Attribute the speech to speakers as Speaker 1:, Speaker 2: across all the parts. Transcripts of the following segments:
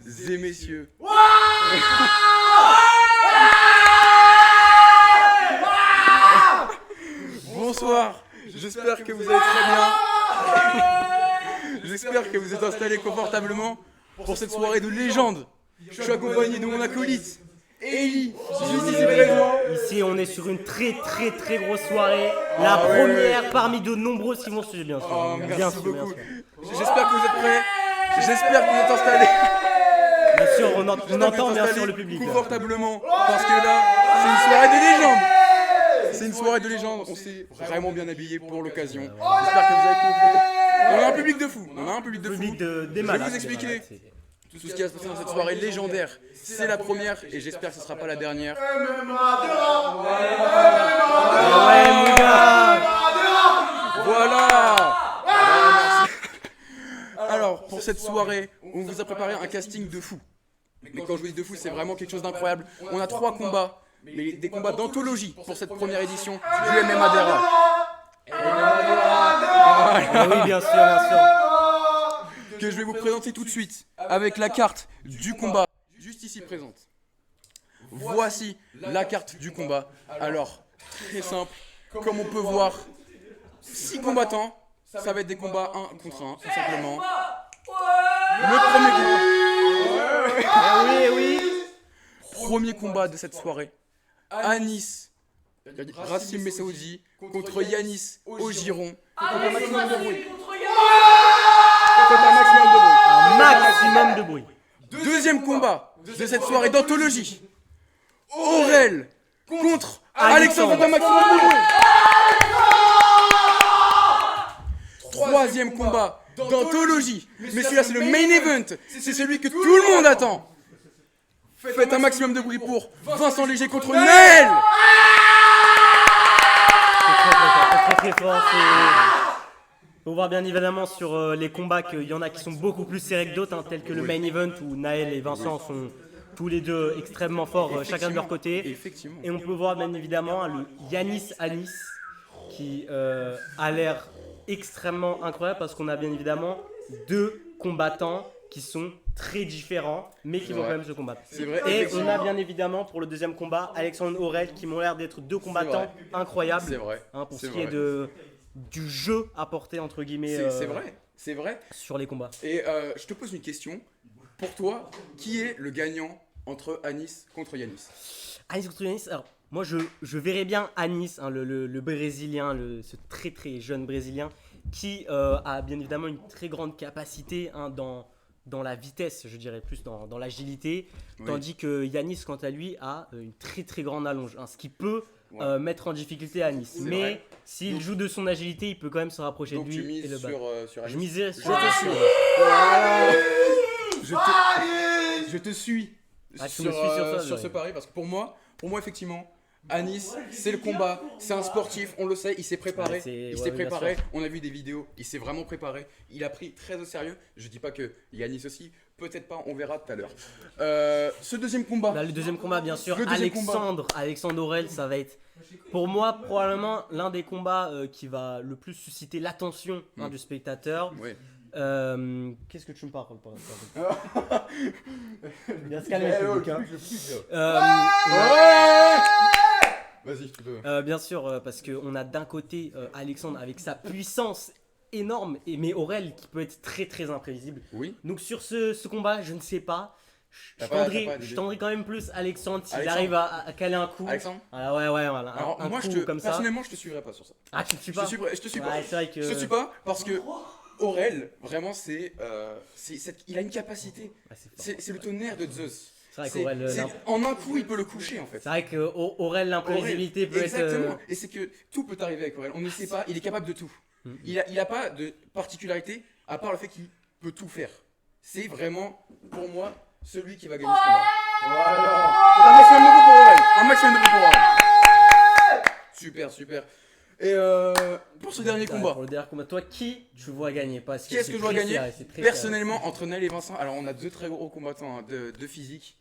Speaker 1: et messieurs. Bonsoir, j'espère que vous allez très bien. J'espère que vous êtes installés confortablement pour cette soirée de légende. Je suis accompagné de mon acolyte, Eli, Justice est présent.
Speaker 2: Ici, on est sur une très grosse soirée. La première parmi de nombreuses qui vont se suivre, bien sûr.
Speaker 1: Oh,
Speaker 2: bien
Speaker 1: merci
Speaker 2: sûr,
Speaker 1: beaucoup.
Speaker 2: bien sûr.
Speaker 1: J'espère que vous êtes prêts. J'espère que vous êtes installés.
Speaker 2: Bien sûr, on
Speaker 1: J'espère que vous
Speaker 2: entend
Speaker 1: êtes
Speaker 2: bien
Speaker 1: installés
Speaker 2: sûr le public. Là.
Speaker 1: confortablement. Parce que là, c'est une soirée de légende. C'est une soirée de légende. On s'est vraiment bien habillé pour l'occasion. J'espère que vous avez compris. On a un public de fou. On a un public de fou.
Speaker 2: Public des
Speaker 1: Je vais
Speaker 2: malades.
Speaker 1: vous expliquer tout ce qui va se passer dans cette soirée légendaire. C'est la première et j'espère que ce ne sera pas la dernière.
Speaker 2: Ouais, mon gars.
Speaker 1: Voilà. Merci. Alors, pour cette soirée, on vous a préparé un casting de fou. Mais quand je vous dis de fou, c'est vraiment quelque chose d'incroyable. On a 3 combats, mais des combats d'anthologie pour cette première édition du MMA Madera.
Speaker 2: Ah oui, bien sûr.
Speaker 1: Que je vais vous présenter tout de suite avec la carte du combat juste ici présente. Voici la carte du combat. Alors, très simple, comme on peut voir, 6 combattants, ça va être des combats 1 contre 1, tout simplement. Le premier combat.
Speaker 2: Oui.
Speaker 1: Premier combat de cette soirée. Anis Rassim Messaoudi contre Yanis Ogiron. Faites un maximum de bruit. Faites un maximum de bruit.
Speaker 2: Un maximum de bruit.
Speaker 1: Deuxième combat de cette soirée d'anthologie. Aurel contre Alexandre. Faites un maximum de bruit. Troisième combat d'anthologie. Mais celui-là, c'est le main event. C'est celui que tout le monde attend. Faites un maximum de bruit pour Vincent Léger contre Naël.
Speaker 2: Très fort. Faut voir bien évidemment sur les combats qu'il y en a qui sont beaucoup plus serrés que d'autres, tels que le main event où Naël et Vincent sont tous les deux extrêmement forts, chacun de leur côté.
Speaker 1: Effectivement.
Speaker 2: Et on peut voir bien évidemment le Yanis Anis qui a l'air extrêmement incroyable parce qu'on a bien évidemment 2 combattants qui sont très différents mais qui vont quand même se combattre.
Speaker 1: C'est vrai.
Speaker 2: Et on a bien évidemment pour le deuxième combat Alexandre Aurel qui m'ont l'air d'être 2 combattants incroyables.
Speaker 1: C'est vrai.
Speaker 2: Pour ce qui est du jeu apporté entre guillemets
Speaker 1: C'est vrai.
Speaker 2: sur les combats.
Speaker 1: Et je te pose une question. Pour toi, qui est le gagnant entre Anis contre Yanis?
Speaker 2: Anis contre Yanis, alors moi je verrais bien Anis, le Brésilien, ce très jeune Brésilien qui a bien évidemment une très grande capacité dans la vitesse, je dirais plus dans l'agilité, tandis que Yanis quant à lui a une très grande allonge, ce qui peut mettre en difficulté Anis. Mais s'il joue de son agilité, il peut quand même se rapprocher de lui.
Speaker 1: Tu mises
Speaker 2: et le battre.
Speaker 1: sur Anis.
Speaker 2: Je miserais
Speaker 1: Je
Speaker 2: sur
Speaker 1: te suis. Je te suis
Speaker 2: Tu me
Speaker 1: sur,
Speaker 2: suis sur ça,
Speaker 1: sur ce pari parce que pour moi effectivement, Anis, c'est le combat, c'est un sportif, on le sait, il s'est préparé, on a vu des vidéos, il s'est vraiment préparé, il a pris très au sérieux, je dis pas que Yanis aussi, peut-être pas, on verra tout à l'heure. Ce deuxième combat.
Speaker 2: Là, le deuxième combat, bien sûr,
Speaker 1: Le deuxième
Speaker 2: Alexandre Aurel, ça va être pour moi probablement l'un des combats qui va le plus susciter l'attention du spectateur.
Speaker 1: Ouais.
Speaker 2: Qu'est-ce que tu me parles par exemple? Bien se calmer, le public.
Speaker 1: Vas-y, tu peux.
Speaker 2: Bien sûr, parce qu'on a d'un côté Alexandre avec sa puissance énorme, mais Aurel qui peut être très imprévisible.
Speaker 1: Oui.
Speaker 2: Donc sur ce combat, je ne sais pas. Je tendrais quand même plus Alexandre s'il arrive à caler un coup.
Speaker 1: Alexandre.
Speaker 2: Voilà, voilà.
Speaker 1: Alors
Speaker 2: un
Speaker 1: moi,
Speaker 2: coup comme ça.
Speaker 1: personnellement, je te suivrai pas sur ça.
Speaker 2: Ah, tu ne suis pas?
Speaker 1: Je te suis pas.
Speaker 2: C'est vrai que...
Speaker 1: Je te suis pas parce que Aurel, vraiment, il a une capacité. C'est le tonnerre de Zeus.
Speaker 2: C'est vrai qu'Aurel...
Speaker 1: En un coup, il peut le coucher en fait.
Speaker 2: C'est vrai qu'Aurel, l'imprévisibilité peut
Speaker 1: Exactement.
Speaker 2: être...
Speaker 1: Et c'est que tout peut arriver avec Aurel. On ne sait pas, il est capable de tout. Il a pas de particularité à part le fait qu'il peut tout faire. C'est vraiment, pour moi, celui qui va gagner ce combat. Voilà. Un maximum de bruit pour Aurel. Un maximum de bruit pour Aurel. Super. Et pour ce dernier combat.
Speaker 2: Pour le dernier combat, toi, qui tu vois gagner?
Speaker 1: Qui est-ce que je vois gagner? Personnellement, entre Naël et Vincent, alors on a 2 très gros combattants de physique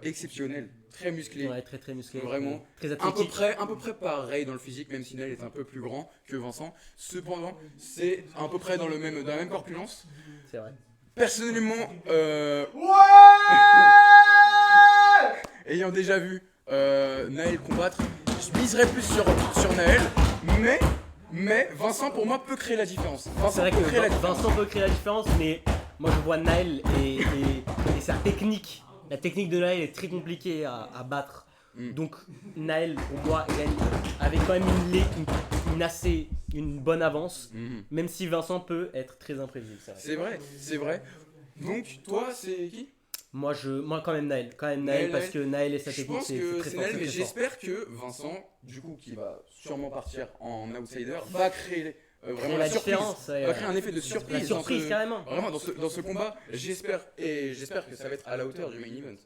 Speaker 1: exceptionnels, très musclés.
Speaker 2: Ouais, très musclé.
Speaker 1: Vraiment.
Speaker 2: Très
Speaker 1: À
Speaker 2: athlétique.
Speaker 1: peu près pareil dans le physique, même si Naël est un peu plus grand que Vincent. Cependant, c'est à peu près dans la même corpulence.
Speaker 2: C'est vrai.
Speaker 1: Personnellement, ayant déjà vu Naël combattre, je miserais plus sur Naël, mais Vincent pour moi peut créer la différence.
Speaker 2: C'est vrai que Vincent peut créer la différence, mais moi je vois Naël et sa technique. La technique de Naël est très compliquée à battre. Donc Naël, pour moi, gagne avec quand même une bonne avance, même si Vincent peut être très imprévisible.
Speaker 1: C'est vrai. Donc toi, c'est qui ?
Speaker 2: Moi quand même Naël, parce que Naël et sa technique c'est très fort.
Speaker 1: Naël, mais j'espère que Vincent, du coup, qui va sûrement partir en outsider, va créer vraiment la surprise, va créer un effet de surprise.
Speaker 2: La surprise carrément.
Speaker 1: Vraiment dans ce combat, j'espère que ça va être à la hauteur du main event.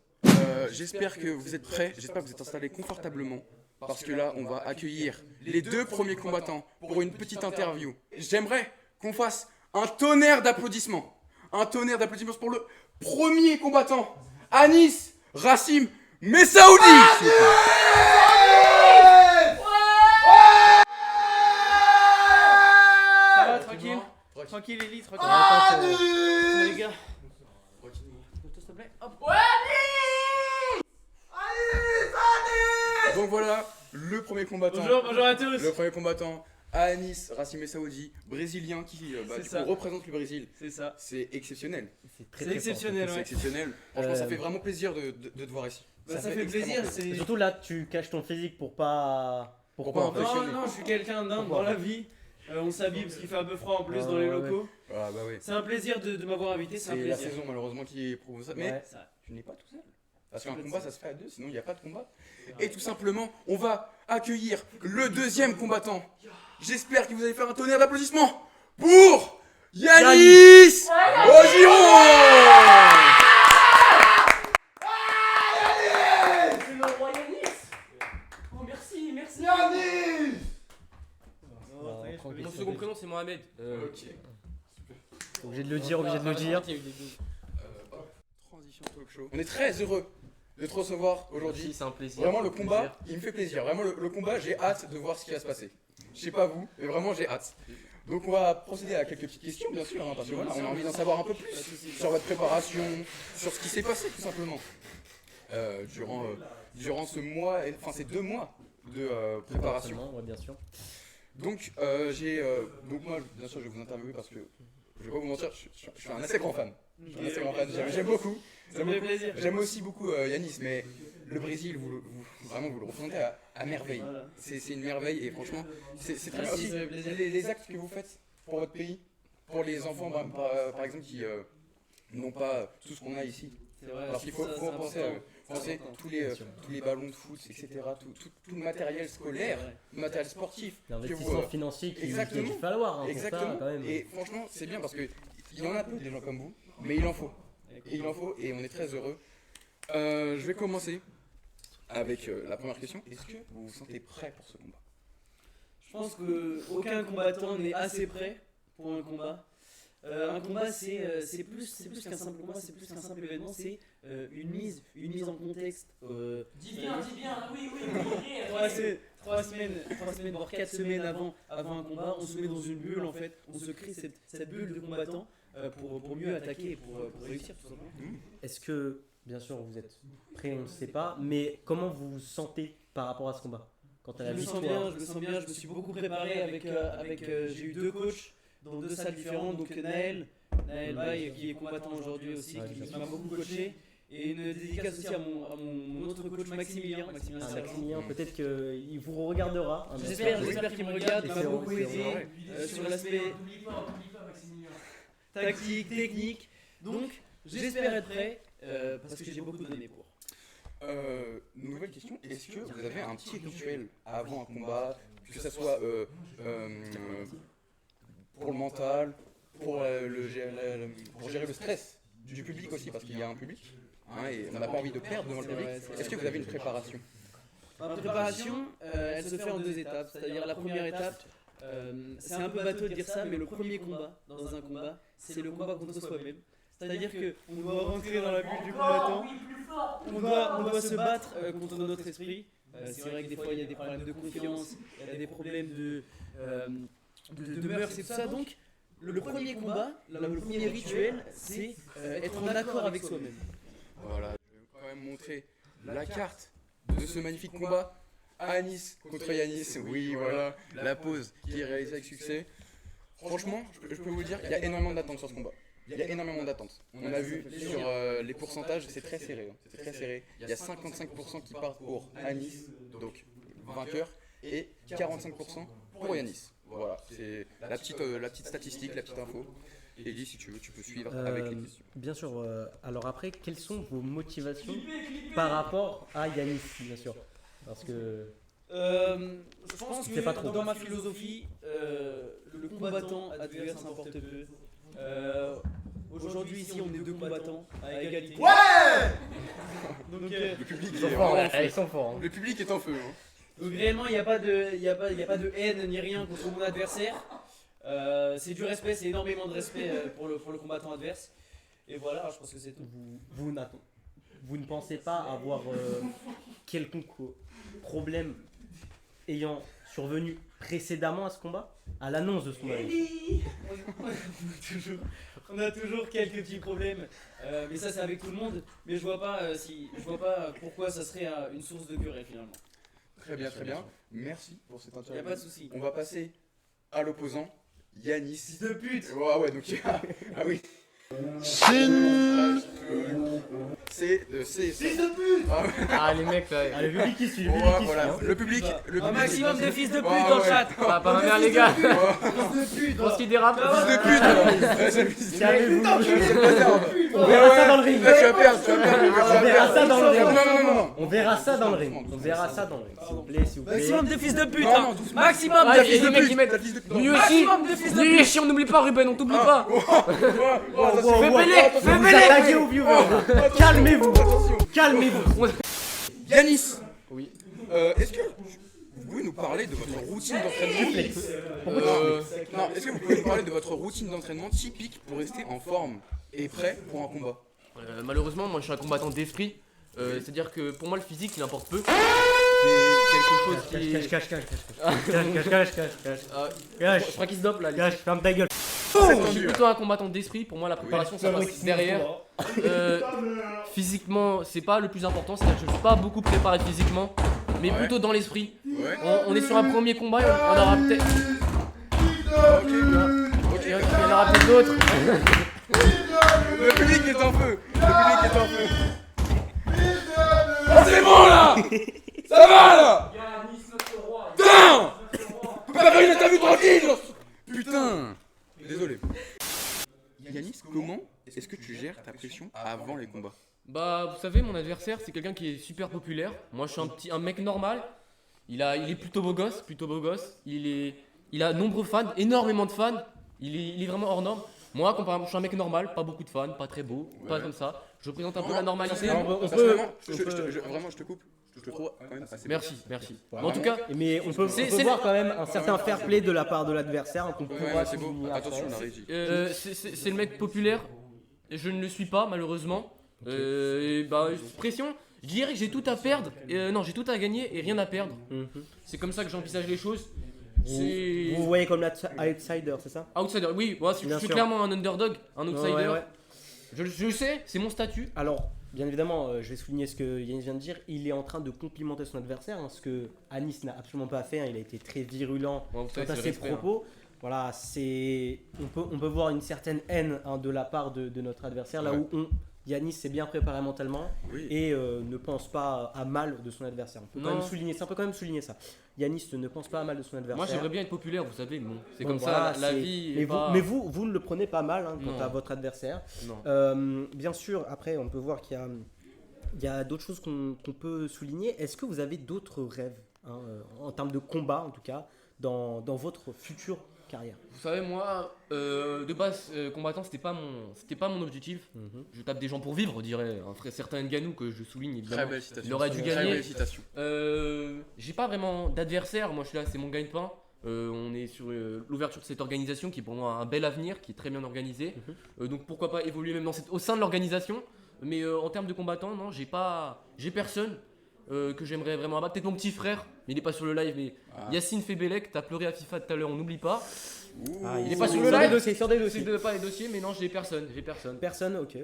Speaker 1: J'espère que vous êtes prêts, j'espère que vous êtes installés confortablement, parce que là, on va accueillir les 2 premiers combattants pour une petite interview. J'aimerais qu'on fasse un tonnerre d'applaudissements pour le premier combattant, Anis Rassim Messaoudi.
Speaker 3: Ça va, tranquille. Tranquille, Ellie, tranquille. Les gars. S'il te plaît. Hop.
Speaker 1: Donc voilà, le premier combattant.
Speaker 3: Bonjour à tous.
Speaker 1: Le premier combattant, Anis Rassim Messaoudi, brésilien qui représente le Brésil.
Speaker 3: C'est ça.
Speaker 1: C'est exceptionnel.
Speaker 3: C'est exceptionnel,
Speaker 1: C'est exceptionnel. Franchement, ça fait vraiment plaisir de te voir ici.
Speaker 3: Ça fait plaisir.
Speaker 2: Et surtout là, tu caches ton physique pour pas
Speaker 1: impressionner.
Speaker 3: Non, je suis quelqu'un d'humble dans la vie. On s'habille parce qu'il fait un peu froid en plus dans les locaux.
Speaker 1: Ah bah oui.
Speaker 3: C'est un plaisir de m'avoir invité, c'est un
Speaker 1: C'est
Speaker 3: plaisir.
Speaker 1: la saison malheureusement qui prouve ça. Mais
Speaker 3: Ça.
Speaker 1: tu n'es pas tout seul. Parce qu'un combat ça se fait à 2, sinon il n'y a pas de combat. Et tout simplement, on va accueillir le deuxième combattant. J'espère que vous allez faire un tonnerre d'applaudissements pour Yanis Ogiron.
Speaker 3: C'est le roi Yanis. Oh merci.
Speaker 4: Yanis.
Speaker 3: Mon second prénom c'est Mohamed.
Speaker 1: Ok.
Speaker 2: Obligé de le dire.
Speaker 1: Transition talk show. On est très heureux de te recevoir aujourd'hui.
Speaker 3: C'est un plaisir.
Speaker 1: Vraiment le combat, il me fait plaisir. Vraiment le combat, j'ai hâte de voir ce qui va se passer. Je sais pas vous, mais vraiment j'ai hâte. Donc on va procéder à quelques petites questions bien sûr, parce que voilà, on a envie d'en savoir un peu plus sur votre préparation, sur ce qui s'est passé tout simplement. Durant ce mois, enfin ces 2 mois de préparation.
Speaker 2: Ouais, bien sûr.
Speaker 1: Donc moi bien sûr je vais vous interviewer parce que je vais pas vous mentir, je suis un assez grand fan. J'aime beaucoup.
Speaker 3: Ça me fait plaisir.
Speaker 1: J'aime aussi beaucoup Yanis, mais le Brésil, vous le représentez à merveille.
Speaker 3: Voilà.
Speaker 1: C'est une merveille et franchement, c'est très bien.
Speaker 3: Merci,
Speaker 1: Aussi,
Speaker 3: ça fait plaisir.
Speaker 1: les actes que vous faites pour votre pays, pour les enfants par exemple qui n'ont pas tout ce qu'on a ici.
Speaker 3: C'est vrai.
Speaker 1: Parce qu'il faut penser tous les ballons de foot, etc., tout le matériel scolaire, le matériel sportif.
Speaker 2: L'investissement financier qu'il
Speaker 1: Exactement.
Speaker 2: va falloir.
Speaker 1: Exactement.
Speaker 2: Pour ça, quand même.
Speaker 1: Et franchement, c'est bien parce qu'il y en a peu des gens comme vous, mais il en faut. Et on est très heureux. Je vais commencer avec la première question. Est-ce que vous vous sentez prêt pour ce combat ?
Speaker 3: Je pense qu'aucun combattant n'est assez prêt pour un combat. Un combat, c'est plus qu'un simple combat, c'est plus qu'un simple événement, c'est une mise en contexte.
Speaker 4: Dis bien, oui.
Speaker 3: 3 semaines, voire 4 semaines avant un combat, on se met dans une bulle en fait, on se crée cette bulle de combattants pour mieux attaquer et pour réussir tout simplement.
Speaker 2: Est-ce que, bien sûr, vous êtes prêt, on ne sait pas, mais comment vous vous sentez par rapport à ce combat ? Quant à la
Speaker 3: Je me sens
Speaker 2: victoire,
Speaker 3: bien, je me suis beaucoup préparé j'ai eu 2 coachs dans 2 salles différentes, donc Naël Baye qui est combattant aujourd'hui aussi, qui m'a beaucoup coaché, et une dédicace aussi à mon autre coach Maximilien
Speaker 2: Maximilien, peut-être qu'il vous regardera.
Speaker 3: J'espère qu'il me regarde, il m'a beaucoup aidé sur l'aspect
Speaker 4: N'oublie pas Maximilien.
Speaker 3: tactique, technique, donc j'espère être prêt parce que j'ai beaucoup donné pour.
Speaker 1: Nouvelle question, est-ce que vous avez un petit rituel avant un combat, que ce soit pour le mental, pour gérer le stress du public aussi, parce qu'il y a un public, et on n'a pas envie de perdre devant le public. Est-ce que vous avez une préparation ?
Speaker 3: Ma préparation, elle se fait en 2 étapes, c'est-à-dire la première étape, c'est un peu bateau de dire ça, mais le premier combat dans un combat, c'est le combat contre soi-même. C'est-à-dire qu'on doit rentrer dans la bulle du combattant, on doit se battre contre notre esprit. C'est vrai que des fois il y a des problèmes de confiance, il y a des problèmes de mœurs et tout ça. Donc le premier combat, le premier rituel, c'est être en accord avec soi-même.
Speaker 1: Voilà, je vais quand même montrer la carte de ce magnifique combat. Anis contre Yanis, oui voilà, la pause qui est réalisée avec succès. Franchement, je peux vous dire, il y a énormément d'attentes sur ce combat. Il y a énormément d'attentes. On a vu sur les pourcentages, c'est très serré. C'est très serré. Il y a 55% qui partent pour Anis, donc vainqueur, et 45% pour Yanis. Voilà, c'est la petite statistique, la petite info. Ellie, si tu veux, tu peux suivre avec les questions.
Speaker 2: Bien sûr. Alors après, quelles sont vos motivations par rapport à Yanis, bien sûr? Parce que
Speaker 3: Je pense
Speaker 2: C'est pas
Speaker 3: que
Speaker 2: trop.
Speaker 3: dans ma philosophie, le combattant adverse importe peu. Aujourd'hui, ici, on est deux combattants à égalité. Donc,
Speaker 1: Le public
Speaker 2: ils sont
Speaker 1: est
Speaker 2: forts,
Speaker 1: vraiment en feu.
Speaker 2: ils sont forts. hein.
Speaker 1: Le public est en feu. Hein.
Speaker 3: donc réellement, il n'y a pas de haine ni rien contre mon adversaire. C'est du respect, c'est énormément de respect pour le combattant adverse. Et voilà, je pense que c'est tout.
Speaker 2: Vous ne pensez pas avoir quelconque problème ayant survenu précédemment à ce combat? À l'annonce de ce combat?
Speaker 3: On a toujours quelques petits problèmes, mais ça c'est avec tout le monde. Mais je vois pas pourquoi ça serait une source de querelle finalement.
Speaker 1: Très bien, très bien. Merci pour cette
Speaker 3: Y a
Speaker 1: interview.
Speaker 3: pas de souci.
Speaker 1: On va passer à l'opposant, Yanis.
Speaker 3: De pute.
Speaker 1: Ouais, ouais, donc il y a... Ah oui. C'est
Speaker 3: Fils de pute.
Speaker 1: Ah ouais.
Speaker 5: Ah les mecs là,
Speaker 2: Ah, le public qui suit, le public
Speaker 1: Ouais,
Speaker 2: qui
Speaker 1: voilà.
Speaker 2: suit, hein.
Speaker 1: Le public.
Speaker 3: Un maximum de fils de pute
Speaker 1: Ouais,
Speaker 3: dans le
Speaker 1: ouais.
Speaker 3: chat.
Speaker 5: pas ma mère les gars,
Speaker 3: Fils de pute.
Speaker 5: grosse qui dérape.
Speaker 1: Fils de pute alors. Ouais, c'est le fils de
Speaker 2: Calmez-vous.
Speaker 1: pute. C'est pas ça.
Speaker 2: On verra ça dans le ring.
Speaker 1: Là, tu vas perdre, tu vas perdre. tu vas
Speaker 2: On verra
Speaker 1: perdre.
Speaker 2: ça dans le ring.
Speaker 1: Non.
Speaker 2: On verra ça dans le ring. On verra ça dans le ring. S'il vous plaît, s'il vous plaît.
Speaker 3: Maximum de fils de pute.
Speaker 1: Non,
Speaker 3: hein.
Speaker 1: non, doucement.
Speaker 3: Maximum
Speaker 5: Ah,
Speaker 3: de
Speaker 5: et
Speaker 3: fils
Speaker 5: les
Speaker 3: de
Speaker 5: mecs
Speaker 3: pute.
Speaker 5: qui mettent
Speaker 1: Ta fils de pute.
Speaker 5: lui aussi,
Speaker 3: Maximum de fils de
Speaker 5: lui
Speaker 3: pute.
Speaker 5: aussi, on n'oublie pas Ruben, on t'oublie pas.
Speaker 2: Fais
Speaker 5: Fais
Speaker 2: Vous
Speaker 5: mêler.
Speaker 2: attaquez aux viewers. Calmez-vous. Calmez-vous.
Speaker 1: Yanis.
Speaker 5: Oui.
Speaker 1: Est-ce que vous pouvez nous parler de votre routine d'entraînement Non, est-ce que vous pouvez nous parler de votre routine d'entraînement typique pour rester en forme et prêt pour un combat?
Speaker 5: Malheureusement, moi je suis un combattant d'esprit. C'est-à-dire que pour moi le physique il importe peu. C'est quelque chose qui est...
Speaker 2: Cache.
Speaker 5: Je crois qu'il se dope là.
Speaker 2: Cache, ferme ta gueule.
Speaker 5: Je suis plutôt un combattant d'esprit. Pour moi la préparation ça passe derrière. Physiquement c'est pas le plus important. C'est-à-dire que je suis pas beaucoup préparé physiquement. Mais
Speaker 1: Ouais.
Speaker 5: plutôt dans l'esprit.
Speaker 1: Ouais.
Speaker 5: On est sur un premier combat et on aura peut-être...
Speaker 1: Ok.
Speaker 5: Il y en aura peut-être d'autres.
Speaker 1: Le public est en feu. Le public est en feu. Oh, c'est bon là. Ça va là.
Speaker 4: Yanis, notre roi.
Speaker 1: Putain. On peut pas faire une interview tranquille. Putain. Désolé. Yanis, comment est-ce que tu gères ta pression avant les combats?
Speaker 5: Bah vous savez mon adversaire c'est quelqu'un qui est super populaire. Moi je suis un mec normal. Il est plutôt beau gosse, il a nombreux fans, énormément de fans. Il est vraiment hors norme. Moi comparativement je suis un mec normal, pas beaucoup de fans, pas très beau, pas
Speaker 1: Ouais.
Speaker 5: comme ça. Je représente un peu la normalité.
Speaker 1: Personnellement, vraiment, je te coupe. Je te trouve quand même assez bon.
Speaker 5: Merci.
Speaker 1: Ouais,
Speaker 5: Mais en tout cas,
Speaker 2: Mais on peut
Speaker 5: C'est
Speaker 2: voir quand même un certain fair play de la part de l'adversaire, hein, qu'on
Speaker 1: Ouais,
Speaker 2: pourra
Speaker 1: c'est beau.
Speaker 2: souligner
Speaker 1: Attention,
Speaker 2: après.
Speaker 1: la régie.
Speaker 5: c'est le mec populaire. Et je ne le suis pas malheureusement. Et bah pression. Je dirais que j'ai tout à perdre. Non, j'ai tout à gagner et rien à perdre.
Speaker 2: Mhm.
Speaker 5: C'est comme ça que j'envisage les choses.
Speaker 2: Vous
Speaker 5: C'est
Speaker 2: vous voyez comme l'outsider, c'est ça?
Speaker 5: outsider. Oui, moi, je
Speaker 2: Bien
Speaker 5: suis
Speaker 2: sûr.
Speaker 5: clairement un underdog, un outsider.
Speaker 2: Ouais.
Speaker 5: Je sais, c'est mon statut.
Speaker 2: Alors, bien évidemment, je vais souligner ce que Yanis vient de dire. Il est en train de complimenter son adversaire, hein, ce que Anis n'a absolument pas fait. Hein. Il a été très virulent
Speaker 5: Bon, vous savez,
Speaker 2: quant à
Speaker 5: c'est
Speaker 2: ses
Speaker 5: le respect, hein.
Speaker 2: propos. Voilà, on peut voir une certaine haine, hein, de la part de notre adversaire, là
Speaker 1: Ouais.
Speaker 2: où Yanis s'est bien préparé mentalement
Speaker 1: Oui.
Speaker 2: et ne pense pas à mal de son adversaire. On peut quand
Speaker 5: Non.
Speaker 2: même souligner ça. On peut quand même souligner ça. Yanis ne pense pas à mal de son adversaire.
Speaker 5: Moi, j'aimerais bien être populaire, vous savez, mais bon, c'est
Speaker 2: Bon,
Speaker 5: comme
Speaker 2: voilà,
Speaker 5: ça, la
Speaker 2: c'est-
Speaker 5: vie.
Speaker 2: Mais,
Speaker 5: est pas...
Speaker 2: vous ne le prenez pas mal, hein, quant
Speaker 5: Non.
Speaker 2: à votre adversaire.
Speaker 5: Non.
Speaker 2: Bien sûr, après, on peut voir qu'il y a d'autres choses qu'on peut souligner. Est-ce que vous avez d'autres rêves, hein, en termes de combat, en tout cas, dans votre future carrière?
Speaker 5: Vous savez, moi, de base, combattant, c'était pas mon objectif. Je tape des gens pour vivre, dirait un frère certain Ngannou que je souligne
Speaker 1: Très
Speaker 5: évidemment.
Speaker 1: belle citation.
Speaker 5: Il aurait dû
Speaker 1: Très
Speaker 5: gagner.
Speaker 1: belle citation.
Speaker 5: J'ai pas vraiment d'adversaire, moi je suis là, c'est mon gagne-pain. On est sur l'ouverture de cette organisation qui est pour moi un bel avenir, qui est très bien organisée. Donc pourquoi pas évoluer même au sein de l'organisation. Mais en termes de combattants, non, j'ai personne que j'aimerais vraiment abattre. Peut-être mon petit frère, mais il est pas sur le live. Mais
Speaker 1: Ah.
Speaker 5: Yacine Febelek, t'as pleuré à FIFA tout à l'heure, on n'oublie pas.
Speaker 1: Ouh.
Speaker 2: Ah,
Speaker 5: Il est pas sur le
Speaker 2: sur des
Speaker 5: live.
Speaker 2: dossiers, sur des
Speaker 5: C'est
Speaker 2: dossiers.
Speaker 5: de pas les dossiers, mais non, j'ai personne.
Speaker 2: Personne, ok.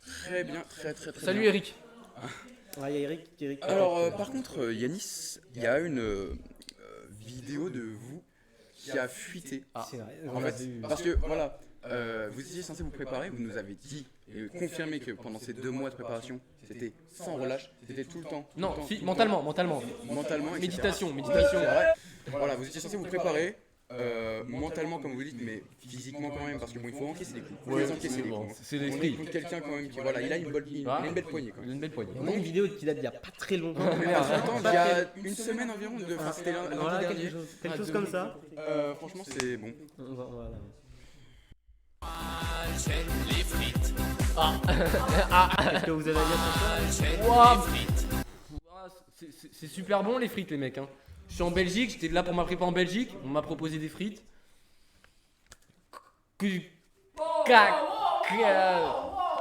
Speaker 1: Très bien, très
Speaker 5: Salut
Speaker 1: bien.
Speaker 5: Eric.
Speaker 2: Ah, il y a Eric.
Speaker 1: Alors, par contre, Yanis, il y a une vidéo de vous qui a fuité.
Speaker 2: C'est vrai.
Speaker 1: En fait, parce que voilà, vous étiez censé vous préparer, vous nous avez dit et confirmé que pendant ces 2 mois de préparation, c'était sans relâche, c'était tout le temps. tout
Speaker 5: Non,
Speaker 1: le temps, tout le
Speaker 5: mentalement.
Speaker 1: temps, mentalement, etc.
Speaker 5: Méditation.
Speaker 1: C'est vrai. Voilà, vous étiez censé vous préparer. Mentalement comme vous dites, mais physiquement quand même, parce que bon, il faut encaisser les coups. Il faut les encaisser les coups.
Speaker 5: C'est
Speaker 1: On est
Speaker 5: l'esprit.
Speaker 1: contre quelqu'un quand même qui, voilà, il a une belle poignée quand
Speaker 5: Il a
Speaker 1: même.
Speaker 5: une belle poignée.
Speaker 2: On a une vidéo qui date d'il y a pas très longtemps.
Speaker 1: Mais attends, il y a une semaine environ, enfin, c'était lundi
Speaker 2: Voilà,
Speaker 1: dernier.
Speaker 2: quelque chose comme ça.
Speaker 1: Franchement, c'est bon.
Speaker 2: Voilà. Qu'est-ce que vous avez à dire sur ça?
Speaker 5: Waouh. C'est super bon les frites les mecs. Hein. Je suis en Belgique, j'étais là pour ma prépa en Belgique, on m'a proposé des frites.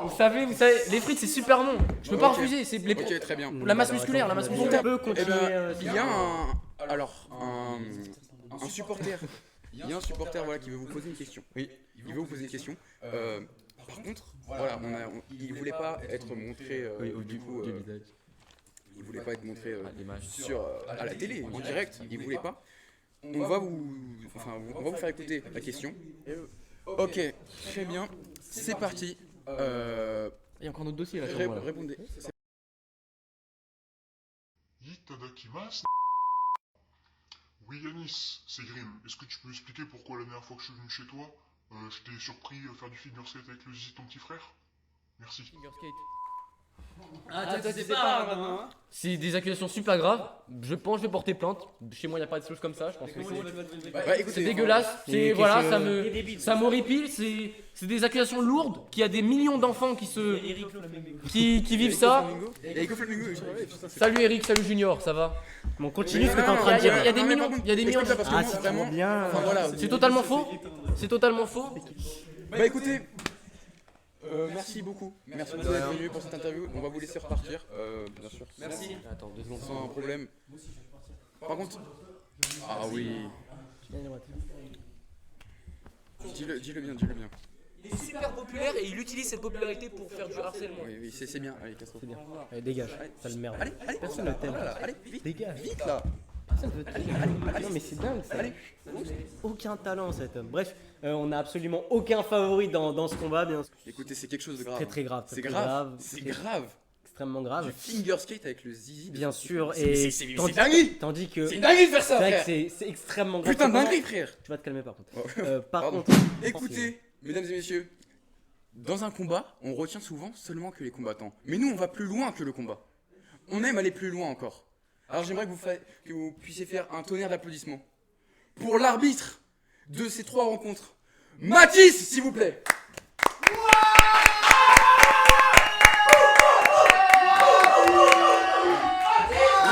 Speaker 5: Vous savez, les frites c'est super bon. Je peux pas
Speaker 1: Ok.
Speaker 5: refuser, c'est
Speaker 1: Ok, très bien.
Speaker 5: la masse musculaire, la masse
Speaker 2: On
Speaker 5: musculaire.
Speaker 2: peut
Speaker 1: Eh
Speaker 2: continuer.
Speaker 1: ben, il y a un supporter. Il y a un supporter voilà, qui veut vous poser une question. Oui, il veut vous poser une question. Par contre, voilà, il voulait pas être montré du coup. Il voulait pas être montré à la télé, en direct. Il voulait pas. On va vous faire écouter la question. Ok, très bien. C'est parti.
Speaker 5: Il y a encore notre dossier là. sur moi, là.
Speaker 1: Répondez.
Speaker 6: Itadakimasu. Oui Yanis, c'est Grim. Est-ce que tu peux expliquer pourquoi la dernière fois que je suis venu chez toi, je t'ai surpris faire du figure skate avec le zizi de ton petit frère? Merci.
Speaker 5: Figure skate.
Speaker 3: Ah, toi, c'est pas maintenant. Hein.
Speaker 5: C'est des accusations super graves. Je pense que je vais porter plainte. Chez moi, il n'y a pas de choses comme ça. Je pense que
Speaker 1: Bah, écoutez,
Speaker 5: c'est dégueulasse.
Speaker 2: Et
Speaker 5: C'est voilà,
Speaker 2: qu'est-ce que-
Speaker 5: ça m'horripile. C'est des accusations lourdes. Qu'il y a des millions d'enfants qui vivent ça.
Speaker 1: Il y a Eco Flamingo, putain, c'est
Speaker 5: Salut Eric, salut Junior, ça va?
Speaker 2: Bon, continue ce que t'es en train de
Speaker 5: Il y a
Speaker 2: dire.
Speaker 5: des millions, il y a des millions.
Speaker 1: Explique ça parce que
Speaker 2: Ah,
Speaker 1: moi,
Speaker 2: c'est
Speaker 1: vraiment.
Speaker 2: trop bien.
Speaker 1: Enfin, voilà.
Speaker 5: C'est totalement faux. C'est totalement faux.
Speaker 1: Bah écoutez, merci beaucoup. Merci beaucoup d'être venu pour cette interview. On va vous laisser repartir, bien sûr.
Speaker 3: Merci.
Speaker 5: Attends, 2 secondes.
Speaker 1: Sans problème. Par contre, ah oui, dis-le bien.
Speaker 5: Il est super populaire et il utilise cette popularité pour faire du harcèlement.
Speaker 1: Oui, c'est bien. Allez, casse-toi.
Speaker 2: C'est bien. Allez, dégage. Sale merde.
Speaker 1: Allez,
Speaker 2: Personne ne t'aime.
Speaker 1: allez, vite,
Speaker 2: Dégage.
Speaker 1: vite là.
Speaker 2: Personne veut te Non, mais c'est dingue ça. Aucun talent cet homme. Bref, on n'a absolument aucun favori dans ce combat, bien sûr.
Speaker 1: Écoutez, c'est quelque chose de grave.
Speaker 2: Très très grave.
Speaker 1: C'est
Speaker 2: très
Speaker 1: grave. C'est grave.
Speaker 2: Extrêmement grave.
Speaker 1: Du finger skate avec le zizi.
Speaker 2: Bien sûr.
Speaker 1: C'est
Speaker 2: Et
Speaker 1: c'est
Speaker 2: tandis-
Speaker 1: dingue.
Speaker 2: Tandis que.
Speaker 1: C'est dingue de faire ça,
Speaker 2: C'est vrai que
Speaker 1: frère.
Speaker 2: c'est extrêmement grave.
Speaker 1: Putain de
Speaker 2: Comment-
Speaker 1: dinguerie, frère.
Speaker 2: Tu vas te calmer par contre.
Speaker 1: Oh.
Speaker 2: Par
Speaker 1: Pardon.
Speaker 2: contre.
Speaker 1: Écoutez, mesdames et messieurs, dans un combat, on retient souvent seulement que les combattants. Mais nous, on va plus loin que le combat. On aime aller plus loin encore. Alors j'aimerais que vous puissiez faire un tonnerre d'applaudissements pour l'arbitre de ces 3 rencontres. Mathis, s'il vous plaît.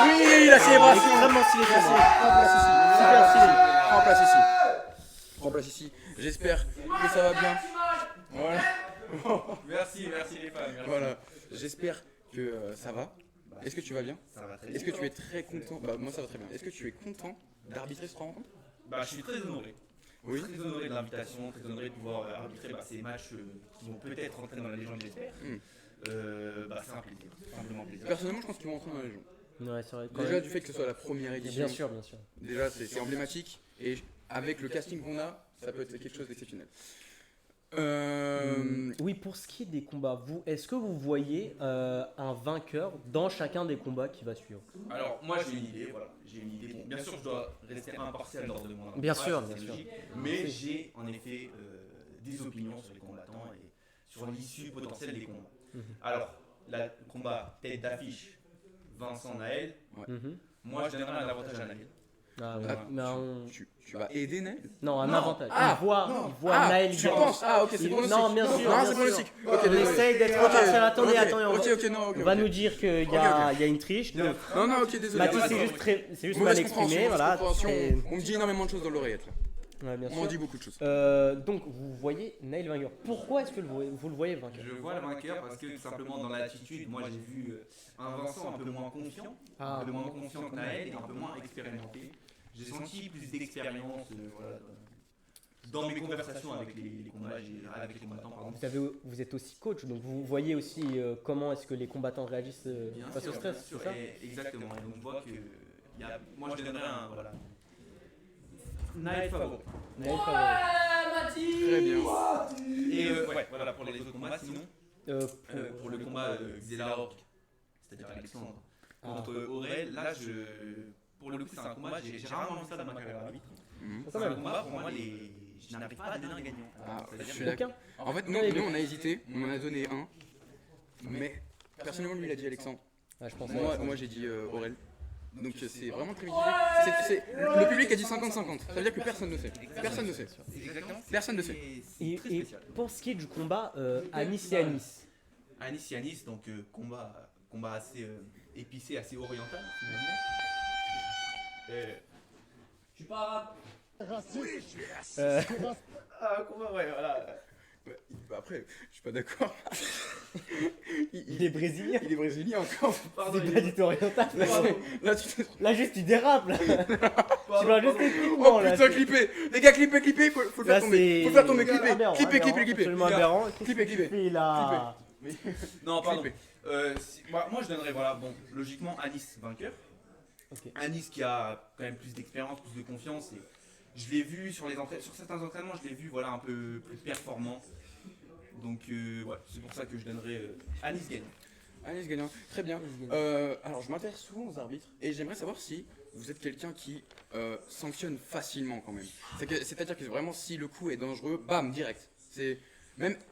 Speaker 1: Oui, la célébration.
Speaker 2: Extrêmement stylé.
Speaker 1: Prends place ici.
Speaker 2: Super stylé.
Speaker 1: Prends place ici. Prends place ici. J'espère que ça va bien. Voilà.
Speaker 4: Merci les fans.
Speaker 1: Voilà. J'espère que ça va. Est-ce que tu vas bien?
Speaker 4: Ça va très
Speaker 1: Est-ce que tu es très content? Bah moi ça va très bien. Est-ce que tu es content d'arbitrer ce rencontre?
Speaker 4: Bah, je suis très honoré.
Speaker 1: Oui.
Speaker 4: Très honoré de l'invitation, très honoré de pouvoir arbitrer ces matchs qui vont peut-être rentrer dans la légende, j'espère. C'est un plaisir, simplement un plaisir.
Speaker 1: Personnellement je pense qu'ils vont entrer dans la légende.
Speaker 2: Ouais, c'est vrai. quand
Speaker 1: Déjà
Speaker 2: même.
Speaker 1: du fait que ce soit la première édition.
Speaker 2: Bien sûr, bien sûr.
Speaker 1: Déjà c'est emblématique. Et avec le casting qu'on a, ça peut être quelque chose d'exceptionnel.
Speaker 2: Oui, pour ce qui est des combats, est-ce que vous voyez un vainqueur dans chacun des combats qui va suivre?
Speaker 4: Alors, moi j'ai une idée, voilà. J'ai une idée. Bon, bien sûr, je dois rester impartial lors de mon
Speaker 2: Bien
Speaker 4: arbitrage,
Speaker 2: sûr,
Speaker 4: c'est
Speaker 2: bien sûr.
Speaker 4: logique. Mais j'ai en effet des opinions sur les combattants et sur l'issue potentielle des combats. Alors, le combat tête d'affiche, Vincent Naël,
Speaker 2: Mhm.
Speaker 4: moi je donnerais un avantage à Naël.
Speaker 2: Ah, ouais.
Speaker 1: Ah,
Speaker 2: Mais on-
Speaker 1: tu vas aider Naël?
Speaker 2: Non, un
Speaker 4: Non.
Speaker 2: avantage.
Speaker 1: Ah,
Speaker 2: il voit Naël
Speaker 1: tu
Speaker 2: gagner.
Speaker 1: penses? Ah ok, c'est
Speaker 2: Il-
Speaker 1: pronostic.
Speaker 2: non, bien sûr,
Speaker 1: Non,
Speaker 2: bien
Speaker 1: c'est
Speaker 2: sûr.
Speaker 1: pronostic. Ok,
Speaker 2: On
Speaker 1: désolé.
Speaker 2: essaye d'être
Speaker 1: Ok,
Speaker 2: impartial. Attendez,
Speaker 1: ok,
Speaker 2: attendez.
Speaker 1: Ok, non, ok.
Speaker 2: On va
Speaker 1: ok.
Speaker 2: nous dire qu'il y,
Speaker 1: Ok,
Speaker 2: a il y a une triche. Non.
Speaker 1: Non, ok, désolé.
Speaker 2: Mathis,
Speaker 1: Ouais,
Speaker 2: c'est
Speaker 1: ouais.
Speaker 2: juste, c'est juste mal
Speaker 1: Mauvaise
Speaker 2: exprimé.
Speaker 1: compréhension,
Speaker 2: Voilà.
Speaker 1: mauvaise compréhension.
Speaker 2: c'est-
Speaker 1: On me dit énormément de choses dans l'oreillette. là.
Speaker 2: Ouais, bien
Speaker 1: On m'en
Speaker 2: sûr.
Speaker 1: dit beaucoup de choses.
Speaker 2: Donc, vous voyez Naël vainqueur. Pourquoi est-ce que vous le voyez vainqueur?
Speaker 4: Je vois le vainqueur parce que tout simplement dans l'attitude, moi j'ai vu un Vincent un peu moins confiant,
Speaker 2: Ah.
Speaker 4: un peu moins confiant que Naël et un peu moins expérimenté. J'ai senti plus d'expérience voilà, dans mes conversations avec les combats, avec les combattants, pardon.
Speaker 2: Vous êtes aussi coach, donc vous voyez aussi comment est-ce que les combattants réagissent face au stress, c'est ça?
Speaker 4: Exactement. Et donc je vois que moi je donnerais un voilà. Naël favori.
Speaker 1: Très bien.
Speaker 4: Et ouais, voilà pour les autres combats. Sinon, pour le combat Xelaor, c'est-à-dire Alexandre contre Aurel, là pour le coup c'est un combat, j'ai rarement vu ça dans ma carrière d'arbitre. C'est un combat pour moi, je n'arrive pas à donner un gagnant.
Speaker 1: Ah, je suis
Speaker 4: C'est-à-dire
Speaker 1: d'accord. En fait, nous on a hésité, on en a donné un, mais personnellement lui il a dit Alexandre.
Speaker 2: Ah, je pense.
Speaker 1: Moi j'ai dit Aurel. Donc c'est vraiment très mitigé. Le public a dit 50-50. Ça veut dire que personne ne sait. Personne ne sait.
Speaker 4: exactement.
Speaker 1: Personne ne sait.
Speaker 2: Et,
Speaker 4: Très
Speaker 2: et
Speaker 4: spécial.
Speaker 2: pour ce qui est du combat, Anis et Anis.
Speaker 4: Anis Yanis, donc combat assez épicé, assez oriental finalement.
Speaker 5: Je suis pas arabe.
Speaker 4: Combat, ouais, voilà.
Speaker 1: Bah après, je suis pas d'accord.
Speaker 2: Il est brésilien.
Speaker 1: Il est brésilien encore.
Speaker 2: C'est pas du tout oriental.
Speaker 1: Là, tu
Speaker 2: Là, juste, il dérape, là. Tu vas juste
Speaker 1: Oh
Speaker 2: techniquement, là.
Speaker 1: putain, clipper. Les gars, clipper, faut le
Speaker 2: Là,
Speaker 1: faire tomber. Faut le faire tomber, clipper.
Speaker 2: Aberrant,
Speaker 1: Clipper,
Speaker 2: aberrant,
Speaker 1: clipper.
Speaker 2: absolument aberrant.
Speaker 1: Clipper,
Speaker 2: Qu'est-ce que tu
Speaker 1: clipper.
Speaker 2: fais, là?
Speaker 4: Non, pardon.
Speaker 1: Clipper.
Speaker 4: Moi je donnerais, voilà, bon, logiquement Anis vainqueur.
Speaker 2: Ok.
Speaker 4: Anis qui a quand même plus d'expérience, plus de confiance. Et je l'ai vu sur certains entraînements, je l'ai vu voilà, un peu plus performant. Donc ouais, c'est pour ça que je donnerais Anis gagnant.
Speaker 1: Anis gagnant, très bien. Alors, je m'intéresse souvent aux arbitres et j'aimerais savoir si vous êtes quelqu'un qui sanctionne facilement quand même. C'est-à-dire que vraiment, si le coup est dangereux, bam, direct.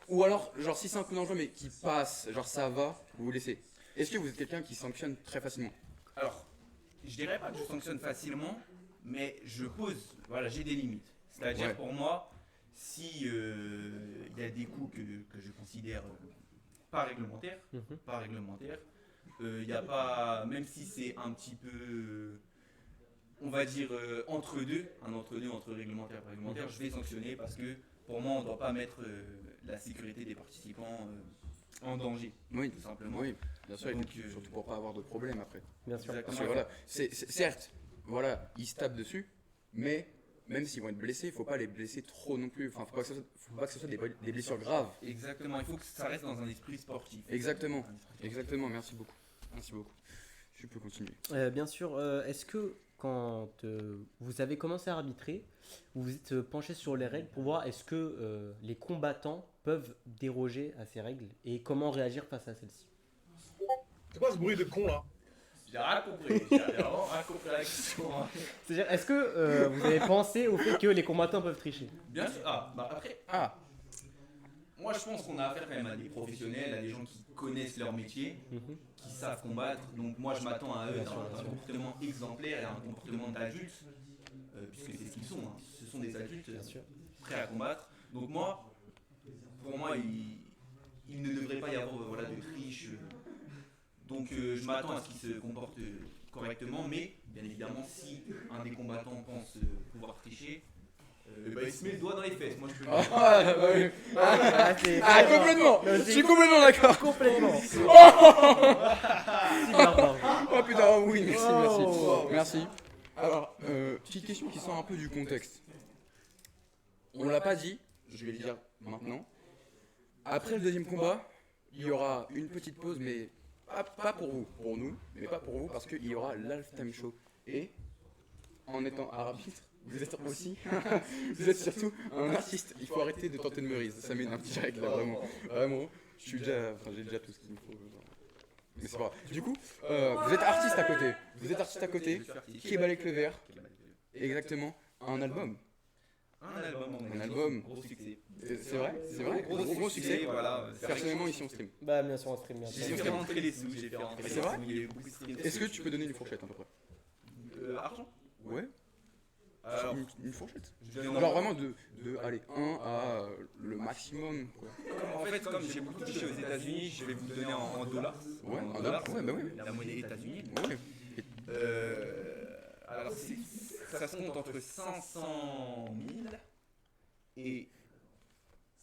Speaker 1: Ou alors, genre, si c'est un coup dangereux mais qui passe, genre ça va, vous vous laissez. Est-ce que vous êtes quelqu'un qui sanctionne très facilement?
Speaker 4: Alors, je dirais pas que je sanctionne facilement, mais je pose, voilà, j'ai des limites. C'est-à-dire
Speaker 1: Ouais.
Speaker 4: pour moi, si il y a des coups que je considère pas réglementaires, il n'y a pas, même si c'est un petit peu, on va dire entre deux entre réglementaire et pas réglementaire, je vais sanctionner parce que pour moi on ne doit pas mettre la sécurité des participants en danger,
Speaker 1: Oui,
Speaker 4: tout simplement.
Speaker 1: oui, bien sûr,
Speaker 4: Donc,
Speaker 1: surtout pour pas avoir de problème après.
Speaker 2: Bien sûr.
Speaker 1: Parce que voilà, certes, voilà, ils se tapent dessus, mais même s'ils vont être blessés, il faut pas les blesser trop non plus. Enfin, faut pas que ce soit des blessures graves.
Speaker 4: Exactement, il faut que ça reste dans un esprit sportif.
Speaker 1: Exactement, exactement. Merci beaucoup. Merci beaucoup. Je peux continuer.
Speaker 2: Bien sûr. Est-ce que quand vous avez commencé à arbitrer, vous vous êtes penché sur les règles pour voir est-ce que les combattants peuvent déroger à ces règles et comment réagir face à celles-ci?
Speaker 7: C'est quoi ce bruit de con là?
Speaker 4: J'ai rien compris, j'ai vraiment rien compris à la question. Hein.
Speaker 2: C'est-à-dire, est-ce que vous avez pensé au fait que les combattants peuvent tricher?
Speaker 4: Bien sûr, après, moi je pense qu'on a affaire quand même à des professionnels, à des gens qui connaissent leur métier, qui savent combattre. Donc moi je m'attends à eux d'avoir un comportement exemplaire et un comportement d'adulte, puisque c'est ce qu'ils sont. Hein. Ce sont des adultes prêts à combattre. Donc moi, pour moi, il ne devrait pas y avoir voilà, de triche. Donc je m'attends à ce qu'ils se comportent correctement, mais bien évidemment si un des combattants pense pouvoir tricher, il se met le doigt dans les fesses. Moi je peux le dire.
Speaker 1: Complètement. Je suis complètement d'accord.
Speaker 2: Complètement.
Speaker 1: Oh putain, oh oui, merci. Merci. Alors, petite question qui sort un peu du contexte. On l'a pas dit, je vais le dire maintenant. Après le deuxième combat, il y aura une petite pause, mais pas pour vous, pour nous, mais pas pour vous, parce qu'il y aura l'Halftime Show. Et en étant arbitre, vous êtes aussi, vous êtes surtout un artiste. Il faut arrêter de tenter de me rire, ça m'énerve direct là, vraiment. Vraiment, j'ai déjà tout ce qu'il me faut. Mais c'est pas grave. Du coup, vous êtes artiste à côté. Vous êtes artiste à côté, qui est Balek le Vert. Exactement, un album.
Speaker 4: Un album, gros succès.
Speaker 1: C'est vrai, gros succès.
Speaker 4: Voilà,
Speaker 1: Personnellement, ici on stream.
Speaker 2: Bah, bien sûr, on stream bien.
Speaker 4: j'ai fait rentrer les sous, j'ai fait rentrer les
Speaker 1: C'est
Speaker 4: sous.
Speaker 1: vrai
Speaker 4: Il y a eu beaucoup de streams.
Speaker 1: Est-ce que tu peux donner une fourchette à peu près?
Speaker 4: Argent.
Speaker 1: Ouais,
Speaker 4: Alors,
Speaker 1: une fourchette.
Speaker 4: je donne
Speaker 1: Genre vraiment de allez, 1 à le maximum quoi.
Speaker 4: en fait, comme j'ai beaucoup touché aux États-Unis, je vais vous donner en dollars.
Speaker 1: Ouais,
Speaker 4: En
Speaker 1: un
Speaker 4: dollars,
Speaker 1: dollar, ouais, bah ouais.
Speaker 4: la monnaie états-unienne.
Speaker 1: Ouais.
Speaker 4: Alors, ça se compte entre 500 000 et.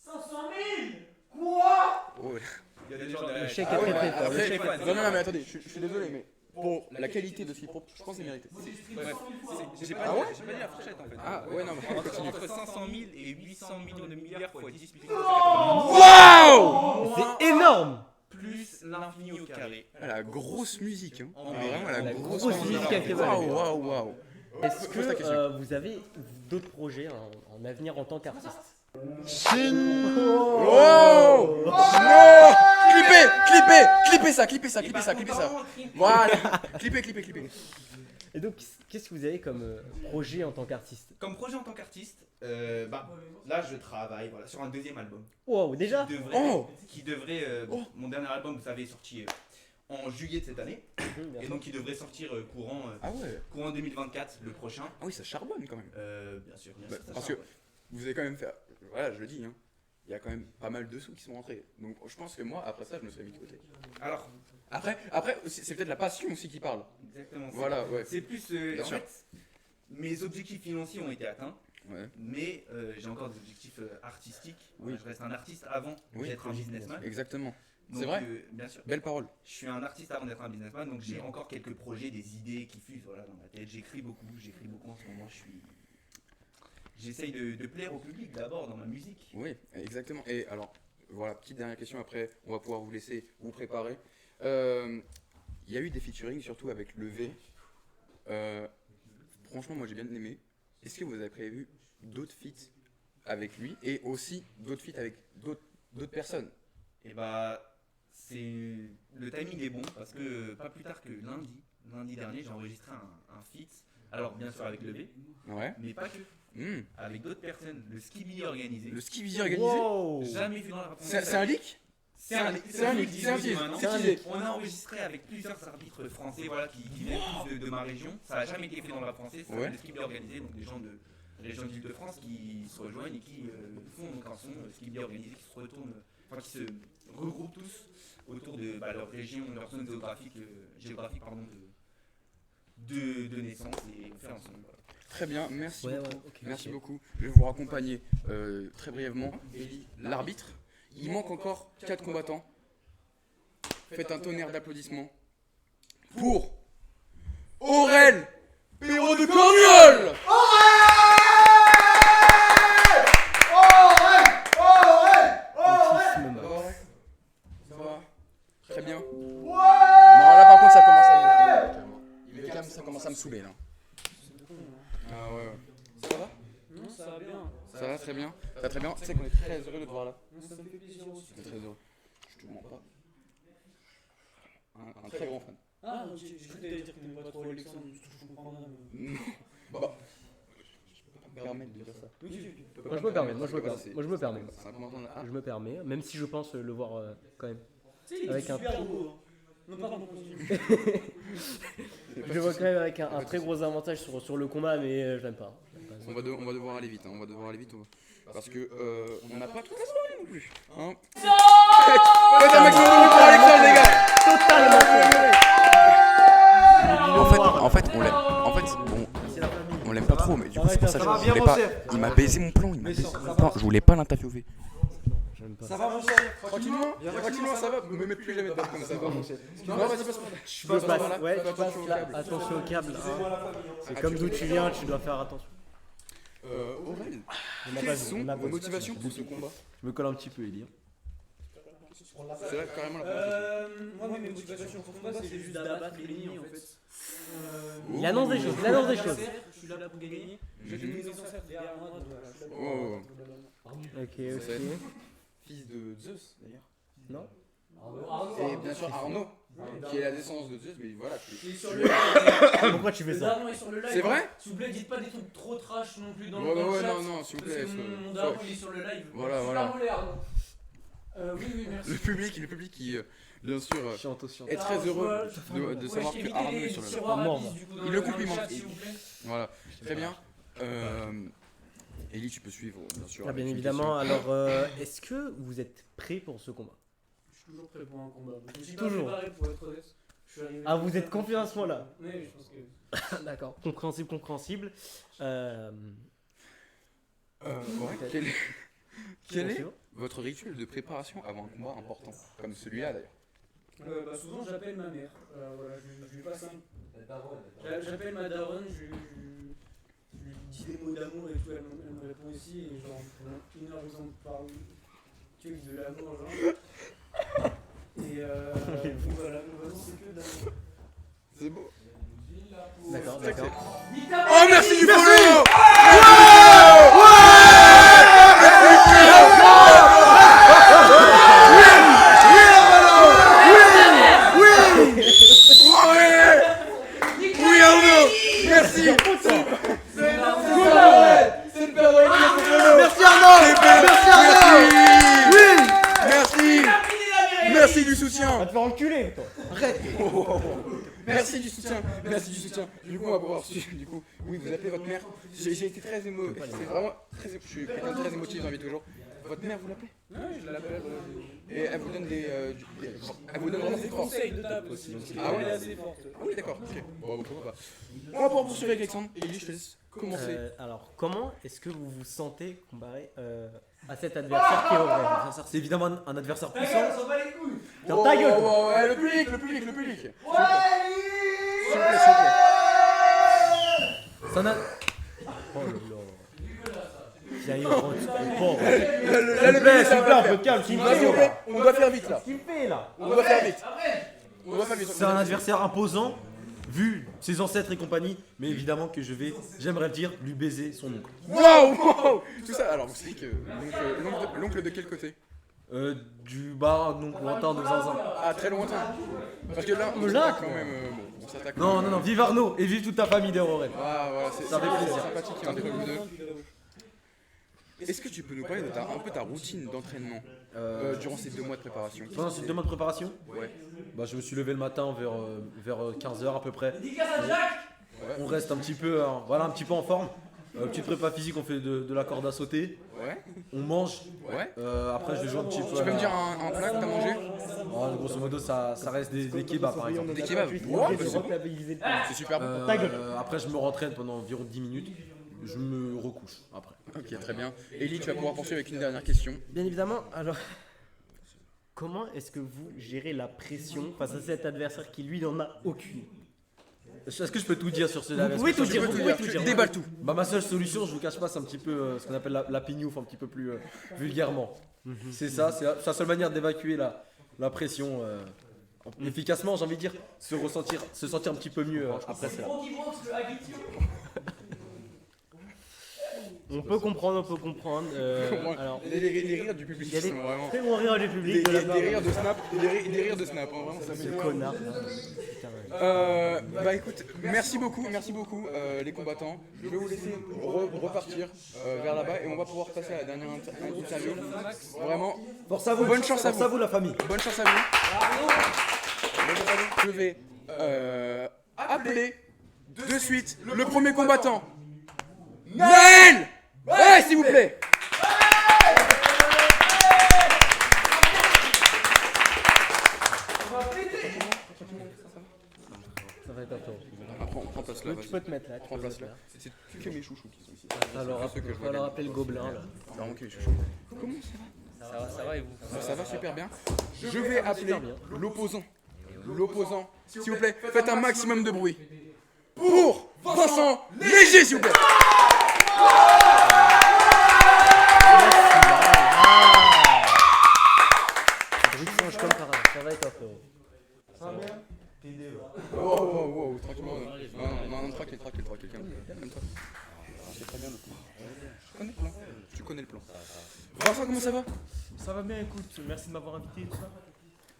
Speaker 3: 500 000 Quoi?
Speaker 1: Ouais.
Speaker 4: Il y a des gens derrière.
Speaker 2: Le chèque
Speaker 1: Ah
Speaker 2: est
Speaker 1: ouais,
Speaker 2: très
Speaker 1: bah,
Speaker 2: fort. Le
Speaker 1: après,
Speaker 2: chèque est
Speaker 1: non, mais attendez, je suis désolé, mais pour la qualité de ce qu'il propose, je pense que c'est mérité.
Speaker 4: Ouais, J'ai pas,
Speaker 1: Ah ouais
Speaker 4: j'ai pas dit la fourchette en fait.
Speaker 1: Ah ouais, non, mais continue.
Speaker 4: Entre 500 000 et 800 millions de milliards fois 10 puissance
Speaker 1: Waouh!
Speaker 2: C'est énorme.
Speaker 4: plus l'infini au carré.
Speaker 1: Ah, la grosse musique, hein.
Speaker 4: En
Speaker 1: Mais vraiment, la
Speaker 2: la
Speaker 1: grosse
Speaker 2: grosse musique à Kebab.
Speaker 1: Waouh, waouh, waouh.
Speaker 2: Est-ce
Speaker 1: Pose ta
Speaker 2: que
Speaker 1: question.
Speaker 2: vous avez d'autres projets en avenir en tant qu'artiste?
Speaker 1: Oh! Non! Clippez ça. Voilà. Clippez.
Speaker 2: Et donc, qu'est-ce que vous avez comme projet en tant qu'artiste?
Speaker 4: Comme projet en tant qu'artiste, là je travaille voilà, sur un deuxième album.
Speaker 2: Wow, déjà?
Speaker 4: Qui devrait mon dernier album, vous savez, est sorti en juillet de cette année.
Speaker 2: Bien
Speaker 4: Et
Speaker 2: sûr.
Speaker 4: donc qui devrait sortir
Speaker 1: Ah ouais.
Speaker 4: courant 2024, le prochain.
Speaker 1: Ah oui, ça charbonne quand même.
Speaker 4: Bien sûr.
Speaker 1: Bah,
Speaker 4: ça
Speaker 1: parce
Speaker 4: sort,
Speaker 1: que vous avez quand même fait. Voilà, je le dis, hein. Il y a quand même pas mal de sous qui sont rentrés. Donc je pense que moi, après ça, je me serais mis de côté.
Speaker 4: Alors,
Speaker 1: Après, c'est peut-être la passion aussi qui parle.
Speaker 4: exactement.
Speaker 1: Voilà, ouais.
Speaker 4: C'est plus.
Speaker 1: Bien
Speaker 4: En
Speaker 1: sûr.
Speaker 4: fait, mes objectifs financiers ont été atteints,
Speaker 1: Ouais.
Speaker 4: mais j'ai encore des objectifs artistiques.
Speaker 1: Oui.
Speaker 4: Je reste un artiste avant
Speaker 1: Oui.
Speaker 4: d'être un businessman.
Speaker 1: Exactement.
Speaker 4: Donc,
Speaker 1: C'est vrai.
Speaker 4: Bien sûr.
Speaker 1: Belle parole.
Speaker 4: Je suis un artiste avant d'être un businessman, donc j'ai encore quelques projets, des idées qui fusent voilà, dans ma tête. J'écris beaucoup en ce moment. J'essaye de plaire au public d'abord dans ma musique.
Speaker 1: Oui, exactement. Et alors, voilà, petite dernière question, après on va pouvoir vous laisser vous préparer. Il y a eu des featuring, surtout avec le V. Franchement, moi j'ai bien aimé. Est-ce que vous avez prévu d'autres feats avec lui et aussi d'autres feats avec d'autres personnes?
Speaker 4: Et bah, le timing est bon parce que pas plus tard que lundi dernier, j'ai enregistré un feat. Alors, bien sûr, avec le V,
Speaker 1: Ouais.
Speaker 4: mais pas que. Avec d'autres personnes, le Skibi organisé.
Speaker 1: Le ski visé organisé.
Speaker 2: Wow.
Speaker 4: Jamais vu dans la rap
Speaker 1: C'est
Speaker 4: française.
Speaker 1: un leak?
Speaker 4: C'est un leak.
Speaker 1: C'est un tease.
Speaker 4: Maintenant.
Speaker 1: C'est teasé.
Speaker 4: On a enregistré avec plusieurs arbitres français voilà, qui viennent tous de ma région. Ça n'a jamais été fait dans le rap français. C'est
Speaker 1: Ouais.
Speaker 4: le Skibi organisé, donc des gens de région d'Île-de-France qui se rejoignent et qui font donc un son Skibi organisé qui se retourne, qui se regroupent tous autour de leur région, leur zone géographique pardon, de naissance et on fait un son. Voilà.
Speaker 1: Très bien, merci
Speaker 2: Ouais,
Speaker 1: beaucoup.
Speaker 2: ouais, ok,
Speaker 1: Merci
Speaker 2: ok.
Speaker 1: beaucoup. Je vais vous raccompagner très brièvement. Eli, l'arbitre. Il manque encore 4 combattants. Faites un tonnerre d'applaudissements pour Aurel Perrault de Cornuol.
Speaker 2: Autisme mort.
Speaker 1: Ça va? Très bien. Non, là par contre ça commence à m'énerver. Il est calme, ça commence à me saouler là. Ah ouais, ouais. Ça va?
Speaker 3: Non, ça va bien.
Speaker 1: Ça va très bien. Ça va très bien. Tu sais qu'on est très heureux de te voir là.
Speaker 3: Ça me fait plaisir aussi.
Speaker 1: On est très heureux. Je te mens pas. Un très grand fan.
Speaker 3: Ah, j'ai cru que t'allais dire que t'aimais pas trop Alexandre, je comprends rien.
Speaker 1: Non. Bah, je peux pas me permettre de dire ça.
Speaker 3: Oui,
Speaker 2: Moi je me permets, moi je me permets.
Speaker 1: C'est un commentaire de- Ah,
Speaker 2: Je me permets, même si je pense le voir quand même.
Speaker 3: tu sais, il est
Speaker 2: Avec un-
Speaker 3: super beau. Hein. Non, pardon, continue.
Speaker 2: Je le vois quand même avec un très gros avantage sur le combat, mais je l'aime pas.
Speaker 1: on va devoir aller vite. Hein. On va devoir aller vite. Parce que on n'a pas toute la soirée non plus. Hein. Faites un maximum de bruit pour Alexandre, les gars. En fait, on l'aime. En fait, bon, on l'aime pas trop, mais du coup, c'est pour ça que je voulais pas. Il m'a baisé mon plan. Je voulais pas l'interviewer.
Speaker 7: Ça va, mon cher?
Speaker 1: Tranquillement, ça va. Me mets plus jamais de comme ça. Non, vas-y, passe.
Speaker 2: Tu peux passer, ouais, tu passes là, attention au câble.
Speaker 7: Excusez-moi
Speaker 2: hein.
Speaker 7: la famille. Hein.
Speaker 2: C'est comme d'où tu viens, tu dois faire attention.
Speaker 1: Aurel,
Speaker 2: On n'a pas
Speaker 1: quelles
Speaker 2: vu,
Speaker 1: sont
Speaker 2: on n'a
Speaker 1: vos
Speaker 2: pas vu.
Speaker 1: motivations pour ce combat?
Speaker 2: Je me colle un petit peu, Eli.
Speaker 1: C'est là carrément la première
Speaker 3: Moi, mes motivations pour combat, c'est juste d'abattre l'ennemi en fait.
Speaker 2: Il annonce des choses, il annonce des choses.
Speaker 3: Je suis là pour gagner. J'ai tous mes ancêtres derrière moi. Donc voilà, je suis là
Speaker 1: Oh,
Speaker 2: Ok,
Speaker 1: C'est
Speaker 2: ok.
Speaker 1: fils de Zeus d'ailleurs.
Speaker 2: Non.
Speaker 1: Et bien sûr Arnaud, qui est la descendance de Zeus, mais voilà.
Speaker 3: Il est sur le live.
Speaker 2: Pourquoi tu fais
Speaker 3: Le
Speaker 2: ça?
Speaker 3: daron est sur le live.
Speaker 1: C'est vrai?
Speaker 3: S'il vous plaît, dites pas des trucs trop trash non plus dans
Speaker 1: Ouais,
Speaker 3: le chat.
Speaker 1: non, s'il vous
Speaker 3: Parce
Speaker 1: plaît.
Speaker 3: que mon
Speaker 1: ça-
Speaker 3: daron il est sur le live.
Speaker 1: Voilà,
Speaker 3: Je suis
Speaker 1: voilà.
Speaker 3: là, mon l'air, donc. Oui, merci.
Speaker 1: Le public qui, bien sûr,
Speaker 2: Chiant au chiant.
Speaker 1: est très
Speaker 3: Alors,
Speaker 1: heureux
Speaker 3: je
Speaker 1: de
Speaker 3: Ouais,
Speaker 1: savoir
Speaker 3: je
Speaker 1: que
Speaker 3: t'ai
Speaker 1: Arnaud
Speaker 3: évité
Speaker 1: est
Speaker 3: les
Speaker 1: sur le live.
Speaker 3: tiroirs à
Speaker 2: Mort.
Speaker 3: bis, du coup, dans
Speaker 1: Il
Speaker 3: le-
Speaker 1: le
Speaker 3: dans
Speaker 1: complimente.
Speaker 3: chat, s'il vous plaît.
Speaker 1: Voilà, très bien. Eli, tu peux suivre, bien sûr.
Speaker 2: Ah,
Speaker 1: avec
Speaker 2: bien
Speaker 1: une
Speaker 2: évidemment, alors est-ce que vous êtes prêt pour ce combat?
Speaker 3: Je suis toujours prêt pour un combat. Je me suis
Speaker 2: Toujours.
Speaker 3: pas préparé pour être honnête. Je suis arrivé-
Speaker 2: Ah, vous êtes confiant à ce moment-là?
Speaker 3: Oui, je pense que.
Speaker 2: D'accord, compréhensible, compréhensible.
Speaker 1: Ouais, quel est
Speaker 2: Suivant.
Speaker 1: votre rituel de préparation avant un combat important, comme celui-là d'ailleurs?
Speaker 3: Souvent j'appelle ma mère. Voilà, je lui passe un. J'appelle ma daronne, d'amour et tout, elle me répond aussi, et genre pendant une heure ils en parlent que de l'amour, genre. Et donc voilà, vraiment c'est que d'amour.
Speaker 1: C'est beau.
Speaker 2: D'accord.
Speaker 1: Oh, merci du follow. Oui, Arnaud. Merci. C'est une paire d'oreilles.
Speaker 7: Merci Arnaud. Merci Arnaud. Oui.
Speaker 1: Merci. Merci du soutien.
Speaker 2: Va te faire enculer, toi.
Speaker 1: Merci du soutien. Du coup, on va pouvoir suivre. Du coup, oui, vous appelez votre mère. J'ai été très émo. C'est vraiment très. Je suis quelqu'un de très émotif dans la vie de toujours. Votre mère, vous l'appelez?
Speaker 3: Ouais, je l'appelle.
Speaker 1: Et elle vous donne elle vous donne vraiment des forces.
Speaker 3: Conseil de table aussi, parce qu'elle
Speaker 1: Ah ouais.
Speaker 3: est assez forte.
Speaker 1: Ah oui, d'accord. Ok. Bon, pourquoi pas. On va pouvoir poursuivre avec Alexandre. Et lui, je te laisse commencer.
Speaker 2: Alors, comment est-ce que vous vous sentez comparé à cet adversaire qui est au vrai?
Speaker 7: C'est évidemment un adversaire puissant.
Speaker 2: Dans ta gueule, toi.
Speaker 1: Ouais, le public. S'il vous plaît.
Speaker 7: Ça n'a-
Speaker 2: Oh là là. J'ai eu honte. Pauvre.
Speaker 1: Là, le public,
Speaker 2: S'il vous plaît, un peu de calme. S'il vous
Speaker 1: S'il vous
Speaker 2: plaît.
Speaker 1: plaît, on doit faire vite là.
Speaker 2: Qu'est-ce qu'il fait là?
Speaker 1: On doit faire vite.
Speaker 7: C'est un adversaire imposant, vu ses ancêtres et compagnie, mais évidemment que j'aimerais dire, lui baiser son oncle.
Speaker 1: Waouh. Tout ça. Alors, vous savez que l'oncle de quel côté?
Speaker 7: Du bas, donc lointain de Zinzin.
Speaker 1: Ah, très lointain. Parce que là, on s'attaque quand même. On s'attaque.
Speaker 7: Non, vive Arnaud et vive toute ta famille d'Aurorel.
Speaker 1: Ah, voilà,
Speaker 7: Ça fait plaisir.
Speaker 1: sympathique entre vous deux. Est-ce que tu peux nous parler de un peu ta routine d'entraînement durant ces 2 mois de préparation?
Speaker 7: Pendant ces 2 mois de préparation,
Speaker 1: Ouais.
Speaker 7: bah, je me suis levé le matin vers 15h à peu près. On reste un petit peu, un petit peu en forme. Petite prépa physique, on fait de la corde à sauter.
Speaker 1: Ouais.
Speaker 7: On mange.
Speaker 1: Ouais.
Speaker 7: Après, je joue un petit peu.
Speaker 1: Tu peux me dire un plat que t'as mangé?
Speaker 7: Grosso modo, ça reste des kebabs par exemple.
Speaker 1: Des kebabs. Ouais, bah, c'est super bon.
Speaker 7: Après, je me rentraîne pendant environ 10 minutes. Je me recouche après.
Speaker 1: Ok, très bien. Ellie, tu vas pouvoir poursuivre avec une dernière question.
Speaker 2: Bien évidemment, alors. Comment est-ce que vous gérez la pression face à cet adversaire qui lui n'en a aucune?
Speaker 7: Est-ce que je peux tout dire sur ce adversaire?
Speaker 2: pouvez tout
Speaker 1: Tu
Speaker 2: dire,
Speaker 1: peux
Speaker 2: vous
Speaker 1: tout
Speaker 2: pouvez
Speaker 1: dire,
Speaker 2: tout
Speaker 1: tu
Speaker 2: dire.
Speaker 1: déballes tout.
Speaker 7: Bah, ma seule solution, je vous cache pas, c'est un petit peu ce qu'on appelle la pignouf, un petit peu plus vulgairement. C'est ça, c'est la seule manière d'évacuer la pression efficacement, j'ai envie de dire, se sentir un petit peu mieux après cela.
Speaker 2: On peut comprendre. Alors,
Speaker 1: Les rires du public
Speaker 2: il y a des
Speaker 1: sont vraiment.
Speaker 2: très bons rires du
Speaker 1: Des
Speaker 2: public de la part
Speaker 1: rires de Snap, des rires de Snap, hein, vraiment ça
Speaker 2: de ce
Speaker 1: m'énerve.
Speaker 2: connard.
Speaker 1: Bah écoute, merci beaucoup les combattants. Je vais vous laisser repartir vers là-bas et on va pouvoir passer à la dernière interview. Vraiment,
Speaker 7: Force à vous,
Speaker 1: bonne chance à
Speaker 7: force à
Speaker 1: vous.
Speaker 7: vous la famille.
Speaker 1: Bonne chance à vous. Je vais appeler de suite le premier combattant. Naël! Ouais, s'il vous plaît!
Speaker 2: Ça va être à toi.
Speaker 1: Prends place là,
Speaker 2: Donc, tu peux te mettre là.
Speaker 1: prends place là. C'est que mes chouchous qui sont ici.
Speaker 2: Alors,
Speaker 1: Ceux que je
Speaker 2: il
Speaker 1: vois
Speaker 2: va leur
Speaker 1: bien.
Speaker 2: appeler le gobelin là.
Speaker 1: C'est vraiment que les chouchous. Comment ça va?
Speaker 5: Ça va et vous?
Speaker 1: Ça va super bien. Je vais appeler l'opposant. L'opposant. S'il vous plaît, faites un maximum de bruit. Pour Vincent Léger, s'il vous plaît.
Speaker 2: Bruit de singe comme par hasard. Ça va être à toi.
Speaker 1: Wow, tranquillement. Non, tranquille, calme-toi. C'est très bien le plan. Tu connais le plan. Vincent, comment ça va?
Speaker 8: Ça va bien, écoute, merci de m'avoir invité et tout ça.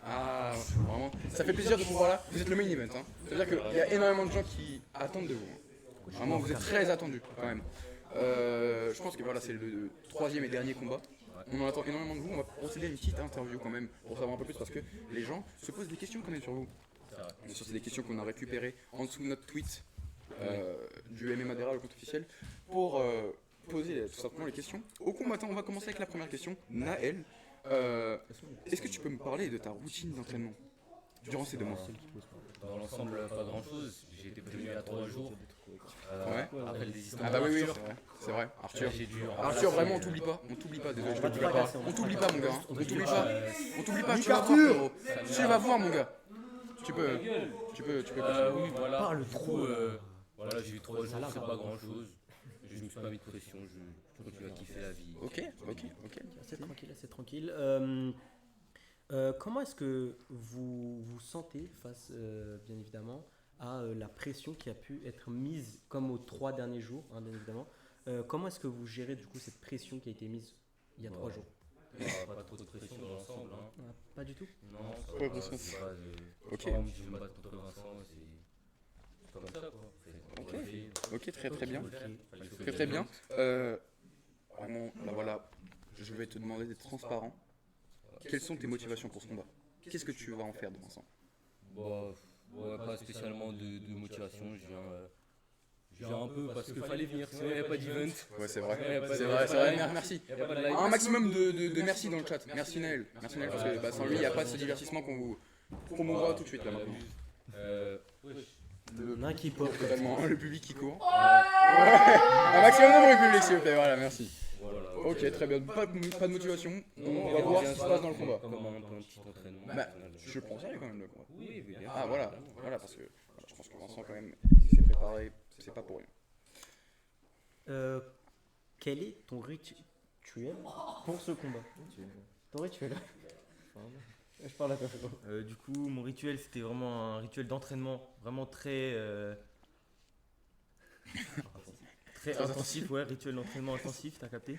Speaker 1: Ah, vraiment. Ça fait plaisir de vous voir là. Vous êtes le main event. Hein. C'est-à-dire qu'il y a énormément de gens qui attendent de vous. Vraiment, vous êtes très attendus quand même. Je pense que voilà, c'est le 3e et dernier combat. On en attend énormément de vous. On va procéder à une petite interview quand même pour savoir un peu plus parce que les gens se posent des questions quand même sur vous. Bien sûr, c'est des questions qu'on a récupérées en dessous de notre tweet du MMA Dera, le compte officiel, pour poser tout simplement les questions aux combattants. On va commencer avec la première question. Naël, est-ce que tu peux me parler de ta routine d'entraînement durant ces 2 mois?
Speaker 9: Dans l'ensemble, pas grand chose. J'ai été prévu à 3 jours.
Speaker 1: Ouais.
Speaker 9: Après le désistement.
Speaker 1: Ah bah oui, c'est vrai. Arthur.
Speaker 9: J'ai dû
Speaker 1: Arthur, vraiment, on t'oublie pas, désolé, je t'oublie pas. On t'oublie pas, mon gars. On t'oublie pas, tu vas voir, frérot. Tu vas voir, mon gars. Tu peux
Speaker 9: oui, voilà.
Speaker 2: Parle
Speaker 9: Du coup, voilà, j'ai eu 3 jours, c'est pas grand chose. Je me suis pas mis de pression, je continue à kiffer la vie.
Speaker 1: Ok.
Speaker 2: C'est tranquille. Comment est-ce que vous vous sentez face, bien évidemment, à la pression qui a pu être mise, comme aux 3 derniers jours, hein, bien évidemment. Comment est-ce que vous gérez du coup cette pression qui a été mise il y a 3 jours?
Speaker 9: Pas trop de pression dans l'ensemble. Hein.
Speaker 2: Pas du tout.
Speaker 9: Non, ça
Speaker 1: Pas de
Speaker 9: va,
Speaker 1: pression.
Speaker 9: c'est pas de
Speaker 1: Ok.
Speaker 9: forme, je vais me battre contre Vincent, c'est comme ça quoi.
Speaker 1: Ok, très bien.
Speaker 9: Ok.
Speaker 1: Très bien. Vraiment, là voilà, je vais te demander d'être transparent. Quelles sont tes motivations pour ce combat? Qu'est-ce que tu vas en faire de Vincent?
Speaker 9: Bon, ouais, pas spécialement de motivation, je viens un peu parce qu'il fallait venir, sinon il n'y a pas d'event.
Speaker 1: Ouais, c'est vrai.
Speaker 9: Ouais,
Speaker 1: C'est vrai, merci.
Speaker 9: Il n'y a pas de live.
Speaker 1: Un maximum de merci dans le chat. Merci Naël. Merci Naël, parce que bah, sans lui, il n'y a pas de ce divertissement qu'on vous promouvera tout de suite là maintenant.
Speaker 2: Il y en a un qui pop.
Speaker 1: Totalement, le public qui court. Un maximum de bruit public, s'il vous plaît, voilà, merci.
Speaker 9: Voilà,
Speaker 1: Ok, très bien. Pas de motivation. On va voir ce qui se passe dans le combat.
Speaker 9: Comme un petit entraînement.
Speaker 1: Bah, je pense à quand même le combat.
Speaker 9: Oui, bien.
Speaker 1: Ah, voilà, parce que je pense que Vincent, quand même, il s'est préparé, c'est pas pour rien.
Speaker 2: Quel est ton rituel pour ce combat? Ton rituel? Je parle à toi.
Speaker 8: Du coup, mon rituel, c'était vraiment un rituel d'entraînement, vraiment très intensif, ouais, rituel d'entraînement intensif, t'as capté?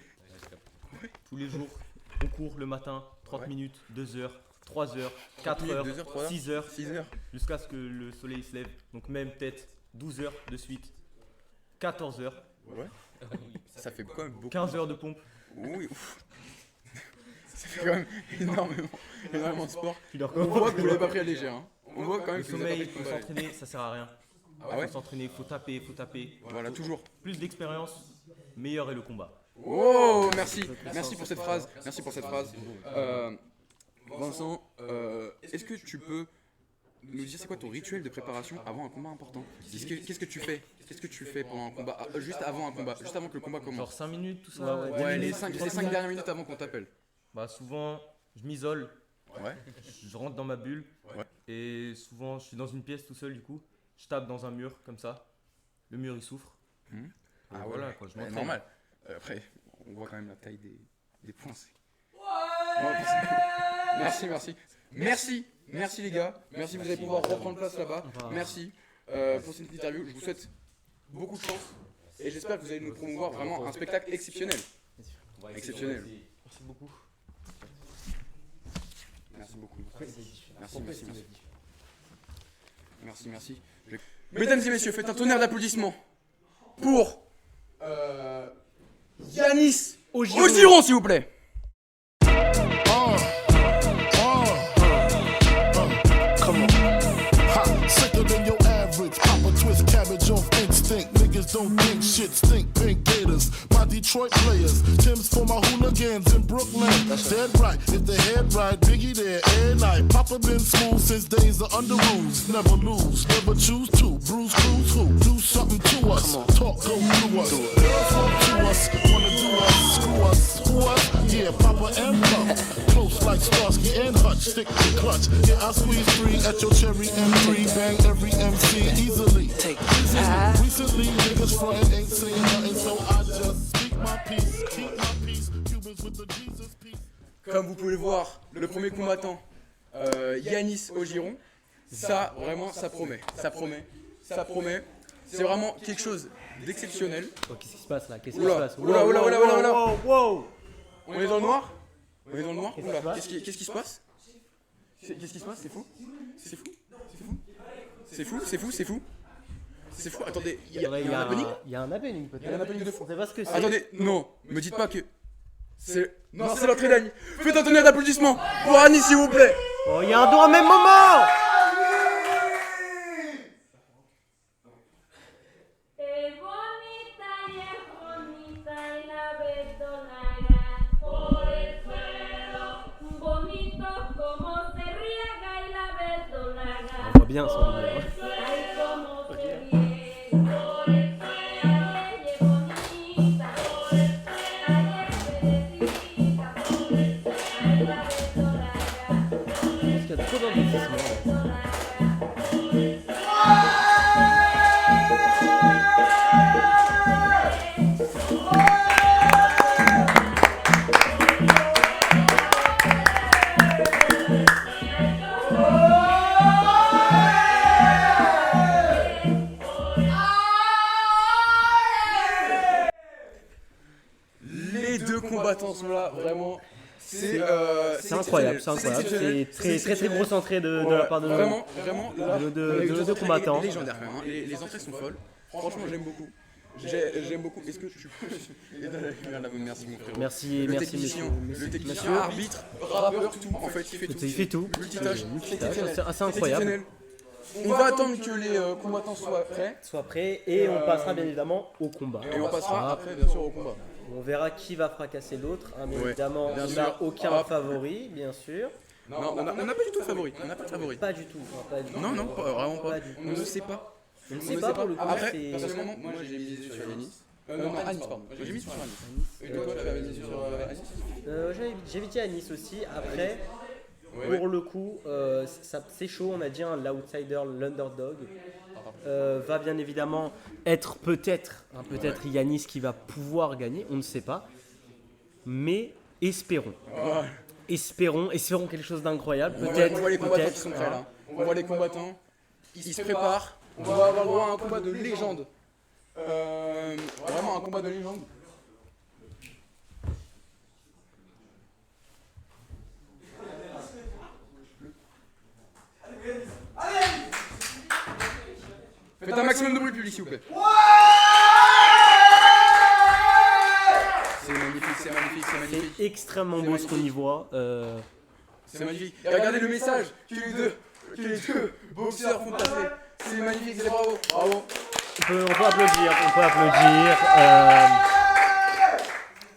Speaker 8: Tous les jours, on court le matin, 30
Speaker 1: Ouais.
Speaker 8: minutes, 2 heures, 3 heures, 4
Speaker 1: minutes,
Speaker 8: heures,
Speaker 1: 2 heures, 3 heures,
Speaker 8: 6 heures,
Speaker 1: 6 heures.
Speaker 8: jusqu'à ce que le soleil se lève. Donc même peut-être 12 heures de suite, 14 heures,
Speaker 1: Ouais. Ça fait quand même beaucoup.
Speaker 8: 15 heures de pompe.
Speaker 1: Oui, ouf. Ça fait quand même énormément de sport.
Speaker 8: Puis alors,
Speaker 1: On voit que vous l'avez pas pris à légère. Hein. On voit quand même
Speaker 8: le
Speaker 1: que vous l'avez
Speaker 8: sommeil,
Speaker 1: pas
Speaker 8: faut
Speaker 1: pris à légère.
Speaker 8: s'entraîner, ça sert à rien.
Speaker 1: Ah ouais?
Speaker 8: Faut s'entraîner, faut taper.
Speaker 1: Voilà, toujours.
Speaker 8: Plus d'expérience, meilleur est le combat.
Speaker 1: Oh, merci pour cette phrase. Vincent, est-ce que tu peux nous dire c'est quoi ton rituel de préparation avant un combat important? Qu'est-ce que tu fais? Qu'est-ce que tu fais pendant un combat? Juste avant un combat, juste avant que le combat
Speaker 8: Genre
Speaker 1: commence.
Speaker 8: 5 minutes, tout ça.
Speaker 2: Ouais,
Speaker 8: 10
Speaker 1: Ouais, les
Speaker 8: minutes,
Speaker 1: 5
Speaker 8: 30 minutes.
Speaker 1: dernières minutes avant qu'on t'appelle.
Speaker 8: Bah souvent, je m'isole,
Speaker 1: Ouais.
Speaker 8: je rentre dans ma bulle.
Speaker 1: Ouais.
Speaker 8: Et souvent, je suis dans une pièce tout seul du coup. Je tape dans un mur comme ça. Le mur il souffre.
Speaker 1: Ah
Speaker 8: Et
Speaker 1: ouais,
Speaker 8: voilà quoi, je
Speaker 1: Ouais,
Speaker 8: m'entraîne.
Speaker 1: normal. Après, on voit quand même la taille des points. Merci les gars. Merci, vous allez pouvoir reprendre place là-bas. Merci pour cette interview. Je vous souhaite beaucoup de chance. Et j'espère que vous allez nous promouvoir vraiment un spectacle exceptionnel. Exceptionnel.
Speaker 2: Merci beaucoup.
Speaker 1: Merci. Mesdames et messieurs, faites un tonnerre d'applaudissements pour Yanis Ogiron, s'il vous plaît.
Speaker 10: Come on. Ha, sicker than your average. Papa twist cabbage off instinct. Niggas don't think shit stink. Pink gators. My Detroit players. Tim's for my hooligans in Brooklyn. Dead right. If the head right, Biggie there every night. Papa been smooth since days of under rules. Never lose. Never choose to. Bruise, cruise, who? Do something to us. Talk, go through us. Girls want to us. Wanna do us. Screw us. Who us? Yeah, Papa and Papa. Close like Starsky and Hutch. Stick to clutch. Yeah, I squeeze 3 at your cherry M3. Bang every MC easily. Recently, niggas frontin' ain't saying nothing, so I just speak my peace. Keep my peace. Cubans with the Jesus peace.
Speaker 1: Comme vous pouvez le voir, le premier combattant, Yanis Ogiron, ça vraiment ça promet. C'est vraiment quelque chose d'exceptionnel.
Speaker 2: Oh, qu'est-ce qui se passe là? Qu'est-ce qui se
Speaker 1: Oula,
Speaker 2: passe?
Speaker 1: oula.
Speaker 2: Wow.
Speaker 1: On est dans le noir? Oula, qu'est-ce qui se passe? Qu'est-ce qui se passe? C'est fou. Attendez, il y a un happening?
Speaker 2: Il y a un happening peut-être.
Speaker 1: Il y a un happening de fou.
Speaker 2: On sait pas ce que c'est.
Speaker 1: Attendez, non, me dites pas que c'est l'entrée d'Annie. Faites un tonnerre d'applaudissements pour Annie, s'il vous plaît.
Speaker 2: Oh, il y a un don au même moment.
Speaker 11: Es bonita y la verdolaga por el suelo, bonito como se riega y la verdolaga.
Speaker 2: On voit bien son vidéo.
Speaker 11: Ay, como se ríe por el suelo, ella es bonita, por el suelo, ella es felicita, por el suelo, la verdolaga,
Speaker 2: Parce qu'il y a trop d'investissement.
Speaker 1: combattants-là, vraiment. C'est
Speaker 2: incroyable, c'est incroyable. C'est très gros entrée de la part de
Speaker 1: vraiment,
Speaker 2: de nos deux combattants.
Speaker 1: Légendaire quand même, hein. Les entrées sont folles. Franchement, j'aime beaucoup. J'aime beaucoup. Est-ce que tu peux. Merci mon frérot.
Speaker 2: Merci,
Speaker 1: le
Speaker 2: merci,
Speaker 1: technicien,
Speaker 2: monsieur.
Speaker 1: le technicien, arbitre, rappeur, tout. En fait, il fait tout. Multitâche.
Speaker 2: C'est assez incroyable.
Speaker 1: On va attendre que les combattants soient prêts.
Speaker 2: Et on passera bien évidemment au combat.
Speaker 1: Et on passera après, bien sûr, au combat.
Speaker 2: On verra qui va fracasser l'autre. Hein, bien
Speaker 1: Ouais,
Speaker 2: évidemment,
Speaker 1: bien
Speaker 2: on
Speaker 1: sûr.
Speaker 2: n'a aucun
Speaker 1: Hop.
Speaker 2: favori, bien sûr.
Speaker 1: Non, on n'a pas du tout de favori. On n'a pas de favori.
Speaker 2: Pas du tout. Pas du tout.
Speaker 1: Non, vraiment pas.
Speaker 2: Pas du tout.
Speaker 1: On ne sait pas.
Speaker 2: On ne sait pas pour le coup.
Speaker 1: Après,
Speaker 2: c'est-
Speaker 1: personnellement, moi j'ai misé sur Yanis. Non, Anis, pardon. J'ai mis sur Anis. Et toi, tu avais misé sur Anis?
Speaker 2: J'ai évité à Nice aussi. Après,
Speaker 1: Ouais.
Speaker 2: pour le coup, c'est chaud. On a dit l'outsider, l'underdog. Va bien évidemment être peut-être Yanis qui va pouvoir gagner. On ne sait pas. Mais espérons. Espérons quelque chose d'incroyable. Peut-être.
Speaker 1: On voit les combattants qui sont prêts là. On voit les combattants. Ils se préparent. On va avoir droit à un combat de légende. Vraiment un combat de légende. Faites un maximum de bruit public s'il vous plaît. C'est magnifique.
Speaker 2: C'est extrêmement beau ce qu'on y voit.
Speaker 1: C'est magnifique. Et regardez le message que les deux boxeurs font passer. C'est magnifique, c'est bravo.
Speaker 2: On peut applaudir.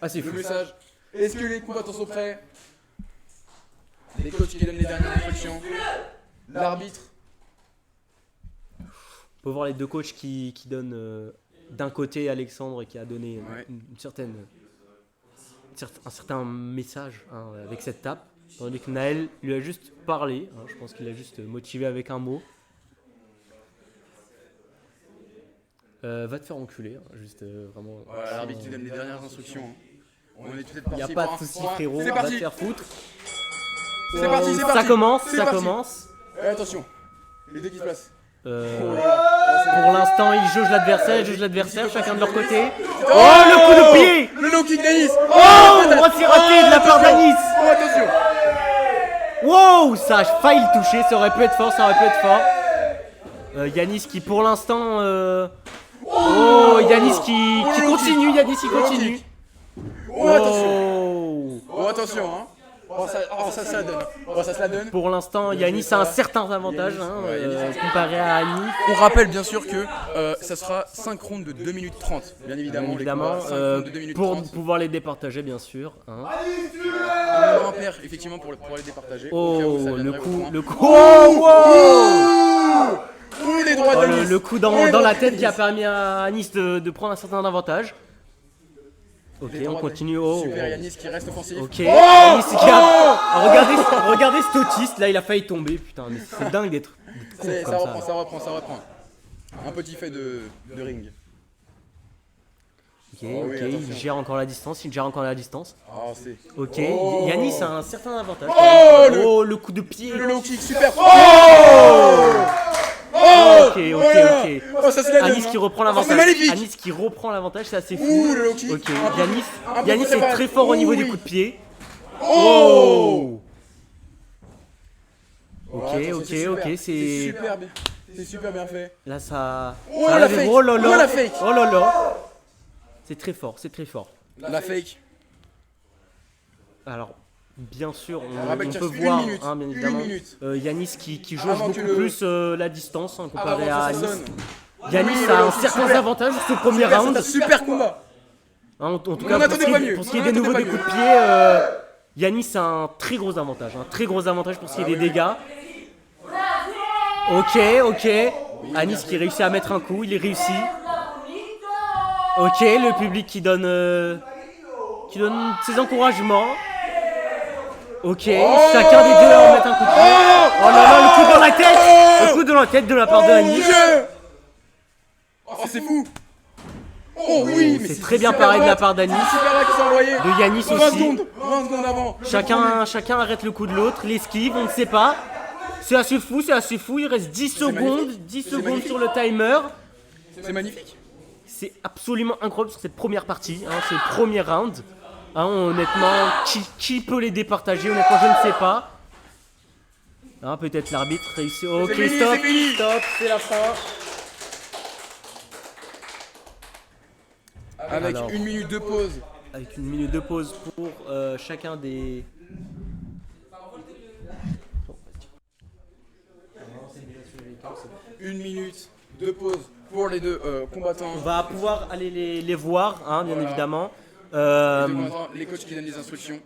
Speaker 2: Ah, c'est
Speaker 1: Le
Speaker 2: fou.
Speaker 1: message. Est-ce que les combattants sont prêts? Les coachs qui donnent les dernières instructions. L'arbitre.
Speaker 2: On peut voir les deux coachs qui donnent d'un côté Alexandre qui a donné un certain message avec cette tape, tandis que Naël lui a juste parlé. Je pense qu'il a juste motivé avec un mot. Va te faire enculer, juste vraiment.
Speaker 1: Voilà, l'arbitre qui donne les dernières instructions. On est peut-être parti.
Speaker 2: Il n'y a pas
Speaker 1: pour
Speaker 2: de
Speaker 1: un
Speaker 2: souci,
Speaker 1: point.
Speaker 2: frérot,
Speaker 1: C'est
Speaker 2: va te
Speaker 1: parti.
Speaker 2: faire foutre.
Speaker 1: C'est parti.
Speaker 2: Ça commence,
Speaker 1: C'est
Speaker 2: ça
Speaker 1: parti.
Speaker 2: commence.
Speaker 1: Et attention, les deux qui se placent.
Speaker 2: Pour l'instant, ils jaugent l'adversaire, chacun de leur côté. Oh, le coup de pied!
Speaker 1: Le low kick d'Anis.
Speaker 2: Oh, c'est raté de la part d'Anis.
Speaker 1: Oh, attention.
Speaker 2: Wow, ça a failli le toucher, ça aurait pu être fort. Yanis qui pour l'instant... Yanis qui continue.
Speaker 1: Oh, attention. Oh, attention, hein. Ça se la donne.
Speaker 2: Pour l'instant, Yanis a un certain avantage comparé à Annie.
Speaker 1: On rappelle bien sûr que ça sera 5 rounds de 2 minutes 30. Bien évidemment, les combats, 5 rounds de 2 minutes
Speaker 2: pour
Speaker 1: 30.
Speaker 2: pouvoir les départager, bien sûr.
Speaker 1: Un impair, effectivement, pour les départager. Au cas où ça viendrait au point.
Speaker 2: Le coup.
Speaker 1: Oh, les droits d'Anis.
Speaker 2: Le coup dans la tête qui a permis à Anis de prendre un certain avantage. Ok, on continue.
Speaker 1: Super Yanis qui reste offensif.
Speaker 2: Ok, Yanis qui a... regardez cet autiste, là il a failli tomber. Putain, mais c'est dingue d'être
Speaker 1: Ça reprend. Un petit fait de ring.
Speaker 2: Ok, il gère encore la distance.
Speaker 1: Ah, c'est...
Speaker 2: Ok, Yanis a un certain avantage. Le coup de pied.
Speaker 1: Le low kick, super.
Speaker 2: Ok.
Speaker 1: Oh, ça se la donne.
Speaker 2: Anis qui reprend l'avantage.
Speaker 1: C'est magnifique.
Speaker 2: Anis qui reprend l'avantage, c'est assez fou.
Speaker 1: Ouh, le low kick.
Speaker 2: Ok,
Speaker 1: Un peu
Speaker 2: Yanis
Speaker 1: très
Speaker 2: est
Speaker 1: bas.
Speaker 2: très fort au niveau des
Speaker 1: Oui.
Speaker 2: coups de pied.
Speaker 1: Oh.
Speaker 2: Ok,
Speaker 1: C'est super bien fait.
Speaker 2: Là ça...
Speaker 1: Oh,
Speaker 2: ça
Speaker 1: la
Speaker 2: arrive.
Speaker 1: fake.
Speaker 2: Oh là
Speaker 1: Oh,
Speaker 2: là.
Speaker 1: la fake.
Speaker 2: Oh là là. C'est très fort.
Speaker 1: La fake.
Speaker 2: Alors, bien sûr,
Speaker 1: rappelle
Speaker 2: on
Speaker 1: qu'il
Speaker 2: peut
Speaker 1: reste une
Speaker 2: voir,
Speaker 1: minute.
Speaker 2: bien évidemment,
Speaker 1: Une minute.
Speaker 2: Yanis qui jauge
Speaker 1: Avant
Speaker 2: beaucoup
Speaker 1: que le-
Speaker 2: plus la distance comparé
Speaker 1: Avant
Speaker 2: à
Speaker 1: que ça
Speaker 2: Anis.
Speaker 1: sonne.
Speaker 2: Yanis
Speaker 1: Oui,
Speaker 2: a
Speaker 1: le
Speaker 2: un
Speaker 1: kick,
Speaker 2: certain
Speaker 1: super.
Speaker 2: avantage sur ce premier
Speaker 1: Super,
Speaker 2: round.
Speaker 1: c'est un super combat.
Speaker 2: En tout
Speaker 1: On
Speaker 2: cas,
Speaker 1: en attendait pas mieux.
Speaker 2: pour ce qui est
Speaker 1: On en
Speaker 2: des nouveaux
Speaker 1: attendait
Speaker 2: des
Speaker 1: pas
Speaker 2: coups de pied, Yanis a un très gros avantage. Pour ce qui est des dégâts. Ok. Anis qui réussit à mettre un coup, il est réussi. Ok, le public qui donne ses encouragements. Ok, chacun des deux va mettre un coup de pied. Oh là là, le coup dans la tête. Le coup dans la tête de la part de Anis.
Speaker 1: Oh, c'est fou. Oh oui, mais
Speaker 2: C'est très bien pareil de la part d'Anis.
Speaker 1: Super là qui s'est envoyé.
Speaker 2: De Yanis
Speaker 1: 20
Speaker 2: aussi.
Speaker 1: secondes avant.
Speaker 2: Chacun arrête le coup de l'autre, l'esquive, on ne sait pas. C'est assez fou, il reste 10 secondes, 10 secondes
Speaker 1: magnifique.
Speaker 2: sur le timer.
Speaker 1: C'est magnifique.
Speaker 2: C'est absolument incroyable sur cette première partie, c'est le premier round. Hein, honnêtement, qui peut les départager? Honnêtement, je ne sais pas. Hein, peut-être l'arbitre réussit. Ok,
Speaker 1: fini,
Speaker 2: stop,
Speaker 1: c'est fini.
Speaker 2: stop, c'est la fin.
Speaker 1: Avec
Speaker 2: Alors.
Speaker 1: 1 minute de pause.
Speaker 2: Avec 1 minute de pause pour chacun des.
Speaker 1: 1 minute de pause pour les deux combattants.
Speaker 2: On va pouvoir aller les voir, hein, bien
Speaker 1: Voilà.
Speaker 2: évidemment.
Speaker 1: Les deux combattants, les coachs qui donnent des instructions.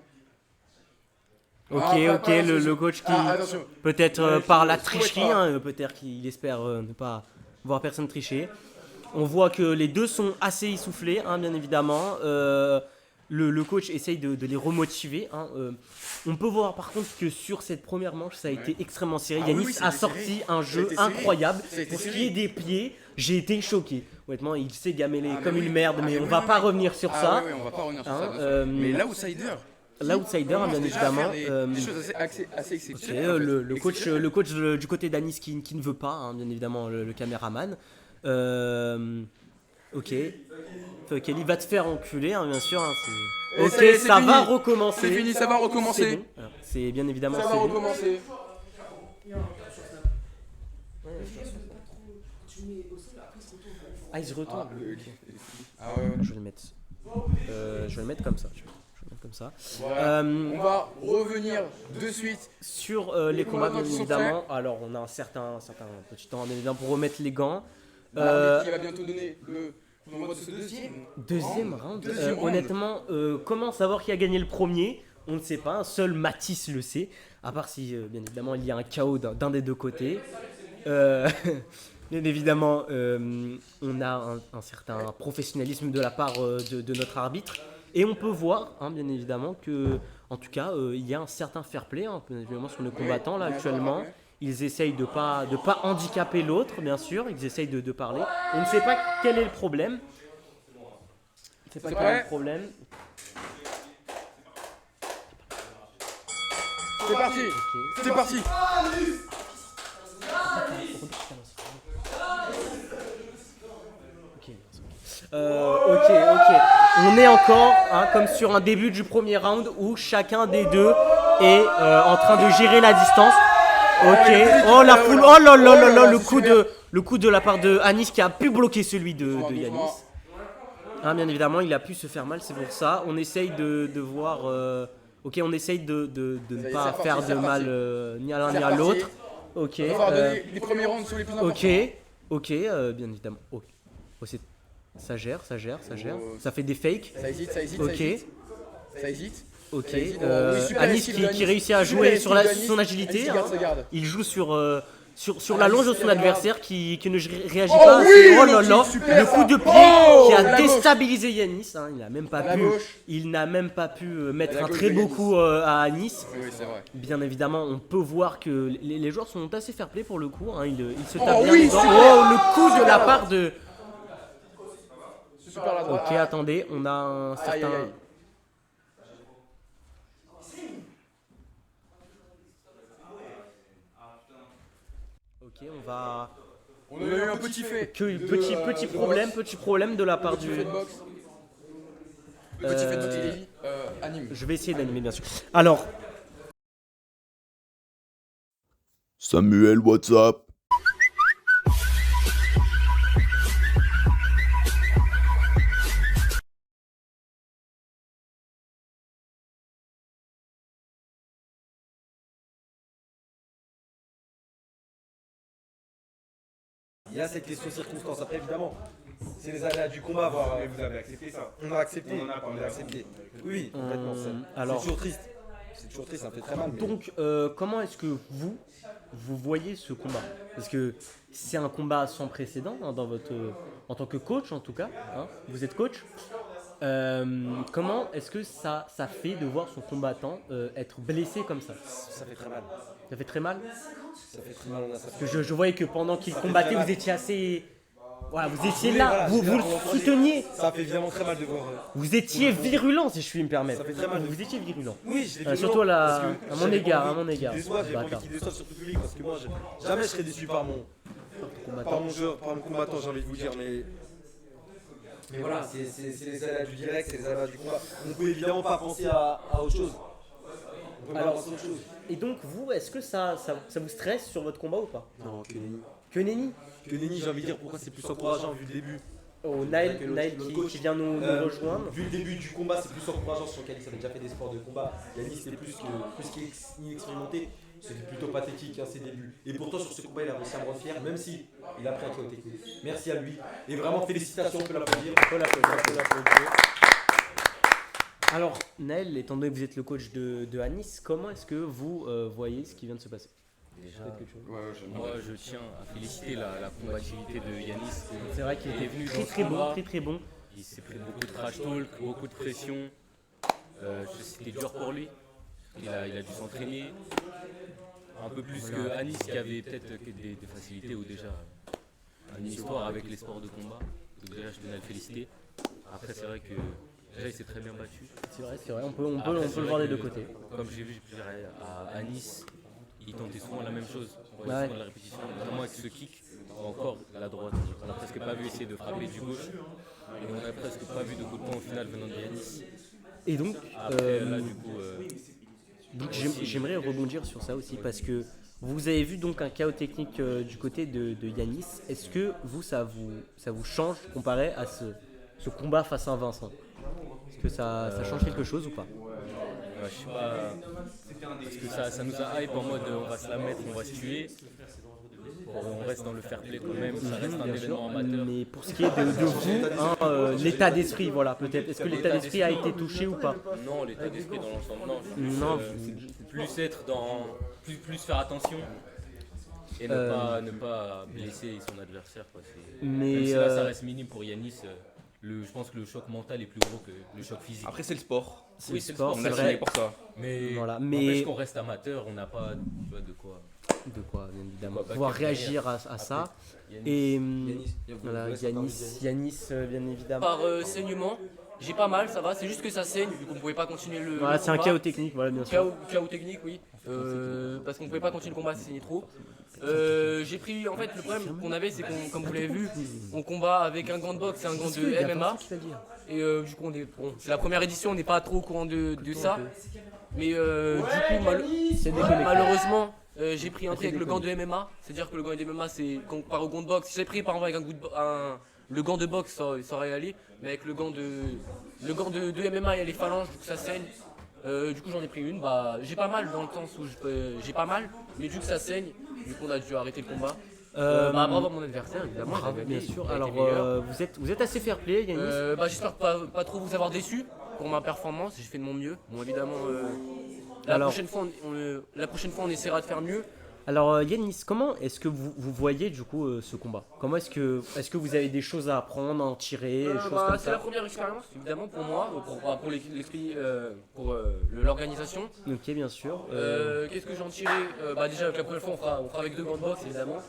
Speaker 2: Ok,
Speaker 1: Ah, pas
Speaker 2: ok,
Speaker 1: la
Speaker 2: le
Speaker 1: solution.
Speaker 2: coach qui,
Speaker 1: Ah, attention.
Speaker 2: peut-être
Speaker 1: Ouais,
Speaker 2: par la
Speaker 1: je
Speaker 2: tricherie,
Speaker 1: souhaite pas.
Speaker 2: hein, peut-être qu'il espère ne pas voir personne tricher. On voit que les deux sont assez essoufflés, hein, bien évidemment. Le coach essaye de les remotiver. Hein, on peut voir par contre que sur cette première manche, ça a été extrêmement serré.
Speaker 1: Ah oui,
Speaker 2: Yanis
Speaker 1: oui,
Speaker 2: a
Speaker 1: c'était
Speaker 2: sorti
Speaker 1: serré.
Speaker 2: un
Speaker 1: Ça a
Speaker 2: jeu
Speaker 1: été serré.
Speaker 2: incroyable.
Speaker 1: Ça a été
Speaker 2: Pour ce
Speaker 1: serré.
Speaker 2: qui est des pieds, j'ai été choqué. Honnêtement, il s'est gamellé
Speaker 1: Ah, mais
Speaker 2: comme
Speaker 1: oui.
Speaker 2: une merde,
Speaker 1: Ah,
Speaker 2: mais
Speaker 1: mais
Speaker 2: on
Speaker 1: oui,
Speaker 2: va
Speaker 1: oui,
Speaker 2: pas
Speaker 1: oui.
Speaker 2: revenir sur
Speaker 1: Ah
Speaker 2: ça.
Speaker 1: ouais, ouais, on va pas revenir sur
Speaker 2: Hein,
Speaker 1: ça. bien sûr. Mais l'outsider.
Speaker 2: L'outsider,
Speaker 1: commence
Speaker 2: bien
Speaker 1: déjà à
Speaker 2: évidemment.
Speaker 1: faire des choses assez
Speaker 2: Ok,
Speaker 1: exceptionnelles. en fait.
Speaker 2: le coach
Speaker 1: Exceptionnelles.
Speaker 2: du côté d'Anis qui ne veut pas, hein, bien évidemment, le caméraman. Ok. Kelly va te faire enculer, hein, bien sûr. Hein,
Speaker 1: Et
Speaker 2: ok,
Speaker 1: ça y est, c'est
Speaker 2: ça
Speaker 1: fini.
Speaker 2: va recommencer.
Speaker 1: C'est fini, ça va recommencer.
Speaker 2: C'est bon. Alors, c'est bien évidemment.
Speaker 1: Ça va
Speaker 2: c'est bon.
Speaker 1: recommencer.
Speaker 2: Ah, il se retourne.
Speaker 1: Ah ouais.
Speaker 2: Je vais le mettre. Je vais le mettre comme ça. Je vais le mettre comme ça.
Speaker 1: Voilà. On va revenir de suite
Speaker 2: sur les combats, bien
Speaker 1: combattants qui sont
Speaker 2: évidemment. Alors, on a un certain petit temps, bien évidemment, pour remettre les gants.
Speaker 1: L'arbitre qui va bientôt donner le nombre de ce
Speaker 2: Deuxième round.
Speaker 1: Deuxième round.
Speaker 2: Honnêtement, comment savoir qui a gagné le premier? On ne sait pas. Seul Matisse le sait. À part si, bien évidemment, il y a un KO d'un des deux côtés. Bien évidemment, on a un certain professionnalisme de la part de notre arbitre. Et on peut voir, hein, bien évidemment, que, en tout cas, il y a un certain fair play, hein, bien évidemment, sur nos combattants là actuellement. Ils essayent de pas handicaper l'autre, bien sûr. Ils essayent de parler. On ne sait pas quel est le problème. On ne sait pas quel est le problème.
Speaker 1: C'est parti.
Speaker 2: Ok.
Speaker 1: C'est parti.
Speaker 2: Ok. On est encore, hein, comme sur un début du premier round où chacun des deux est en train de gérer la distance. Ok. Oh la foule. Oh là là là là. Le coup de la part de Anis qui a pu bloquer celui de Yanis. Hein, bien évidemment, il a pu se faire mal, c'est pour ça. On essaye de voir. Ok, on essaye de ne pas faire de mal ni à l'un ni à l'autre. Ok.
Speaker 1: On va falloir donner les premiers rounds sur les plus importants.
Speaker 2: Ok, bien évidemment. Oh, ça gère. Ça fait des fakes.
Speaker 1: Ça hésite.
Speaker 2: Ok.
Speaker 1: Ça hésite.
Speaker 2: Ok.
Speaker 1: Oui, super
Speaker 2: Anis
Speaker 1: esquive de
Speaker 2: qui
Speaker 1: Anis.
Speaker 2: réussit à
Speaker 1: Super
Speaker 2: jouer
Speaker 1: esquive
Speaker 2: sur
Speaker 1: de Anis.
Speaker 2: son agilité.
Speaker 1: Anis qui garde sa garde.
Speaker 2: Il joue sur la longe de son
Speaker 1: regarde.
Speaker 2: adversaire qui ne réagit
Speaker 1: Oh
Speaker 2: pas.
Speaker 1: oui,
Speaker 2: assez. Oh
Speaker 1: le
Speaker 2: là
Speaker 1: kick,
Speaker 2: là,
Speaker 1: super,
Speaker 2: le coup
Speaker 1: ça.
Speaker 2: de pied
Speaker 1: Oh,
Speaker 2: qui a
Speaker 1: la gauche.
Speaker 2: déstabilisé Yanis. Hein, il n'a même pas
Speaker 1: La
Speaker 2: pu.
Speaker 1: gauche.
Speaker 2: Il n'a même pas pu mettre
Speaker 1: La
Speaker 2: un
Speaker 1: gauche
Speaker 2: très
Speaker 1: de
Speaker 2: beau
Speaker 1: Yanis.
Speaker 2: coup à Anis.
Speaker 1: Oui, c'est vrai.
Speaker 2: Bien évidemment, on peut voir que les joueurs sont assez fair play pour le coup. Hein, ils se
Speaker 1: Oh
Speaker 2: tapent bien
Speaker 1: oui,
Speaker 2: les dents.
Speaker 1: super.
Speaker 2: Oh, le coup de la part de.
Speaker 1: Super la droite.
Speaker 2: Ok, attendez, on a un certain.
Speaker 1: Aïe, aïe, aïe.
Speaker 2: Ok, on va.
Speaker 1: On a eu un petit fait.
Speaker 2: Petit problème de la part
Speaker 1: Petit
Speaker 2: du.
Speaker 1: fait de boxe. Le petit fait de boxe, il est anime.
Speaker 2: Je vais essayer d'animer, bien sûr. Alors,
Speaker 12: Samuel, what's up?
Speaker 7: Il y a cette question circonstance. Après, évidemment, c'est les aléas du combat. Voir,
Speaker 4: Mais vous avez accepté ça.
Speaker 7: on a accepté.
Speaker 4: On en a parlé.
Speaker 7: On a accepté. Oui, complètement.
Speaker 2: alors-
Speaker 7: C'est toujours triste. C'est toujours triste, ça me fait très mal. mais-
Speaker 2: donc comment est-ce que vous voyez ce combat? Parce que c'est un combat sans précédent hein, dans votre, en tant que coach en tout cas. Hein, vous êtes coach. Comment est-ce que ça fait de voir son combattant être blessé comme ça?
Speaker 7: Ça fait très mal.
Speaker 2: Ça fait très mal.
Speaker 7: Ça fait très mal. On a ça.
Speaker 2: Parce que je voyais que pendant qu'il
Speaker 7: Ça fait
Speaker 2: combattait,
Speaker 7: très mal.
Speaker 2: vous étiez assez. Voilà, vous étiez
Speaker 7: Oui,
Speaker 2: là,
Speaker 7: voilà,
Speaker 2: vous
Speaker 7: je
Speaker 2: le
Speaker 7: vais en parler.
Speaker 2: souteniez.
Speaker 7: Ça fait vraiment très mal de voir.
Speaker 2: Vous étiez virulent, si je puis me permettre.
Speaker 7: Ça fait très mal.
Speaker 2: Vous étiez virulent.
Speaker 7: Oui, je l'ai
Speaker 2: Surtout là,
Speaker 7: parce que
Speaker 2: à mon
Speaker 7: j'avais
Speaker 2: égard,
Speaker 7: pas
Speaker 2: à
Speaker 7: envie
Speaker 2: mon égard.
Speaker 7: qu'il déçoive, J'ai pas envie
Speaker 2: Bâtard.
Speaker 7: qu'il déçoive sur le public parce que moi, jamais je serais déçu par mon joueur, par mon combattant, j'ai envie de vous dire. Mais Mais voilà, c'est les aléas du direct, c'est les aléas du combat. On peut évidemment pas penser à autre chose. On peut pas penser à autre chose.
Speaker 2: Et donc, vous, est-ce que ça vous stresse sur votre combat ou pas?
Speaker 7: Non, que nenni.
Speaker 2: Que nenni?
Speaker 7: Que nenni, j'ai envie de dire pourquoi c'est plus encourageant vu le début.
Speaker 2: Oh, Naël
Speaker 7: Le coach,
Speaker 2: qui vient nous rejoindre.
Speaker 7: Vu le début du combat, c'est plus encourageant sur Yanis avait déjà fait des sports de combat. Yanis c'était plus inexpérimenté, c'était plutôt pathétique ses débuts. Et pourtant sur ce combat il a réussi à me rendre fier, même si il a pris un KO technique. Merci à lui. Et vraiment félicitations, on peut l'applaudir.
Speaker 2: Alors, Naël, étant donné que vous êtes le coach de Anis, comment est-ce que vous voyez ce qui vient de se passer?
Speaker 9: Déjà, moi je tiens à féliciter la combativité de Yanis.
Speaker 2: C'est vrai qu'il était
Speaker 9: venu
Speaker 2: très bon, très bon.
Speaker 9: Il s'est pris beaucoup de trash talk, beaucoup de pression. C'était dur pour lui. Il a dû s'entraîner un peu plus que Anis qui avait peut-être des facilités ou déjà une histoire avec les sports de combat. Donc déjà je tenais à le féliciter. Après c'est vrai que déjà il s'est très bien battu.
Speaker 2: C'est vrai, on peut le voir des deux côtés.
Speaker 9: Comme j'ai vu, à Nice, il tentait souvent la même chose. On
Speaker 2: Ouais.
Speaker 9: souvent la répétition, notamment avec ce kick, ou encore la droite. On n'a presque pas vu essayer de frapper du gauche. Et on n'a presque pas vu de coup de poing au final venant de Yanis.
Speaker 2: Et donc,
Speaker 9: Après, là, du coup,
Speaker 2: donc j'aimerais rebondir sur ça aussi parce que vous avez vu donc un chaos technique du côté de Yanis. Est-ce que ça vous change comparé à ce combat face à Vincent? Est-ce que ça change quelque chose ou pas?
Speaker 9: je sais pas, parce que ça nous a hype en mode on va se la mettre, on va se tuer. On reste dans le fair play quand même, ça reste un événement amateur.
Speaker 2: Mais pour ce qui est de vous, l'état d'esprit, voilà, peut-être. Est-ce que l'état d'esprit a été touché ou pas?
Speaker 9: Non, l'état d'esprit dans l'ensemble, non.
Speaker 2: Non.
Speaker 9: Plus être dans. Plus faire attention et ne pas blesser son adversaire. Quoi.
Speaker 2: Mais
Speaker 9: même si là, ça reste minime pour Yanis. Je pense que le choc mental est plus gros que le choc physique.
Speaker 4: Après, c'est le sport.
Speaker 2: C'est le sport,
Speaker 4: On
Speaker 2: c'est
Speaker 4: a
Speaker 2: vrai.
Speaker 4: signé pour ça.
Speaker 9: Mais,
Speaker 2: voilà,
Speaker 9: n'empêche qu'on reste amateur, on n'a pas de quoi.
Speaker 2: De quoi, bien évidemment.
Speaker 9: Quoi,
Speaker 2: pouvoir
Speaker 9: derrière.
Speaker 2: réagir à ça.
Speaker 9: Yanis.
Speaker 2: Et
Speaker 7: Voilà,
Speaker 2: Yanis, bien évidemment.
Speaker 5: Par saignement, j'ai pas mal, ça va, c'est juste que ça saigne, vu qu'on pouvait pas continuer le
Speaker 2: Voilà, c'est un
Speaker 5: combat.
Speaker 2: chaos technique, voilà, bien sûr.
Speaker 5: Chaos technique, oui. Parce qu'on pouvait pas continuer le combat, ça saignait trop. J'ai pris, en fait, le problème qu'on avait, c'est qu'on, comme vous l'avez vu, on combat avec un gant de boxe et un gant de MMA. Et du coup, c'est la première édition, on n'est pas trop au courant de ça. Mais du coup, malheureusement, j'ai pris un truc avec le gant de MMA. C'est-à-dire que le gant de MMA, c'est comparé au gant de boxe. Si j'avais pris par exemple avec le gant de boxe, ça aurait allé. Mais avec le gant de MMA, il y a les phalanges, du coup ça saigne. Du coup, j'en ai pris une. J'ai pas mal dans le sens où j'ai pas mal, mais vu que ça saigne, du coup, on a dû arrêter le combat. Bravo à mon adversaire, évidemment.
Speaker 2: Bien sûr.
Speaker 5: Il a
Speaker 2: Alors,
Speaker 5: été meilleur.
Speaker 2: vous êtes assez fair play, Yanis.
Speaker 5: J'espère pas trop vous avoir déçu pour ma performance. J'ai fait de mon mieux. Bon, évidemment, la prochaine fois, on essaiera de faire mieux.
Speaker 2: Alors, Yanis, comment est-ce que vous voyez du coup ce combat? Comment est-ce que vous avez des choses à apprendre, à en tirer, des choses comme
Speaker 5: C'est
Speaker 2: ça?
Speaker 5: la première expérience, évidemment, pour moi, pour l'organisation.
Speaker 2: Ok, bien sûr.
Speaker 5: Qu'est-ce que j'en tirais? Déjà, la première fois, on fera avec 2 gants de boxe, évidemment.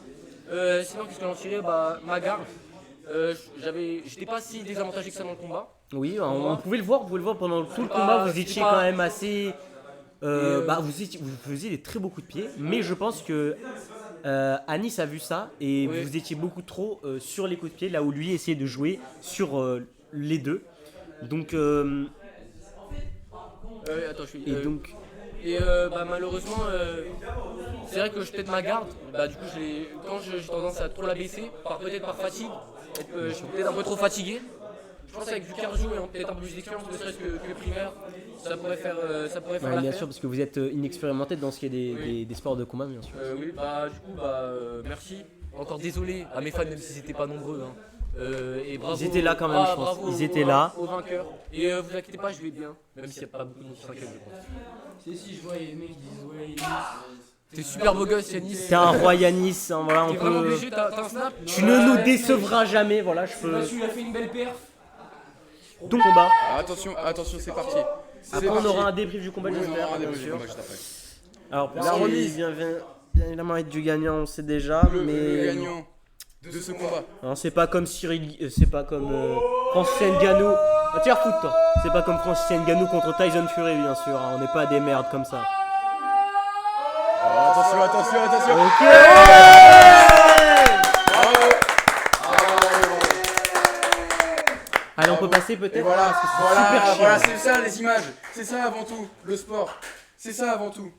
Speaker 5: Sinon, qu'est-ce que j'en tirais? Ma garde. J'étais pas si désavantagé que ça dans le combat.
Speaker 2: Oui, on pouvait le voir pendant tout le combat, vous étiez quand même assez... vous faisiez des très beaux coups de pied, mais je pense que Anis a vu ça et
Speaker 5: Oui.
Speaker 2: vous étiez beaucoup trop sur les coups de pied, là où lui essayait de jouer sur les deux. Donc,
Speaker 5: malheureusement, c'est vrai que je pète ma garde. Du coup, quand j'ai tendance à trop la baisser, peut-être par fatigue, je suis peut-être un peu trop fatigué. Je pense qu'avec du cardio et peut-être un peu plus d'expérience, ne serait-ce que primaire, ça pourrait faire
Speaker 2: ouais, bien
Speaker 5: l'affaire.
Speaker 2: sûr, parce que vous êtes inexpérimenté dans ce qui est des sports de combat, bien sûr.
Speaker 5: Oui, du coup, merci. Encore désolé à mes fans, même s'ils n'étaient pas nombreux. Et bravo,
Speaker 2: Ils étaient là quand même, je pense.
Speaker 5: bravo
Speaker 2: Ils étaient là.
Speaker 5: Aux vainqueurs. Et vous inquiétez pas, je vais bien. Même s'il n'y a pas beaucoup de monde qui s'inquiète, je pense.
Speaker 3: Si, je vois les mecs qui disent ouais, Yanis.
Speaker 5: T'es super beau gosse, Yanis.
Speaker 2: T'es un roi Yanis, hein, voilà, on
Speaker 5: T'es vraiment
Speaker 2: peut...
Speaker 5: obligé, t'as un snap.
Speaker 2: Tu ne nous décevras jamais, voilà, je peux...
Speaker 3: Tu as fait une belle perf.
Speaker 2: Ton combat.
Speaker 1: Attention, c'est parti.
Speaker 2: Après, on aura un débrief du combat,
Speaker 1: Oui, on
Speaker 2: j'espère,
Speaker 1: aura un
Speaker 2: bien
Speaker 1: débrief du
Speaker 2: sûr.
Speaker 1: combat juste après.
Speaker 2: Alors, pour
Speaker 1: La
Speaker 2: ce qui
Speaker 1: remise.
Speaker 2: vient bien évidemment être du gagnant, on sait déjà,
Speaker 1: Le
Speaker 2: mais...
Speaker 1: gagnant de ce combat.
Speaker 2: Non, c'est pas comme c'est pas comme Francis Ngannou. Ah, tu refous toi. C'est pas comme Francis Ngannou contre Tyson Fury, bien sûr. Hein. On n'est pas des merdes comme ça.
Speaker 1: Attention.
Speaker 2: Ok. Allez, on peut passer
Speaker 1: Et
Speaker 2: peut-être.
Speaker 1: voilà,
Speaker 2: parce que c'est
Speaker 1: voilà,
Speaker 2: super chiant.
Speaker 1: voilà, c'est ça les images. C'est ça avant tout, le sport. C'est ça avant tout.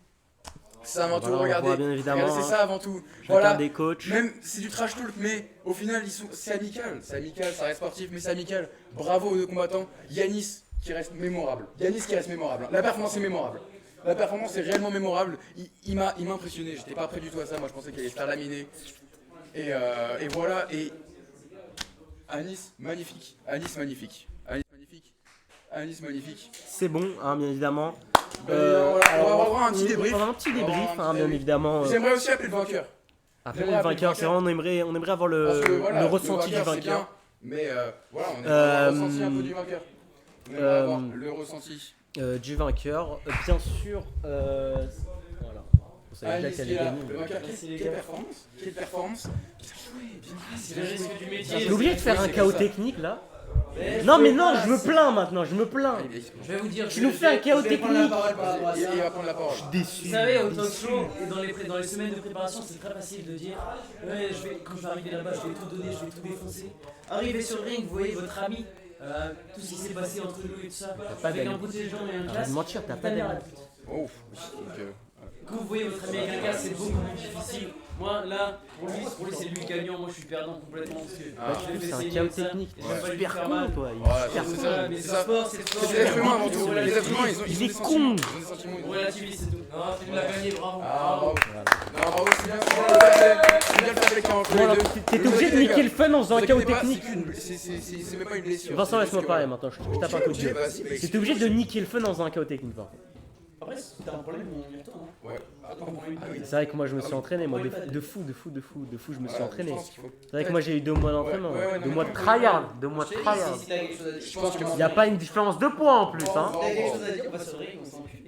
Speaker 1: C'est ça avant
Speaker 2: Voilà,
Speaker 1: tout,
Speaker 2: on
Speaker 1: regardez.
Speaker 2: voit bien évidemment,
Speaker 1: Regardez, c'est ça avant tout.
Speaker 2: Chacun
Speaker 1: Voilà.
Speaker 2: des coachs.
Speaker 1: Même c'est du trash talk, mais au final c'est amical. C'est amical, ça reste sportif, mais c'est amical. Bravo aux deux combattants. Yanis qui reste mémorable. Yanis qui reste mémorable. La performance est mémorable. La performance est réellement mémorable. Il m'a impressionné. J'étais pas prêt du tout à ça. Moi je pensais qu'il allait se faire laminer. Et voilà. Et Anis magnifique. Anis magnifique. Anis magnifique. Anis magnifique.
Speaker 2: C'est bon, hein, bien évidemment.
Speaker 1: Voilà, on va avoir un petit débrief.
Speaker 2: On va avoir un petit débrief,
Speaker 1: On va avoir un petit
Speaker 2: bien
Speaker 1: débrief.
Speaker 2: évidemment.
Speaker 1: J'aimerais aussi appeler le vainqueur.
Speaker 2: Après
Speaker 1: J'aimerais
Speaker 2: le
Speaker 1: appeler
Speaker 2: vainqueur, c'est vrai, on aimerait avoir
Speaker 1: Parce que, voilà,
Speaker 2: le ressenti du
Speaker 1: vainqueur, c'est
Speaker 2: vainqueur.
Speaker 1: bien, mais voilà, on aimerait avoir le ressenti un peu du vainqueur. On aimerait avoir le ressenti.
Speaker 2: Du vainqueur, bien sûr. Voilà. Vous savez déjà
Speaker 1: Alice
Speaker 2: qu'elle
Speaker 1: qui
Speaker 2: est
Speaker 1: est là,
Speaker 2: gagnée.
Speaker 1: le vainqueur, quelle performance. Quelle performance. Bien joué, bien joué.
Speaker 3: C'est le risque du métier.
Speaker 2: J'ai oublié de faire un
Speaker 1: c'est
Speaker 2: chaos
Speaker 1: comme ça.
Speaker 2: technique là. Non mais non, je me plains maintenant, je me plains.
Speaker 3: Je vais vous dire.
Speaker 2: Tu nous fais un chaos
Speaker 3: je vais prendre la
Speaker 2: technique.
Speaker 3: parole par rapport à ça.
Speaker 1: Il va prendre la parole.
Speaker 2: Déçu.
Speaker 3: Vous savez, au talk show et dans les semaines de préparation, c'est très facile de dire ouais, quand je vais arriver là-bas, je vais tout donner, je vais tout défoncer. Arrivé sur le ring, vous voyez votre ami, tout ce qui s'est passé entre nous et tout ça,
Speaker 2: pas
Speaker 3: avec
Speaker 2: d'amis.
Speaker 3: un protège-gens et un
Speaker 2: Arrête
Speaker 3: classe.
Speaker 2: de mentir, t'as pas
Speaker 3: d'amis.
Speaker 2: d'amis.
Speaker 1: Ouf.
Speaker 3: Quand vous voyez votre ami avec un casque, c'est beaucoup plus difficile. Moi, là, pour lui c'est lui le gagnant, moi je suis perdant complètement. Parce que je vais
Speaker 2: C'est
Speaker 3: essayer
Speaker 2: un
Speaker 3: de
Speaker 2: chaos
Speaker 3: gagner ça.
Speaker 2: technique.
Speaker 3: Je vais pas
Speaker 2: T'es
Speaker 3: lui
Speaker 2: super
Speaker 3: faire
Speaker 2: con
Speaker 3: mal.
Speaker 2: toi.
Speaker 1: Voilà,
Speaker 2: Il est super
Speaker 1: c'est
Speaker 2: con.
Speaker 1: ça.
Speaker 3: Mais
Speaker 1: C'est
Speaker 3: c'est
Speaker 1: ça.
Speaker 3: sport, c'est sport.
Speaker 1: C'est des êtres humains avant tout.
Speaker 3: On
Speaker 1: Les êtres humains,
Speaker 3: relativise.
Speaker 1: ils ont
Speaker 2: Il
Speaker 1: des
Speaker 2: est
Speaker 1: sentiments.
Speaker 2: con.
Speaker 1: Ils ont des sentiments.
Speaker 3: On relativise, c'est tout.
Speaker 5: Non, tu l'as gagné, bravo.
Speaker 1: Ah, bravo. Non, bravo, c'est bien. C'est bien le faire avec un entre
Speaker 2: Bon,
Speaker 1: les
Speaker 2: alors,
Speaker 1: deux.
Speaker 2: t'étais obligé de niquer le fun en faisant un chaos technique.
Speaker 1: C'est même pas une blessure.
Speaker 2: Vincent, laisse-moi parler maintenant, je tape un coup de gueule.
Speaker 1: Vas-y,
Speaker 2: T'étais obligé de niquer le fun en faisant un chaos technique par contre.
Speaker 3: Après, si t'as un problème, on y retourne.
Speaker 1: Ouais.
Speaker 2: C'est vrai que moi je me suis entraîné, moi de fou, je me suis entraîné. C'est vrai que moi j'ai eu 2 mois d'entraînement,
Speaker 1: Ouais, ouais,
Speaker 2: 2
Speaker 1: non,
Speaker 2: mois
Speaker 1: mais
Speaker 2: de tryhard, 2 mois de
Speaker 3: Si
Speaker 2: tryhard.
Speaker 3: t'as quelque chose à dire,
Speaker 1: Je pense que
Speaker 2: Il n'y a pas une différence de points en plus, hein.
Speaker 3: t'as quelque chose à dire, on va sur le ring, on s'en occupe.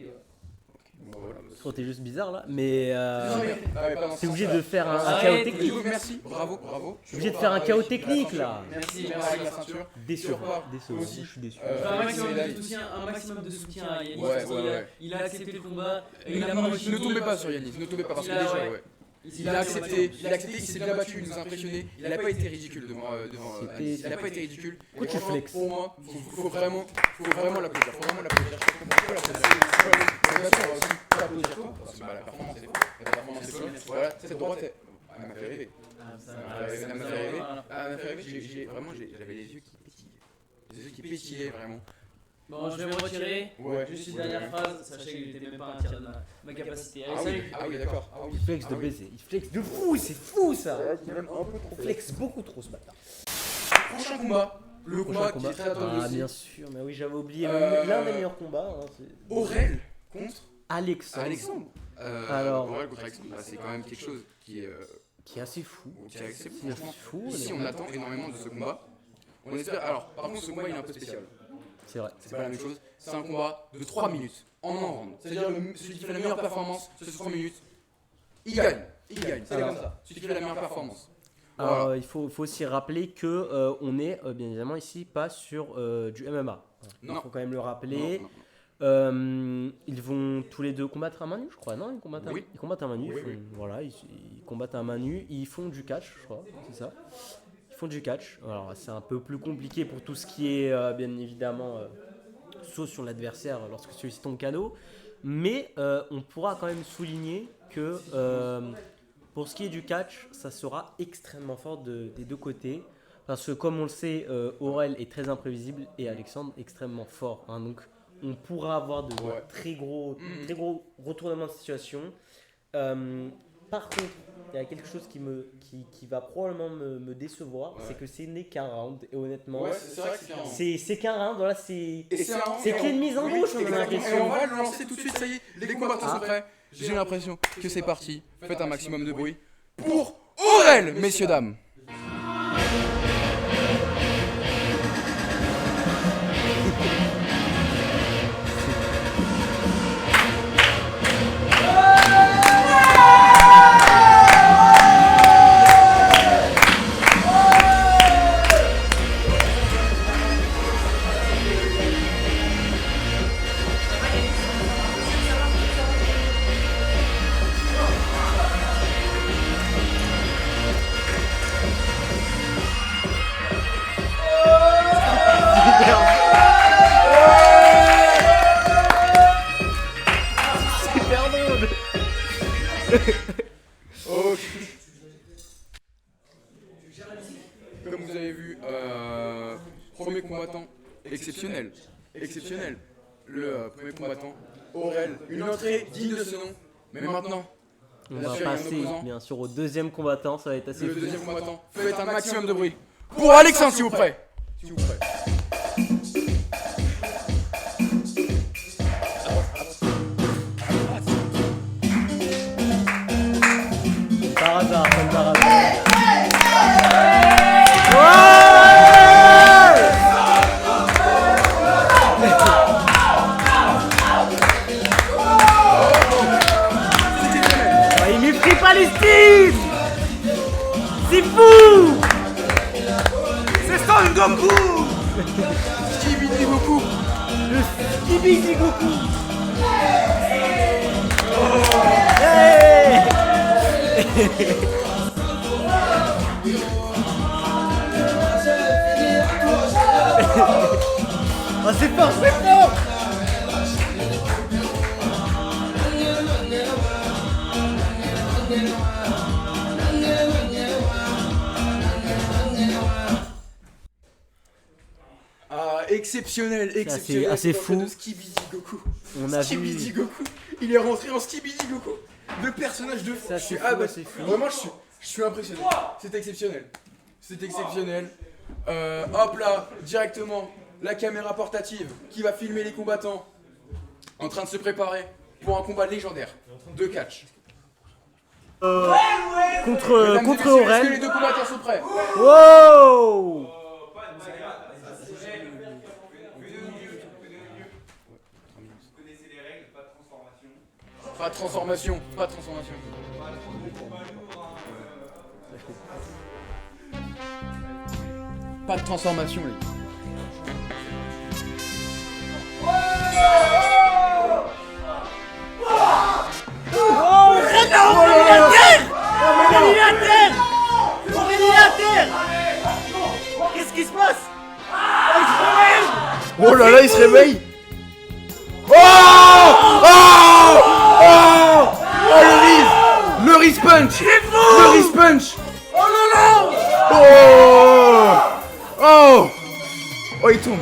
Speaker 2: Oh, t'es juste bizarre là, mais
Speaker 1: t'es
Speaker 2: t'es obligé de faire un
Speaker 3: Arrête,
Speaker 2: chaos technique.
Speaker 1: Merci, bravo.
Speaker 2: T'es obligé de faire un chaos technique là.
Speaker 3: Merci,
Speaker 1: Avec la ceinture.
Speaker 2: Décevant,
Speaker 1: Aussi.
Speaker 2: je suis déçu.
Speaker 3: Un maximum de soutien à Yannis.
Speaker 1: Ouais,
Speaker 3: parce qu'il
Speaker 1: ouais.
Speaker 3: il a accepté le combat. Et il a
Speaker 1: Ne
Speaker 3: pas
Speaker 1: tombez pas sur Yanis, ne tombez pas parce que
Speaker 3: Il a-
Speaker 1: déjà,
Speaker 3: ouais.
Speaker 1: ouais. Il a accepté, il s'est bien battu, il nous a impressionné. Il n'a pas été ridicule devant Anis. Il n'a pas été ridicule.
Speaker 2: Pourquoi tu
Speaker 1: franchement,
Speaker 2: flexes?
Speaker 1: Pour moi, faut vraiment l'applaudir. Faut vraiment l'applaudir. Faut l'applaudir. Bien sûr, aussi, faut l'applaudir toi, parce que la performance est folle. La performance est folle. Voilà, cette droite, elle m'a fait rêver. Elle m'a fait rêver. Elle m'a fait rêver. Vraiment, j'avais les yeux qui pétillaient. Les yeux qui pétillaient vraiment.
Speaker 3: Bon, je vais me retirer.
Speaker 1: Ouais.
Speaker 3: Juste une dernière phrase. Sachez que j'étais même pas un tiers de ma capacité. Allez,
Speaker 1: Ah oui,
Speaker 3: salut.
Speaker 1: ah oui, d'accord. Ah oui.
Speaker 2: Il flex de baiser, il flex de fou, c'est fou ça. Il flex beaucoup trop ce bâtard.
Speaker 1: Prochain combat. Le combat qui est très attendu
Speaker 2: Ah
Speaker 1: aussi.
Speaker 2: bien sûr, mais oui j'avais oublié
Speaker 1: Euh,
Speaker 2: l'un des meilleurs combats. Hein, c'est
Speaker 1: Aurel contre
Speaker 2: Alexandre.
Speaker 1: Alors, Aurel contre Alexandre, bah, c'est quand même quelque chose qui est
Speaker 2: assez fou.
Speaker 1: assez fou.
Speaker 2: C'est
Speaker 1: Franchement,
Speaker 2: fou.
Speaker 1: ici, on attend énormément de ce combat. On espère. Alors, par contre, ce combat il est un peu spécial.
Speaker 2: C'est vrai.
Speaker 1: C'est pas la même chose. C'est un combat de 3 minutes en un round. C'est-à-dire celui qui fait la meilleure performance sur ces 3 minutes, il gagne. Il gagne. C'est comme ça. Celui qui fait la meilleure performance.
Speaker 2: Alors
Speaker 1: Voilà.
Speaker 2: il faut aussi rappeler que on est bien évidemment ici pas sur du MMA. Il
Speaker 1: Non.
Speaker 2: faut quand même le rappeler.
Speaker 1: Non, non.
Speaker 2: Ils vont tous les deux combattre à main nue, je crois. Non, ils combattent à,
Speaker 1: Oui.
Speaker 2: ils combattent à main nue.
Speaker 1: Oui,
Speaker 2: Ils font- Voilà, ils combattent à main nue. Ils font du catch, je crois. C'est ça. Ils font du catch. Alors c'est un peu plus compliqué pour tout ce qui est bien évidemment saut sur l'adversaire lorsque celui-ci tombe KO. Mais on pourra quand même souligner que pour ce qui est du catch, ça sera extrêmement fort des deux côtés. Parce que comme on le sait, Aurel est très imprévisible et Alexandre extrêmement fort. Hein. Donc on pourra avoir de
Speaker 1: Ouais.
Speaker 2: très gros retournements de situation. Par contre, il y a quelque chose qui va probablement me décevoir,
Speaker 1: Ouais.
Speaker 2: c'est que c'est n'est qu'un round. Et honnêtement,
Speaker 1: Ouais, c'est vrai que c'est un round.
Speaker 2: c'est qu'un round. Voilà, c'est
Speaker 1: Et c'est un round,
Speaker 2: c'est
Speaker 1: et
Speaker 2: qu'il y a une mise en
Speaker 1: oui,
Speaker 2: bouche, on a
Speaker 1: exactement.
Speaker 2: l'impression.
Speaker 1: Et on va le lancer tout de suite, ça y est, les combattants sont prêts. J'ai l'impression que c'est parti. Faites un maximum de bruit pour Aurel, messieurs, dames. exceptionnel. Exceptionnel. Le premier combattant, Aurel. Une entrée digne de ce nom. Mais maintenant,
Speaker 2: On
Speaker 1: bien
Speaker 2: va
Speaker 1: sûr, il y a un
Speaker 2: passer
Speaker 1: opposant.
Speaker 2: bien sûr au deuxième combattant, ça va être assez
Speaker 1: Le
Speaker 2: fou.
Speaker 1: deuxième combattant, faites un maximum de bruit. Pour Alexandre, s'il vous plaît. S'il vous plaît.
Speaker 2: Par hasard, comme par hasard. Il méprise Palestine. C'est fou.
Speaker 1: C'est Son Goku. Skibidi Goku.
Speaker 2: Le Skibidi Goku. Oh, c'est fort, c'est fort.
Speaker 1: Ah, exceptionnel, exceptionnel.
Speaker 2: assez
Speaker 1: cette
Speaker 2: fou.
Speaker 1: entrée de Skibidi Goku.
Speaker 2: On a
Speaker 1: Skibidi
Speaker 2: vu.
Speaker 1: Goku. Il est rentré en Skibidi Goku. Le personnage de fou.
Speaker 2: Ça, c'est fou, c'est fou.
Speaker 1: Vraiment, je suis impressionné. C'est exceptionnel. C'est exceptionnel. Hop là, directement, la caméra portative qui va filmer les combattants en train de se préparer pour un combat légendaire de catch.
Speaker 2: Contre
Speaker 1: Mesdames et messieurs, est-ce que
Speaker 2: Aurel.
Speaker 1: les deux combattants sont prêts?
Speaker 2: Wow.
Speaker 1: Pas de transformation, pas de transformation. Pas de transformation, les gars.
Speaker 2: Qu'est-ce qui se passe?
Speaker 1: Oh là là, il se réveille. Oh, oh, oh, oh, le Riz Punch. Le Riz Punch. Oh là là. Oh, oh, oh, il tombe.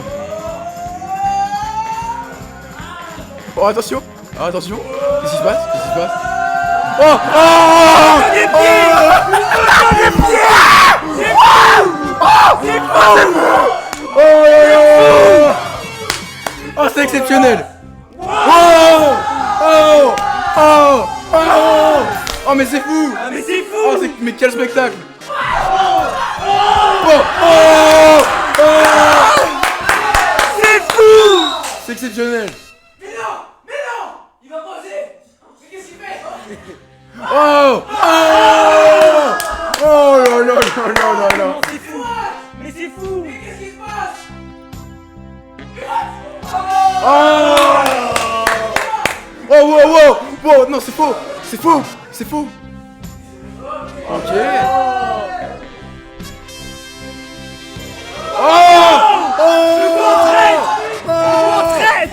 Speaker 1: Oh, attention. Oh, attention. Qu'est-ce qui se passe? Qu'est-ce qui se passe? Oh, oh, oh, oh, c'est exceptionnel. Oh, oh, oh, oh, oh, mais c'est fou.
Speaker 2: Mais c'est fou.
Speaker 1: Oh, mais quel spectacle. Oh, oh, oh,
Speaker 2: C'est fou.
Speaker 1: c'est exceptionnel.
Speaker 3: Mais non, il va poser. Mais qu'est-ce qu'il fait?
Speaker 1: Oh, oh, oh là là là là là.
Speaker 2: C'est fou. Mais c'est fou.
Speaker 3: Qu'est-ce qui se passe?
Speaker 1: Oh, oh, wow, wow, wow, non, c'est faux, c'est faux, c'est faux. Ok. Oh, oh,
Speaker 2: Traite.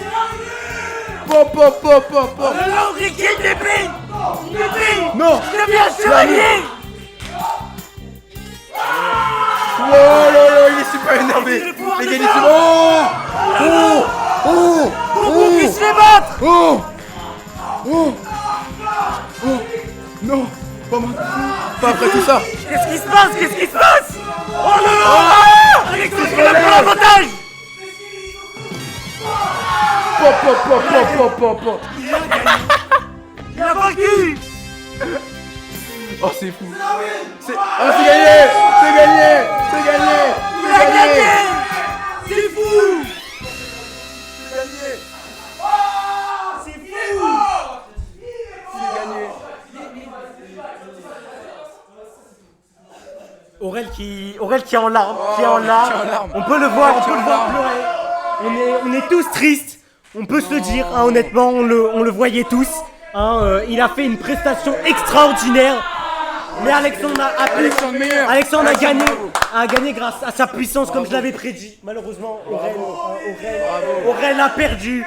Speaker 1: pop, pop, pop, pop, pop.
Speaker 2: Non, Ricky, une épée. Une épée.
Speaker 1: Non.
Speaker 2: Deviens chevalier.
Speaker 1: Oh là là, il est super énervé. Les gars, il est super. Oh, oh, oh,
Speaker 2: Qui se fait battre.
Speaker 1: oh, oh, oh, non, pas maintenant, pas après tout ça.
Speaker 2: Qu'est-ce qui se passe? Qu'est-ce qui se passe? Oh là là. Alexandre, il a pris l'avantage.
Speaker 1: Pop, pop, pop, pop, pop, pop, pop.
Speaker 2: Il a vaincu.
Speaker 1: Oh, c'est fou. Ah, c'est gagné, c'est gagné, c'est gagné,
Speaker 2: Il a gagné. C'est fou.
Speaker 1: c'est gagné,
Speaker 2: C'est fou.
Speaker 1: c'est gagné.
Speaker 2: Aurel qui est en larmes,
Speaker 1: Oh,
Speaker 2: qui est en larmes.
Speaker 1: qui est en larmes.
Speaker 2: On peut le voir,
Speaker 1: Aurel
Speaker 2: on
Speaker 1: qui
Speaker 2: peut
Speaker 1: est
Speaker 2: le
Speaker 1: en
Speaker 2: voir
Speaker 1: larmes.
Speaker 2: pleurer. On est tous tristes. On peut se le dire, hein, honnêtement, on le voyait tous. Hein, il a fait une prestation extraordinaire. Mais Alexandre
Speaker 1: Alexandre meilleur.
Speaker 2: Alexandre
Speaker 1: Alexandre,
Speaker 2: a gagné grâce à sa puissance, comme je l'avais prédit. Malheureusement, Aurel a perdu.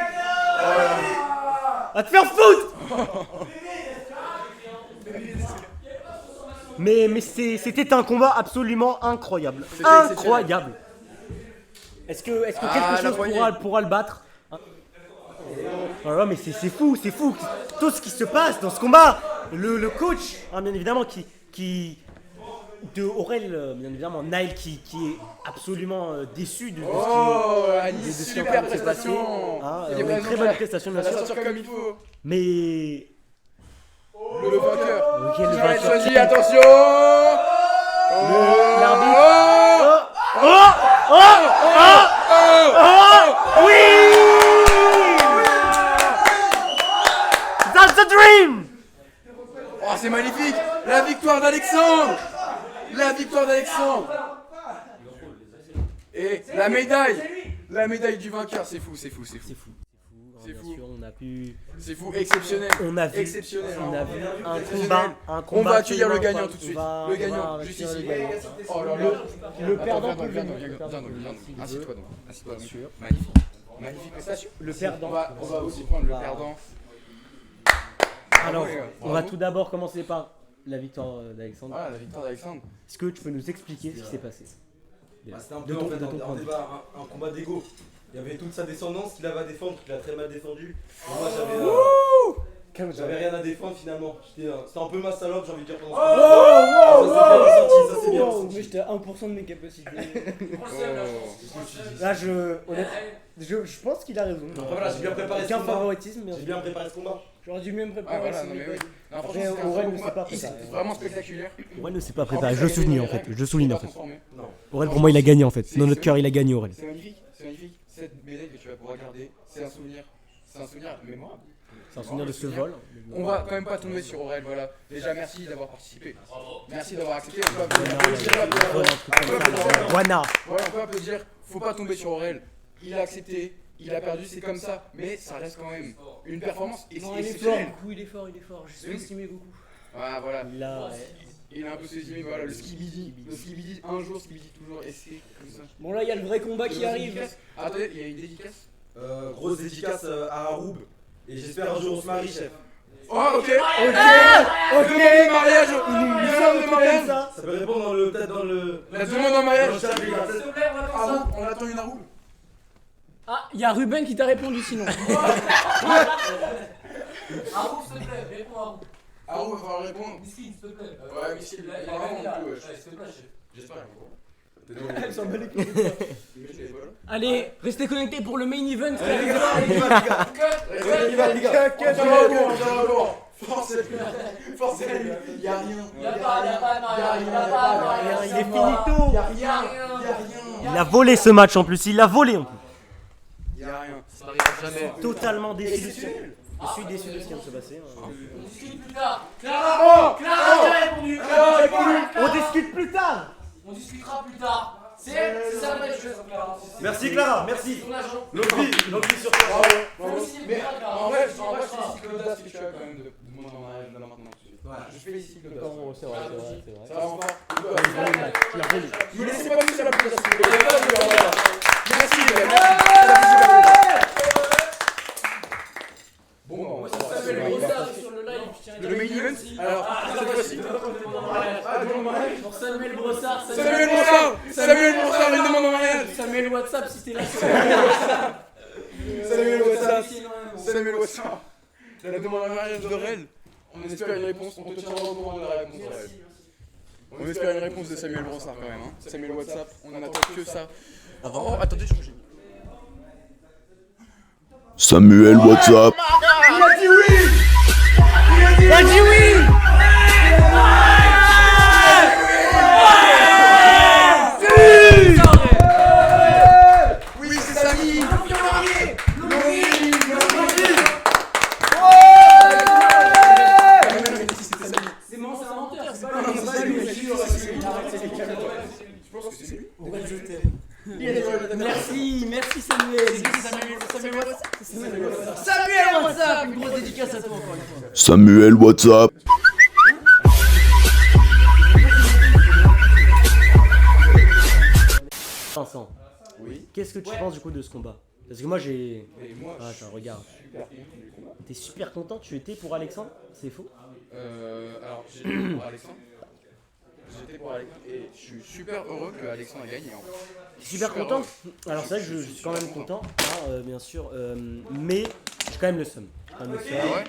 Speaker 2: Va te faire foutre. Mais c'était un combat absolument incroyable.
Speaker 1: C'était exceptionnel.
Speaker 2: Incroyable. Est-ce que
Speaker 1: Ah,
Speaker 2: quelque
Speaker 1: la
Speaker 2: chose
Speaker 1: poignée.
Speaker 2: pourra le battre hein? Oh là, mais c'est fou. Tout ce qui se passe dans ce combat. Le coach, hein, bien évidemment, qui de Aurel, bien évidemment, Nail qui est absolument déçu de
Speaker 1: Oh,
Speaker 2: de
Speaker 1: Anis,
Speaker 2: ce qui est en
Speaker 1: super
Speaker 2: train de se passer.
Speaker 1: prestation.
Speaker 2: Hein,
Speaker 1: Il est
Speaker 2: une
Speaker 1: vraiment
Speaker 2: très bonne
Speaker 1: clair.
Speaker 2: prestation,
Speaker 1: Ça
Speaker 2: bien
Speaker 1: va
Speaker 2: sûr.
Speaker 1: sortir comme il faut.
Speaker 2: Mais
Speaker 1: Le vainqueur.
Speaker 2: ok, le
Speaker 1: Qui va être
Speaker 2: vainqueur.
Speaker 1: choisi, attention.
Speaker 2: L'arbitre. That's the dream.
Speaker 1: Oh, c'est magnifique. La victoire d'Alexandre. La victoire d'Alexandre. Et la médaille du vainqueur, c'est fou. C'est
Speaker 2: Bien
Speaker 1: fou.
Speaker 2: sûr, on a pu.
Speaker 1: C'est fou, exceptionnel.
Speaker 2: On a vu.
Speaker 1: Exceptionnel.
Speaker 2: On a vu un
Speaker 1: Exceptionnel.
Speaker 2: combat.
Speaker 1: On va accueillir le
Speaker 2: absolument
Speaker 1: gagnant tout de suite.
Speaker 2: incroyable.
Speaker 1: Le
Speaker 2: On va
Speaker 1: gagnant, juste
Speaker 2: accueillir
Speaker 1: ici.
Speaker 2: le gagnant.
Speaker 1: Oh là là.
Speaker 2: Le perdant
Speaker 1: Attends,
Speaker 2: peut
Speaker 1: viens,
Speaker 2: venir.
Speaker 1: viens, assieds-toi donc. Assieds-toi donc.
Speaker 2: Bien sûr.
Speaker 1: Magnifique. Magnifique prestation.
Speaker 2: Le perdant.
Speaker 1: On va aussi prendre le
Speaker 2: On va-
Speaker 1: perdant.
Speaker 2: Alors,
Speaker 1: ouais,
Speaker 2: on va
Speaker 1: bravo.
Speaker 2: tout d'abord commencer par la victoire d'Alexandre.
Speaker 1: Ah, la victoire d'Alexandre.
Speaker 2: Est-ce que tu peux nous expliquer ce qui s'est passé?
Speaker 7: C'était un
Speaker 2: De
Speaker 7: peu
Speaker 2: ton-
Speaker 7: en fait
Speaker 2: de ton
Speaker 7: un
Speaker 2: point de
Speaker 7: débat, un combat d'ego. Il y avait toute sa descendance qu'il avait à défendre, qu'il a très mal défendu. Et moi j'avais rien à défendre finalement. C'était un peu ma salope, j'ai envie de dire pendant ce combat. Ça s'est bien ressenti.
Speaker 3: Mais j'étais à 1% de mes capacités.
Speaker 2: Là, je pense qu'il a raison.
Speaker 7: Après voilà, j'ai bien préparé ce
Speaker 2: Aucun
Speaker 7: combat.
Speaker 2: favoritisme, bien
Speaker 7: J'ai
Speaker 2: sûr.
Speaker 7: bien préparé ce combat.
Speaker 3: J'aurais dû même
Speaker 1: Ah,
Speaker 3: préparer
Speaker 1: voilà,
Speaker 3: ça.
Speaker 1: non, mais oui. Non, franchement,
Speaker 2: Après,
Speaker 1: c'était un
Speaker 2: Aurel
Speaker 1: très
Speaker 2: ne
Speaker 1: bon
Speaker 2: s'est pas
Speaker 1: combat.
Speaker 2: préparé.
Speaker 1: C'était vraiment spectaculaire.
Speaker 2: Aurel ne s'est pas
Speaker 1: En
Speaker 2: préparé.
Speaker 1: plus,
Speaker 2: Je
Speaker 1: il a
Speaker 2: souligne
Speaker 1: gagné
Speaker 2: en
Speaker 1: les
Speaker 2: fait.
Speaker 1: règles,
Speaker 2: Je souligne
Speaker 1: il
Speaker 2: en
Speaker 1: a
Speaker 2: fait.
Speaker 1: transformé.
Speaker 2: Aurel, pour moi, il a gagné en fait. Dans notre cœur, il a gagné Aurel.
Speaker 1: C'est magnifique, c'est magnifique. Cette médaille que tu vas pouvoir garder, c'est un souvenir mémorable.
Speaker 2: C'est un souvenir de ce vol.
Speaker 1: On va quand même pas tomber sur Aurel, voilà. Déjà, merci d'avoir participé. Merci d'avoir accepté. On peut applaudir.
Speaker 2: Wana.
Speaker 1: Voilà, on peut applaudir. Faut pas tomber sur Aurel. Il a accepté, il a perdu, c'est comme ça. Mais ça reste quand même une performance
Speaker 3: Non, il est fort,
Speaker 1: exceptionnelle.
Speaker 3: Goku, il est fort. J'ai sous-estimé Goku.
Speaker 1: Ah, voilà.
Speaker 2: Il a
Speaker 1: un peu sous-estimé, voilà, le skibidi. Le skibidi, un jour, skibidi toujours, et c'est comme ça.
Speaker 3: Bon, là, il y a le vrai combat qui arrive.
Speaker 1: Attendez, il y a une dédicace.
Speaker 7: Grosse dédicace à Haroub. Et j'espère un jour on se marie, chef.
Speaker 1: Oh, ok. Demande de mariage. Une demande de mariage.
Speaker 7: Ça peut répondre peut-être dans le.
Speaker 1: La demande en mariage.
Speaker 7: dans le chat, les gars.
Speaker 1: Haroub, on attend une Haroub.
Speaker 3: Ah, il y a Ruben qui t'a répondu sinon.
Speaker 5: Haroub, s'il te plaît, réponds Haroub.
Speaker 1: Haroub, va falloir répondre.
Speaker 5: Miskin, s'il te plaît.
Speaker 1: Ouais, Miskin, il va vraiment non plus, wesh.
Speaker 5: S'il te plaît, chef.
Speaker 1: J'espère.
Speaker 3: Elle s'en bat les couilles. Allez, restez connectés pour le main event. frère.
Speaker 1: Force à lui. Y'a rien.
Speaker 2: Il est finito. Il a volé ce match en plus. Il l'a volé en plus.
Speaker 1: Y'a rien. Ça n'arrivera jamais.
Speaker 2: Totalement déçu. Je suis déçu de ce qui vient de se passer.
Speaker 5: On discute plus tard.
Speaker 1: Clara,
Speaker 2: On discute plus tard.
Speaker 5: On discutera plus tard. C'est ça la belle chose, Clara.
Speaker 7: Merci Clara, merci.
Speaker 5: Ton agent.
Speaker 7: Lobby sur toi.
Speaker 1: Mais en vrai, je félicite Claude ce que tu as quand même de demander en mariage là maintenant tout de suite. Je félicite Claude.
Speaker 2: C'est vrai.
Speaker 1: C'est vraiment fort.
Speaker 2: Il a volé.
Speaker 1: Ne laissez pas tout seul applaudir. Merci les gars. Bon, on va
Speaker 5: Samuel Brossard sur le live. je tiens à dire
Speaker 1: le main event. Alors, cette fois-ci.
Speaker 3: Pour Samuel Brossard.
Speaker 1: Samuel Brossard, une demande en mariage.
Speaker 3: Samuel WhatsApp si t'es là.
Speaker 1: Samuel Watson. C'est la demande en mariage d'Aurel. On espère une réponse. On te tiendra au courant de la réponse d'Aurel. On espère une réponse de Samuel Brossard quand même. Hein. Samuel WhatsApp, on attend que ça. Oh, attendez, je change.
Speaker 12: Samuel WhatsApp.
Speaker 1: Il a dit oui.
Speaker 2: Il a dit oui.
Speaker 1: Oui, c'est Samy.
Speaker 3: C'est mon menteur. C'est pas
Speaker 1: Je pense que c'est lui.
Speaker 3: Merci Samuel. Samuel WhatsApp. Une grosse dédicace à toi encore une fois.
Speaker 12: Samuel WhatsApp.
Speaker 2: Vincent.
Speaker 1: Oui.
Speaker 2: Qu'est-ce que tu penses du coup de ce combat? Parce que moi j'ai.
Speaker 1: Et moi,
Speaker 2: Ah, attends, regarde.
Speaker 1: super content du combat.
Speaker 2: T'es super content, tu étais pour Alexandre? C'est faux?
Speaker 1: Alors, j'ai pour Alexandre. j'étais pour Alex et je suis super heureux que Alexandre gagne.
Speaker 2: Super content. Alors c'est vrai que je suis quand même content, hein, bien sûr, mais j'ai quand même le seum.
Speaker 1: Ah ouais.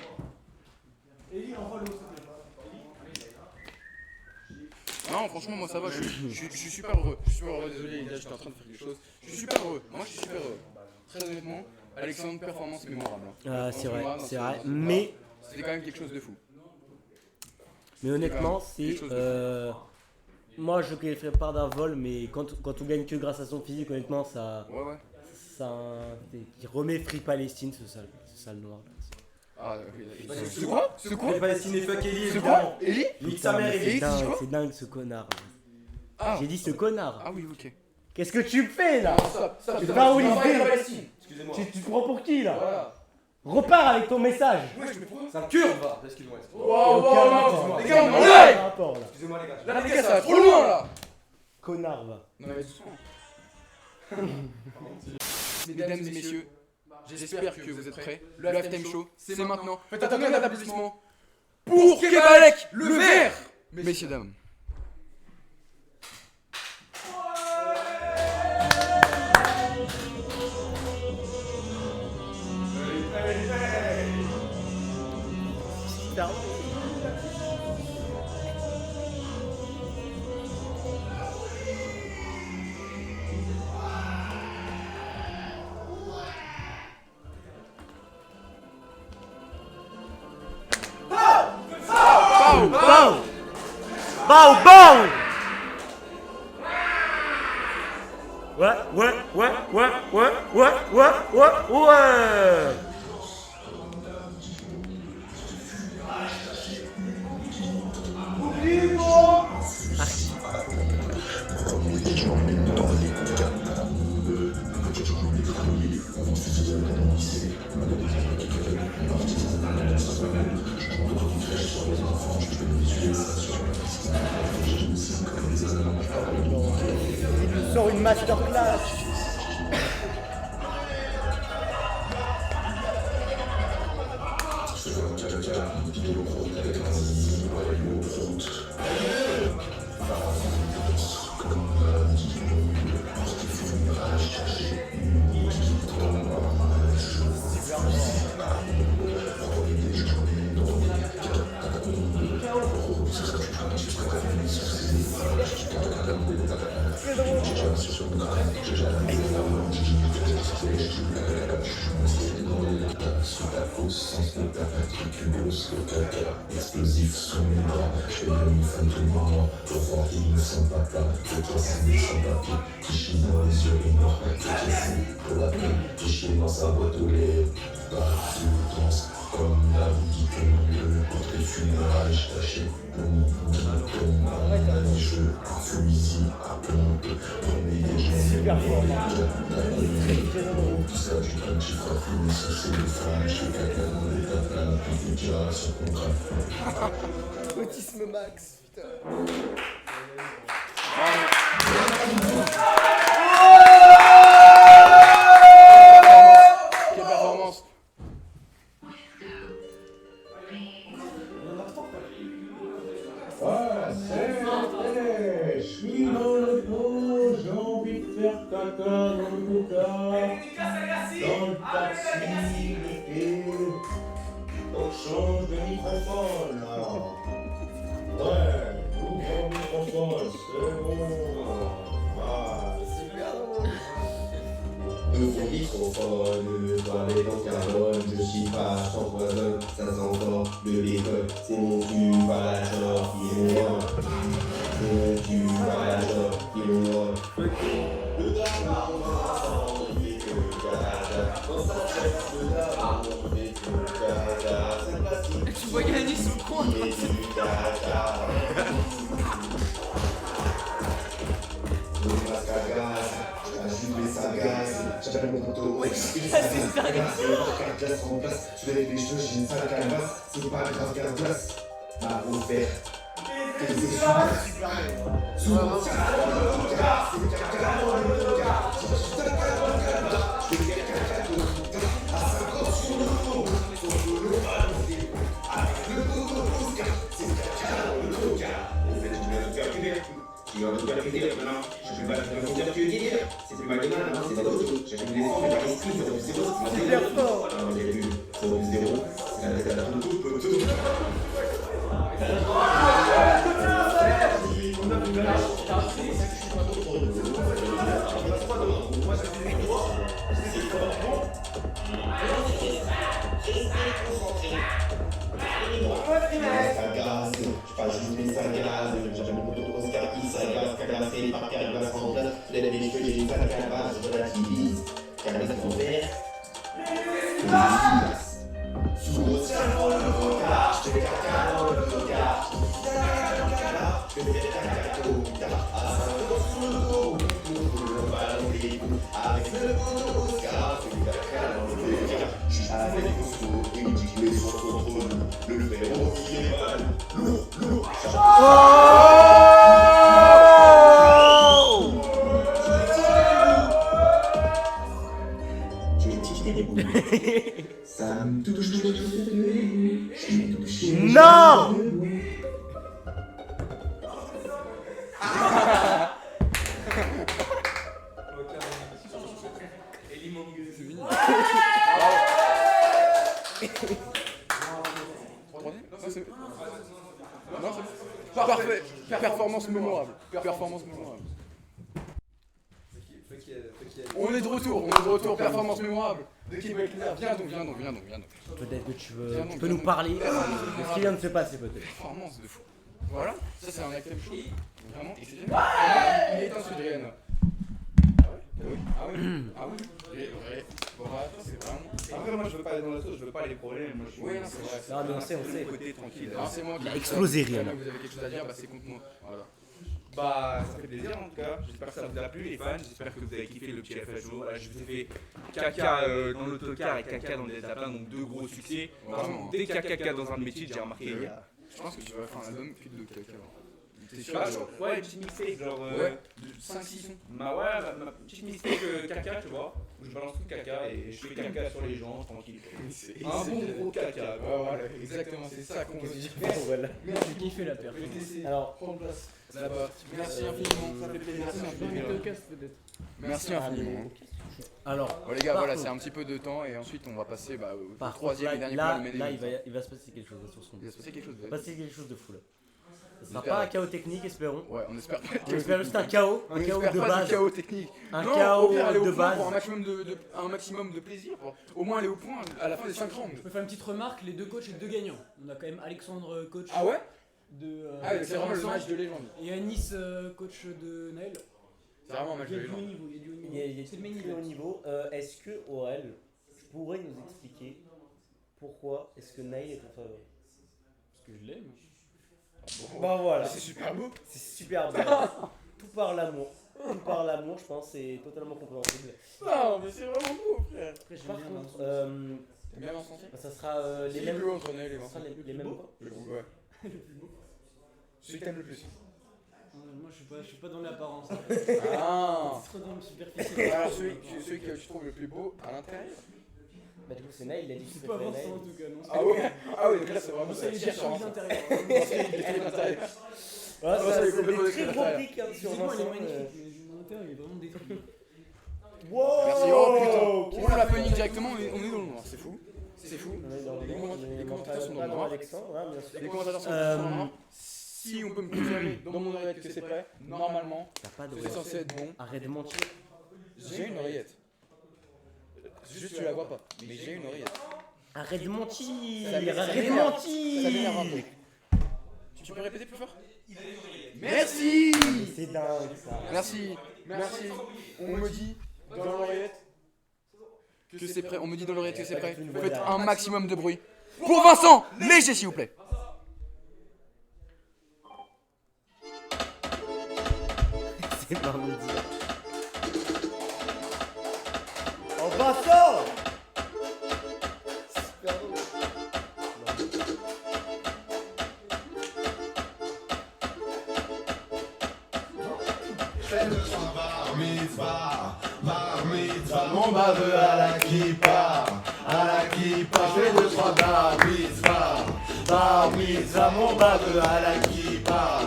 Speaker 1: Non, franchement, moi ça va, je suis super heureux. Je suis super heureux, désolé, là j'étais en train de faire quelque chose. Je suis super heureux, moi je suis super heureux. Très honnêtement, Alexandre, performance mémorable.
Speaker 2: Ah, c'est vrai, mais
Speaker 1: c'était quand même quelque chose de fou.
Speaker 2: Mais honnêtement, c'est. Moi je qualifierais pas d'un vol, mais quand on gagne que grâce à son physique, honnêtement, ça.
Speaker 1: Ouais.
Speaker 2: Il remet Free Palestine, ce sale noir.
Speaker 1: Ah, c'est quoi? C'est quoi?
Speaker 7: Les Palestiniens fuck Eli,
Speaker 1: c'est quoi? Eli?
Speaker 7: Nique sa mère, Eli.
Speaker 2: C'est dingue ce connard.
Speaker 1: Ah.
Speaker 2: J'ai dit ce connard.
Speaker 1: Ah oui, ok.
Speaker 2: Qu'est-ce que tu fais là?
Speaker 1: Tu
Speaker 2: vas où
Speaker 1: Excusez-moi.
Speaker 2: Tu te prends pour qui là?
Speaker 1: Voilà.
Speaker 2: Repars avec ton message.
Speaker 1: Ouais, je me prends.
Speaker 7: C'est un curve va. Excuse-moi.
Speaker 1: Wow, les gars, on est live.
Speaker 7: Excusez-moi les gars.
Speaker 1: Là, les gars, ça va trop loin là.
Speaker 2: Connard va.
Speaker 1: Non, mais doucement. Mesdames et messieurs, j'espère que vous êtes prêts. Le halftime show, c'est maintenant. Faites attendre un applaudissement pour Kebalek, le vert. Messieurs, dames.
Speaker 2: Bow! Ouais! Il sort une masterclass. Autisme max, putain.
Speaker 1: Quelle performance!
Speaker 13: Je suis dans le pot, j'ai envie de faire caca dans le coca, dans le taxi, et on change de microphone alors. Ouais, ouvre le microphone, c'est bon. Ah, super bon. Nouveau microphone, toilette en carbone, je suis pas sans poison, ça sent fort de l'école, c'est mon cul à la sorte qui est loin. Mon cul à la sorte qui est loin. Le drame on fait que caca, dans sa tête le drame on fait que caca, c'est classique.
Speaker 3: Tu vois Yannis sous le coin.
Speaker 13: Il est du caca. Le masque à gaz, j'ajoute les sagaces, j'appelle mon poteau, ouais, c'est les sagaces, le casse en place, je vais les choses, j'ai une sale calebasse, c'est pas grave qu'un glace, ma grosse verte. Et c'est super. Souvent, c'est le caca, c'est le caca, à 50 sur le dos, sur le ballonné, avec le coco, c'est le caca, le coca, on fait du bien de faire du bien. Tu vas me faire plaisir maintenant. Je suis pas le professeur que tu veux dire. C'est plus mal demain, maintenant c'est pas d'autre. J'achète des enfants, mais pas l'esprit, ça plus zéro, c'est plus zéro. Alors j'ai vu, ça plus zéro. C'est la tout. Ça gaze, je passe juste mais ça gaze. J'avais mon poteau Oscar qui s'agace, cagassé par Carglass en place. Je lève les cheveux, j'ai une salle carapace, je relativise. Carglass en vert. Sous le salon, le regard, je fais caca dans le regard. Je fais caca au guitare. À 5 euros sous le dos, le ballon des coups. Avec le poteau Oscar, je fais caca dans le regard. Je suis avec les costauds et il dit que les soins contre nous. Le frérot qui est mal, lourd, Je vais tirer les boules. Ça me touche. Je me touche.
Speaker 2: Non!
Speaker 1: Non, c'est parfait. Performance mémorable. On est de retour. Performance mémorable de Québec. Viens donc.
Speaker 2: Peut-être que tu peux nous parler de ce qui vient de se passer peut-être.
Speaker 1: Performance de fou. Voilà, ça c'est un item chaud. Vraiment exceptionnel. Il est un Sudrienne. Ah oui. Ouais. Bon, c'est vraiment.
Speaker 4: Après, moi je veux pas aller dans la sauce, je veux pas les problèmes. Moi, je
Speaker 1: Oui, non, c'est vrai.
Speaker 2: Ah, mais on sait.
Speaker 4: Côté tranquille.
Speaker 1: Alors, c'est moi qui
Speaker 2: Il a explosé,
Speaker 1: Si
Speaker 2: Rihanna.
Speaker 1: jamais vous avez quelque chose à dire, bah c'est contre moi. Voilà.
Speaker 4: Bah, ça fait plaisir en tout cas. J'espère que ça vous a plu, les fans. J'espère que vous avez kiffé le petit FHO. Voilà, je vous ai fait caca dans l'autocar et caca dans les lapins, donc deux gros succès.
Speaker 1: Vraiment.
Speaker 4: Dès qu'il y a caca dans un de mes titres, j'ai remarqué. Il y a...
Speaker 1: Je pense que tu vas faire un album que de caca. T'es sûr?
Speaker 4: Bah, ouais, une petite mixtape, genre.
Speaker 1: Ouais, de 5-6 sons.
Speaker 4: Bah ouais, ma petite mixtape caca, tu vois. Où je balance tout le caca et je fais caca sur les gens, tranquille. Un bon gros caca.
Speaker 1: Ouais, voilà, exactement, c'est ça qu'on veut dire.
Speaker 2: Voilà.
Speaker 3: J'ai kiffé la paire.
Speaker 2: Alors,
Speaker 1: Prends place. Là-bas. Merci infiniment. Ça fait plaisir. Merci infiniment.
Speaker 2: alors.
Speaker 1: Bon les gars,
Speaker 2: par
Speaker 1: voilà,
Speaker 2: contre-
Speaker 1: c'est un petit peu de temps et ensuite on va passer au
Speaker 2: Par contre,
Speaker 1: troisième et dernier plan de
Speaker 2: là,
Speaker 1: Méné.
Speaker 2: il va se passer quelque chose sur son.
Speaker 1: Il va se passer quelque chose.
Speaker 2: Il va se passer quelque chose de fou là. Ce sera
Speaker 1: J'espère.
Speaker 2: pas un chaos technique, espérons.
Speaker 1: Ouais, on espère pas.
Speaker 2: On espère juste un chaos
Speaker 1: On
Speaker 2: de
Speaker 1: espère pas
Speaker 2: base.
Speaker 1: du chaos technique.
Speaker 2: Un
Speaker 1: Non,
Speaker 2: chaos
Speaker 1: au pire, aller au
Speaker 2: de
Speaker 1: point
Speaker 2: base.
Speaker 1: pour un maximum de plaisir. Pour au moins aller au point à la fin des 5 rounds.
Speaker 3: Je peux faire une petite remarque, les deux coachs et deux gagnants. On a quand même Alexandre coach
Speaker 1: Ah ouais?
Speaker 3: de
Speaker 1: Ah ouais, c'est vraiment le match de légende.
Speaker 3: et Anis coach de Naël.
Speaker 1: C'est vraiment un match
Speaker 3: Il y
Speaker 1: de
Speaker 3: a du haut
Speaker 1: légende.
Speaker 3: niveau, il y a du haut niveau.
Speaker 2: Il y a
Speaker 3: C'est le main
Speaker 2: très haut
Speaker 3: event.
Speaker 2: niveau. Est-ce que Aurel, tu pourrais nous expliquer pourquoi est-ce que Nail est ton favori?
Speaker 3: Parce que je l'aime.
Speaker 2: Bah voilà.
Speaker 1: C'est super beau.
Speaker 2: C'est super beau. Tout par l'amour. Tout par l'amour, je pense, c'est totalement compréhensible.
Speaker 1: Non, mais c'est vraiment beau, frère.
Speaker 3: Après, j'aime
Speaker 2: Par
Speaker 3: bien
Speaker 2: contre,
Speaker 3: Vincent.
Speaker 1: T'aimes bien Vincent?
Speaker 2: ça sera les
Speaker 1: C'est
Speaker 2: mêmes.
Speaker 1: le plus haut entre Naël et
Speaker 2: Ça
Speaker 1: Vincent.
Speaker 2: sera les mêmes quoi?
Speaker 1: Le plus beau, ouais. Celui que t'aimes le plus.
Speaker 3: Moi je suis pas dans l'apparence.
Speaker 1: Ah.
Speaker 3: C'est trop dans le superficiel.
Speaker 1: Alors celui que tu trouves le plus beau à l'intérieur.
Speaker 2: Bah du coup c'est Nail, il a dit que
Speaker 3: C'est
Speaker 2: c'était
Speaker 3: pas
Speaker 2: Nail.
Speaker 3: Vincent en tout cas, non.
Speaker 1: Ah ouais. Ah oui, donc là c'est vraiment
Speaker 3: Ça
Speaker 1: ça.
Speaker 3: il est
Speaker 1: Tire
Speaker 3: déjà
Speaker 1: sur
Speaker 3: sur
Speaker 1: Vincent.
Speaker 3: l'intérieur.
Speaker 1: Il est à l'intérieur.
Speaker 2: Voilà,
Speaker 1: Ah, ça,
Speaker 2: ça,
Speaker 1: il est
Speaker 2: c'est
Speaker 1: complètement
Speaker 2: des très
Speaker 1: détruit
Speaker 2: gros
Speaker 1: à
Speaker 2: pics hein, sur
Speaker 3: Physiquement il est
Speaker 2: Vincent.
Speaker 3: magnifique, mais l'intérieur il est vraiment détruit.
Speaker 2: Wow.
Speaker 1: Merci. Oh putain. On l'a puni directement, on est dans le noir, c'est fou. C'est fou.
Speaker 2: On est dans
Speaker 1: Les
Speaker 2: les
Speaker 1: commentateurs sont dans le
Speaker 2: dans
Speaker 1: noir.
Speaker 2: Alexandre, hein, bien sûr.
Speaker 1: Les commentateurs sont dans le noir. Si on peut me confirmer dans mon oreillette que c'est prêt, normalement,
Speaker 2: T'as pas
Speaker 1: c'est
Speaker 2: d'oreillette.
Speaker 1: censé être bon.
Speaker 2: Arrête de mentir.
Speaker 1: J'ai une oreillette. Juste tu la vois pas, mais j'ai une oreillette.
Speaker 2: Arrête de mentir.
Speaker 1: Ça
Speaker 2: Arrête de
Speaker 1: m'énerve.
Speaker 2: mentir.
Speaker 1: Ça m'énerve un peu. Tu peux répéter plus fort? Merci.
Speaker 2: C'est dingue ça.
Speaker 1: Merci. On me dit dans l'oreillette que c'est prêt. On me dit dans l'oreillette que c'est prêt. Faites un maximum de bruit. Pour Vincent, léger s'il vous plaît.
Speaker 2: C'est pas me dire. En passant. Super drôle.
Speaker 13: Bar mitzvah, mon baveux à la kippa, je fais 2-3 bar mitzvah, mon baveux à la kippa,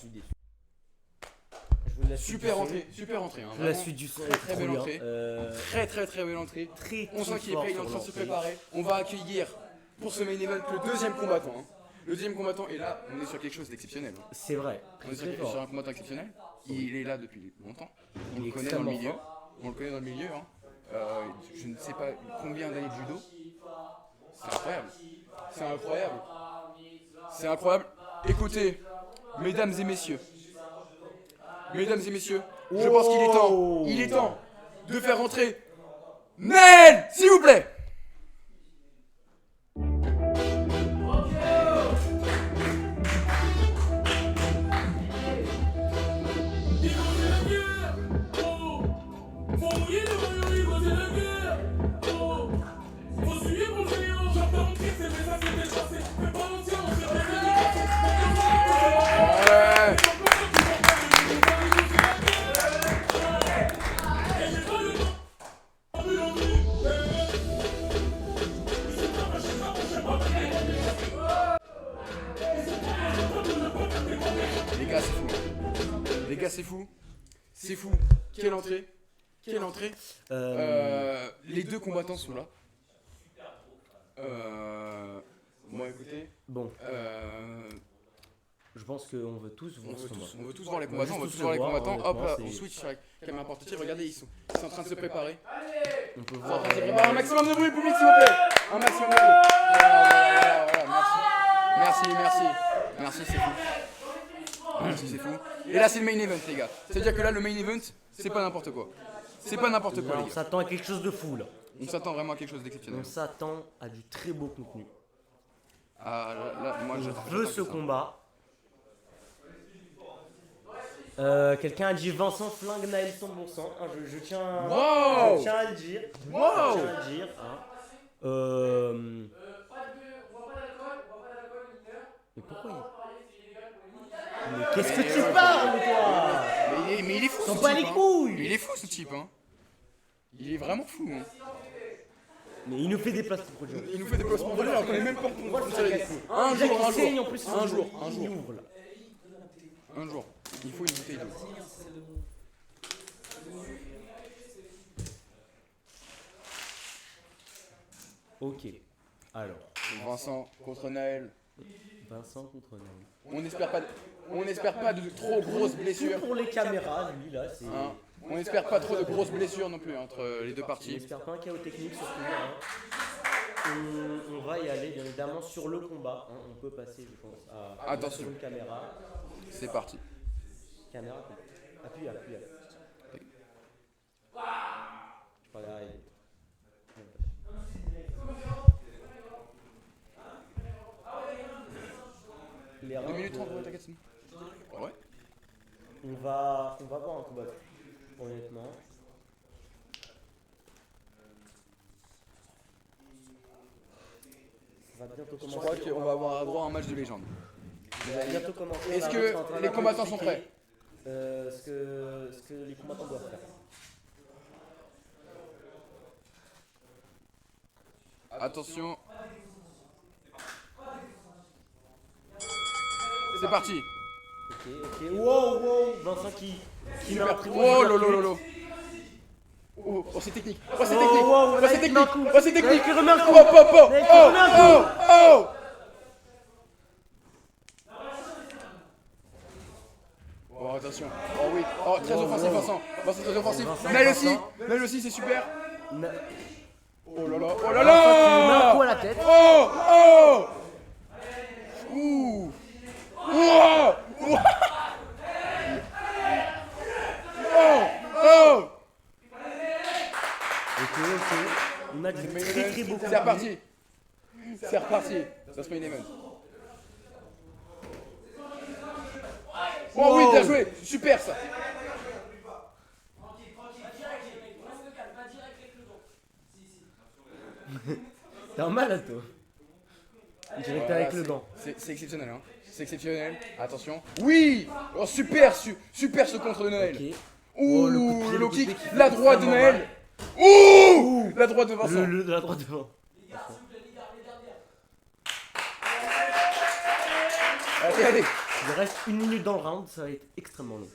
Speaker 2: suis déçu. Je veux la suite
Speaker 1: Super
Speaker 2: du son.
Speaker 1: entrée, super entrée. Hein,
Speaker 2: Je veux la
Speaker 1: vraiment.
Speaker 2: suite du son.
Speaker 1: Très très
Speaker 2: trop
Speaker 1: belle
Speaker 2: bien.
Speaker 1: entrée. Très belle entrée.
Speaker 2: Très,
Speaker 1: On sent
Speaker 2: très
Speaker 1: qu'il est
Speaker 2: fort
Speaker 1: prêt, il est en
Speaker 2: sur
Speaker 1: train de se
Speaker 2: l'entrée.
Speaker 1: préparer. On va accueillir pour ce main event le deuxième combattant. Hein. Le deuxième combattant, et là, on est sur quelque chose d'exceptionnel. Hein.
Speaker 2: C'est vrai.
Speaker 1: On est
Speaker 2: Très
Speaker 1: sur
Speaker 2: fort.
Speaker 1: un combattant exceptionnel. Il est là depuis longtemps. On
Speaker 2: Il
Speaker 1: le
Speaker 2: est
Speaker 1: connaît dans le
Speaker 2: extrêmement
Speaker 1: milieu.
Speaker 2: fort.
Speaker 1: On le connaît dans le milieu. Hein. Je ne sais pas combien d'années de judo. C'est incroyable. C'est incroyable. C'est incroyable. Écoutez, mesdames et messieurs. Mesdames et messieurs, je pense qu'il est temps. Il est temps de faire rentrer Naël, s'il vous plaît. Ouais. Les gars, c'est fou. Les gars, c'est fou. C'est fou. Quelle entrée. Quelle entrée. Les deux combattants sont là. Bon, écoutez.
Speaker 2: Bon. Je pense qu'on veut tous voir ce combat.
Speaker 1: On veut tous voir les combattants. On veut tous voir les combattants. Hop là, on switch sur la caméra portative. Regardez, ils sont en train de se préparer.
Speaker 2: On peut
Speaker 1: Ils sont en
Speaker 2: voir.
Speaker 1: train de se préparer. Un maximum de bruit, public, s'il vous plaît. Un maximum de bruit. Voilà, merci. Merci, c'est fou. Merci, c'est fou. Et là, c'est le main event, les gars. C'est-à-dire que là, le main event, c'est pas n'importe quoi. C'est pas n'importe quoi,
Speaker 2: Là,
Speaker 1: les
Speaker 2: on
Speaker 1: gars.
Speaker 2: s'attend à quelque chose de fou là.
Speaker 1: On s'attend vraiment à quelque chose d'exceptionnel.
Speaker 2: On s'attend à du très beau contenu.
Speaker 1: Ah, là, moi,
Speaker 2: Je
Speaker 1: j'attends.
Speaker 2: veux ce combat. Quelqu'un a dit Vincent flingue Naël 100%. Hein, je tiens,
Speaker 1: Wow.
Speaker 2: je tiens à le dire.
Speaker 1: Wow.
Speaker 2: Je tiens à le dire. Hein. Mais pourquoi Mais qu'est-ce que tu parles, toi
Speaker 1: Mais il est fou,
Speaker 2: T'en
Speaker 1: ce
Speaker 2: bats
Speaker 1: type,
Speaker 2: les
Speaker 1: hein.
Speaker 2: couilles.
Speaker 1: Il est fou, ce type, hein. Il est vraiment fou, hein.
Speaker 2: Mais il nous fait des placements produits.
Speaker 1: Il nous fait des placements produits alors qu'on est même pas
Speaker 2: On va le
Speaker 1: pour
Speaker 2: faire
Speaker 1: tirer.
Speaker 2: casser.
Speaker 1: Un
Speaker 2: Déjà
Speaker 1: jour,
Speaker 2: qu'il
Speaker 1: un
Speaker 2: saigne,
Speaker 1: jour.
Speaker 2: en plus,
Speaker 1: Un jour, un
Speaker 2: il
Speaker 1: jour.
Speaker 2: ouvre, là.
Speaker 1: Un jour. Il faut une bouteille d'eau.
Speaker 2: Ok. Alors.
Speaker 1: Vincent contre Naël.
Speaker 2: Vincent contre Naël.
Speaker 1: On n'espère pas de trop grosses blessures.
Speaker 2: Pour les caméras, lui là, c'est.
Speaker 1: Hein. On n'espère pas trop de grosses blessures non plus entre les deux
Speaker 2: On
Speaker 1: parties.
Speaker 2: n'espère pas un chaos technique surtout. Hein. On va y aller bien évidemment sur le combat. Hein. On peut passer, je pense, à
Speaker 1: Attention.
Speaker 2: une caméra.
Speaker 1: C'est parti.
Speaker 2: Caméra. Appuie. Je vais arriver. Les
Speaker 1: 2
Speaker 2: rounds,
Speaker 1: minutes 30, ouais, t'inquiète. Ouais.
Speaker 2: On va voir un combat. Honnêtement. Ça va bientôt
Speaker 1: Je
Speaker 2: commencer.
Speaker 1: crois qu'on va avoir droit à un match de légende.
Speaker 2: Ça va bientôt commencer.
Speaker 1: Est-ce
Speaker 2: On
Speaker 1: que
Speaker 2: est en train
Speaker 1: les
Speaker 2: d'un peu
Speaker 1: combattants sont
Speaker 2: expliquer,
Speaker 1: prêts
Speaker 2: ce que les combattants doivent faire.
Speaker 1: Attention. C'est parti.
Speaker 2: Ok. Wow. Vincent qui met un
Speaker 1: Super.
Speaker 2: très
Speaker 1: Oh
Speaker 2: bon
Speaker 1: lolo. Oh, c'est technique. Oh, c'est
Speaker 2: Oh,
Speaker 1: technique.
Speaker 2: wow,
Speaker 1: Oh,
Speaker 2: là,
Speaker 1: c'est
Speaker 2: il
Speaker 1: technique.
Speaker 2: met un coup.
Speaker 1: Oh, c'est technique.
Speaker 2: Là, il remet un coup.
Speaker 1: Oh, oh, oh,
Speaker 2: Là, il remet un coup.
Speaker 1: oh. Oh, attention. Oh oui. Oh, très offensif, Vincent. Vincent, très offensif. Naël aussi, c'est super. Oh là là. Oh là
Speaker 2: Vincent qui lui met un coup à
Speaker 1: là.
Speaker 2: la tête.
Speaker 1: Oh. Ouh. Oh. Oh.
Speaker 2: Ok. On a du très beau
Speaker 1: C'est reparti. C'est reparti. Ça se met une event. Oh oui, bien joué. Super ça.
Speaker 2: T'es un malade, toi. Direct
Speaker 1: Voilà,
Speaker 2: avec le dent.
Speaker 1: C'est exceptionnel, hein. C'est exceptionnel. Attention. Oui. Oh, super ce contre de Naël.
Speaker 2: Ok.
Speaker 1: Ouh,
Speaker 2: Oh, le coup de pied,
Speaker 1: le low kick.
Speaker 2: qui fait
Speaker 1: La droite de
Speaker 2: extrêmement
Speaker 1: Naël. Ouh, la droite de Vincent.
Speaker 2: La droite devant.
Speaker 1: Allez.
Speaker 2: Il reste 1 minute dans le round, ça va être extrêmement long.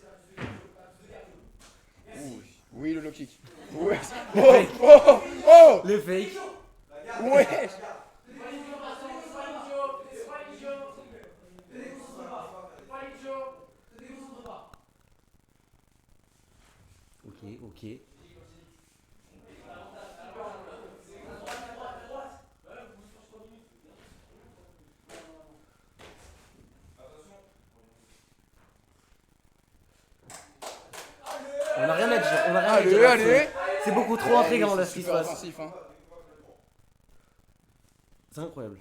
Speaker 1: Ouh, oui, le low kick. Ouais.
Speaker 2: Le
Speaker 1: Oh,
Speaker 2: fake.
Speaker 1: oh, oh.
Speaker 2: Le fake.
Speaker 1: Ouais.
Speaker 2: Ok. On n'a rien à dire,
Speaker 1: Allez, allez.
Speaker 2: C'est beaucoup trop intriguant là ce qui se
Speaker 1: Super
Speaker 2: passe.
Speaker 1: offensif, hein.
Speaker 2: C'est incroyable.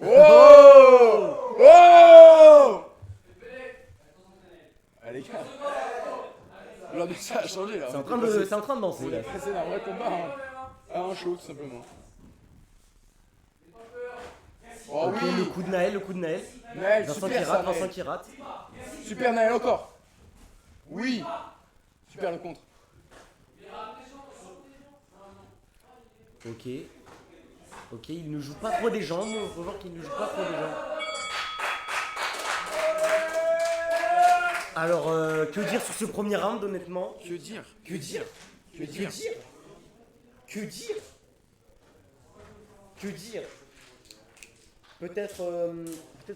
Speaker 1: Oh. Oh. Allez, gars. L'ambiance a changé là.
Speaker 2: C'est en train de danser
Speaker 1: On
Speaker 2: là.
Speaker 1: est passé d'un vrai combat à un show tout simplement. Oh
Speaker 2: Ok,
Speaker 1: oui.
Speaker 2: le coup de Naël.
Speaker 1: Naël,
Speaker 2: Vincent
Speaker 1: super
Speaker 2: qui
Speaker 1: ça,
Speaker 2: rate,
Speaker 1: Naël.
Speaker 2: Vincent qui rate.
Speaker 1: Super Naël encore. Oui. Super le contre.
Speaker 2: Ok, il ne joue pas trop des jambes, on peut voir qu'il ne joue pas trop des jambes. Alors, que dire sur ce premier round honnêtement?
Speaker 1: Que dire?
Speaker 2: Peut-être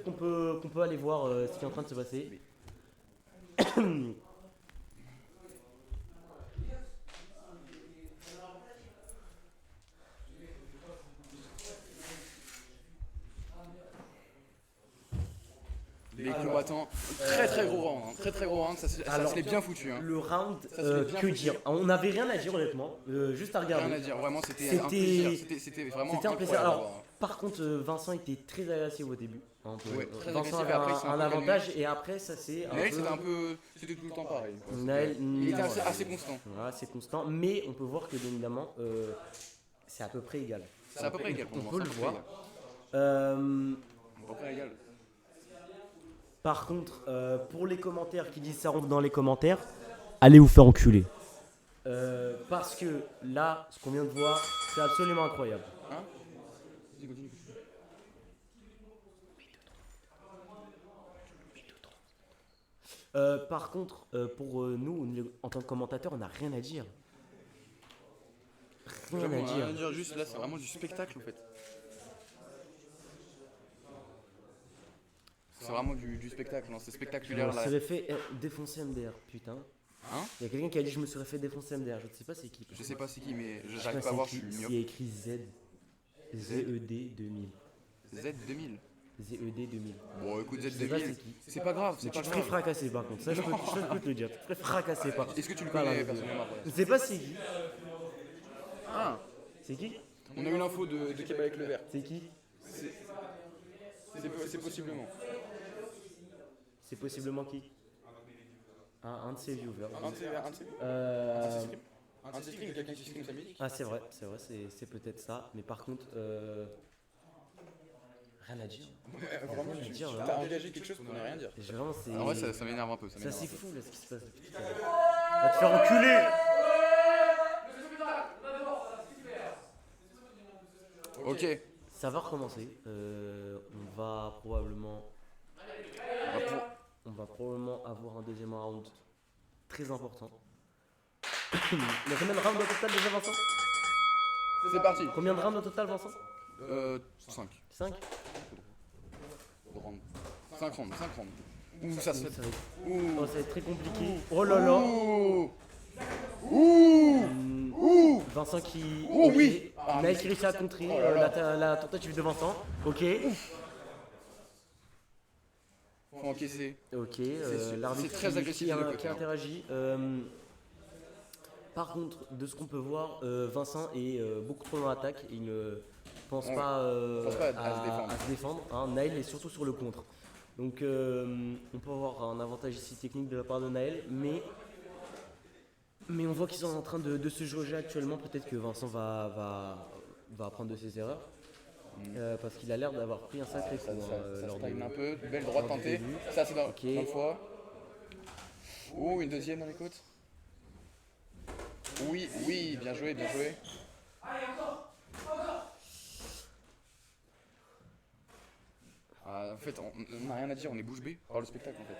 Speaker 2: qu'on peut aller voir ce qui est en train de se passer.
Speaker 1: Les combattants, très gros round, hein. Très gros round, ça se l'est bien foutu. Hein.
Speaker 2: Le round,
Speaker 1: Ça se l'est bien
Speaker 2: que
Speaker 1: foutu.
Speaker 2: dire? On n'avait rien à dire honnêtement, juste à regarder.
Speaker 1: Rien à dire, vraiment c'était un plaisir. C'était vraiment
Speaker 2: C'était un plaisir.
Speaker 1: incroyable.
Speaker 2: Alors, par contre, Vincent était très agressif au début.
Speaker 1: Ouais, très
Speaker 2: Vincent
Speaker 1: agressif,
Speaker 2: avait
Speaker 1: et après, il s'est
Speaker 2: un
Speaker 1: un peu
Speaker 2: avantage et après ça c'est
Speaker 1: Naël c'était tout le temps pareil.
Speaker 2: Naël,
Speaker 1: Il était assez constant.
Speaker 2: Voilà, c'est constant, mais on peut voir que bien évidemment c'est à peu près égal.
Speaker 1: C'est à peu près égal pour
Speaker 2: On
Speaker 1: moi,
Speaker 2: peut
Speaker 1: c'est
Speaker 2: le
Speaker 1: à peu
Speaker 2: voir.
Speaker 1: près À peu près égal.
Speaker 2: Par contre, pour les commentaires qui disent ça rentre dans les commentaires, allez vous faire enculer. Parce que là, ce qu'on vient de voir, c'est absolument incroyable.
Speaker 1: Hein? Continue.
Speaker 2: Par contre, pour nous, en tant que commentateurs, on n'a rien à dire. Rien
Speaker 1: J'avoue,
Speaker 2: à
Speaker 1: on a rien à
Speaker 2: dire.
Speaker 1: dire, juste là c'est vraiment du spectacle en fait. C'est vraiment du spectacle, non, c'est
Speaker 2: Je
Speaker 1: spectaculaire
Speaker 2: me
Speaker 1: là.
Speaker 2: serais fait défoncer MDR, putain.
Speaker 1: Hein?
Speaker 2: Il y a quelqu'un qui a dit je me serais fait défoncer MDR, je ne sais pas c'est qui.
Speaker 1: Je sais pas c'est qui, mais
Speaker 2: Je sais
Speaker 1: j'arrive pas à voir, je
Speaker 2: c'est
Speaker 1: suis
Speaker 2: qui.
Speaker 1: myope.
Speaker 2: Il y a écrit Z. ZED 2000.
Speaker 1: Z2000.
Speaker 2: ZED 2000.
Speaker 1: Bon écoute
Speaker 2: Je sais pas c'est
Speaker 1: Z2000,
Speaker 2: qui.
Speaker 1: c'est pas grave,
Speaker 2: Mais
Speaker 1: c'est
Speaker 2: tu
Speaker 1: pas
Speaker 2: te ferais
Speaker 1: grave.
Speaker 2: fracasser par contre, ça je peux te le dire, tu te ferais fracasser par contre.
Speaker 1: Est-ce que tu le
Speaker 2: Pas
Speaker 1: connais
Speaker 2: là,
Speaker 1: personnellement?
Speaker 2: Je sais pas c'est qui.
Speaker 1: Ah,
Speaker 2: C'est qui?
Speaker 1: on a eu l'info de Keb avec le vert.
Speaker 2: C'est qui?
Speaker 1: C'est possiblement.
Speaker 2: C'est possiblement qui? Un de ses viewers.
Speaker 1: Un de ses streams, quelqu'un qui stream sa musique.
Speaker 2: Ah c'est vrai, c'est peut-être ça. Mais par contre, rien à dire.
Speaker 1: Vraiment,
Speaker 2: Rien à dire,
Speaker 1: tu
Speaker 2: vraiment.
Speaker 1: t'as engagé quelque chose pour ne rien dire.
Speaker 2: Vraiment, c'est...
Speaker 1: Ah ouais, ça m'énerve un peu.
Speaker 2: Ça c'est fou là ce qui se passe depuis tout à l'heure. Va te faire enculer!
Speaker 1: Ok.
Speaker 2: Ça va recommencer. On va probablement avoir un deuxième round très important. Il y a combien de rounds au total déjà, Vincent?
Speaker 1: C'est parti.
Speaker 2: Combien de rounds au total, Vincent?
Speaker 1: 5.
Speaker 2: 5?
Speaker 1: 5 rounds. Ouh, ça se
Speaker 2: Ça va être...
Speaker 1: Ouh.
Speaker 2: Oh, ça va être très compliqué. Oh là là!
Speaker 1: Ouh.
Speaker 2: Vincent qui...
Speaker 1: Oh
Speaker 2: ok.
Speaker 1: oui. Ah,
Speaker 2: Naïs qui réussit à contrer
Speaker 1: Oh là là.
Speaker 2: la tentative de Vincent. Ok.
Speaker 1: Faut encaisser.
Speaker 2: Ok,
Speaker 1: C'est
Speaker 2: l'arbitre
Speaker 1: très agressif des deux côtés,
Speaker 2: qui
Speaker 1: hein.
Speaker 2: interagit. Par contre, de ce qu'on peut voir, Vincent est beaucoup trop dans l'attaque. Il ne pense
Speaker 1: Ouais.
Speaker 2: pas,
Speaker 1: Pense pas à se défendre.
Speaker 2: hein. Naël est surtout sur le contre. Donc on peut avoir un avantage ici technique de la part de Naël, mais on voit qu'ils sont en train de se jauger actuellement. Peut-être que Vincent va apprendre de ses erreurs. Parce qu'il a l'air d'avoir pris un sacré coup.
Speaker 1: Ça
Speaker 2: lors
Speaker 1: stagne
Speaker 2: de-
Speaker 1: un peu. Belle droite
Speaker 2: lors du
Speaker 1: tentée.
Speaker 2: début.
Speaker 1: Ça, c'est dans
Speaker 2: Ok.
Speaker 1: une fois. Ouh, une deuxième dans les côtes. Oui, bien joué. Ah, en fait, on n'a rien à dire, on est bouche bée par le spectacle en fait.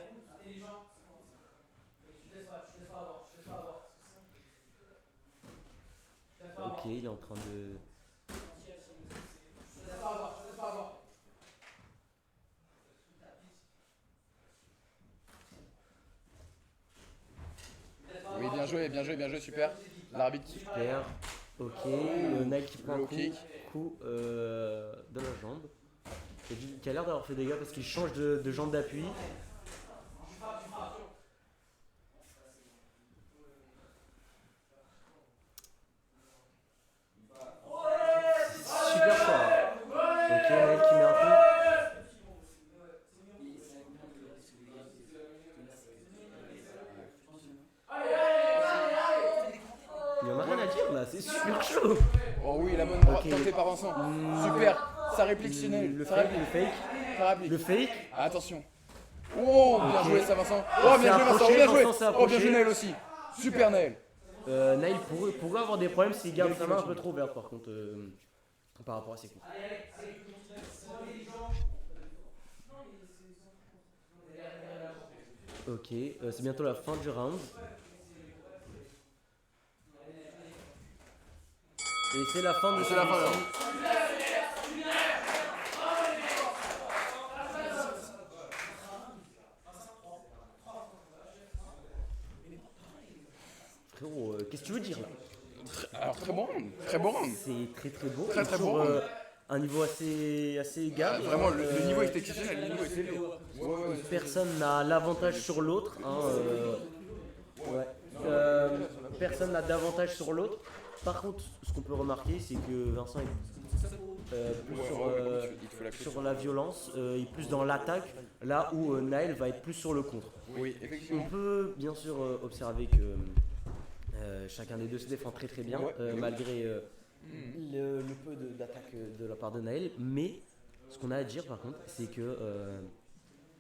Speaker 2: Ok, il est en train de.
Speaker 1: Oui, bien joué, super. L'arbitre qui.
Speaker 2: Super. Ok, Nail qui prend un
Speaker 1: Low
Speaker 2: coup,
Speaker 1: kick.
Speaker 2: de la jambe. Qui a l'air d'avoir fait des dégâts parce qu'il change de jambe d'appui. Super fort. Ok, Nail qui met un coup. Il y en a rien à dire là, c'est super chaud.
Speaker 1: Oh oui, la bonne droite
Speaker 2: Ok.
Speaker 1: tentée par Vincent. Super, sa réplique tunnel.
Speaker 2: Le
Speaker 1: Sa
Speaker 2: fake,
Speaker 1: réplique.
Speaker 2: le fake.
Speaker 1: Sa réplique.
Speaker 2: Le fake.
Speaker 1: Ah, attention. Oh, bien
Speaker 2: Ok.
Speaker 1: joué ça Vincent.
Speaker 2: C'est
Speaker 1: Oh, bien joué Vincent,
Speaker 2: approché,
Speaker 1: bien joué.
Speaker 2: Vincent s'est
Speaker 1: Oh, bien
Speaker 2: approché.
Speaker 1: joué Naël aussi. Super Naël.
Speaker 2: Nail pourrait avoir des problèmes s'il garde sa main un peu trop ouverte par contre par rapport à ses coups. Ok, c'est bientôt la fin du round. Et c'est la fin de
Speaker 1: C'est la fin du
Speaker 2: celui-ci. Frérot, qu'est-ce que tu veux dire là?
Speaker 1: Alors très bon round, très bon round.
Speaker 2: C'est très très beau.
Speaker 1: Très, très
Speaker 2: Sur,
Speaker 1: beau round.
Speaker 2: un niveau assez égal.
Speaker 1: Vraiment, le niveau est exceptionnel, le niveau est élevé. Ouais.
Speaker 2: Personne n'a l'avantage sur l'autre. Hein, ouais. Personne n'a d'avantage sur l'autre. Par contre, ce qu'on peut remarquer, c'est que Vincent est plus sur la violence, il est plus dans l'attaque, là où Naël va être plus sur le contre.
Speaker 1: Oui, effectivement.
Speaker 2: On peut bien sûr observer que chacun des deux se défend très très bien, malgré le peu d'attaque de la part de Naël. Mais ce qu'on a à dire par contre, c'est que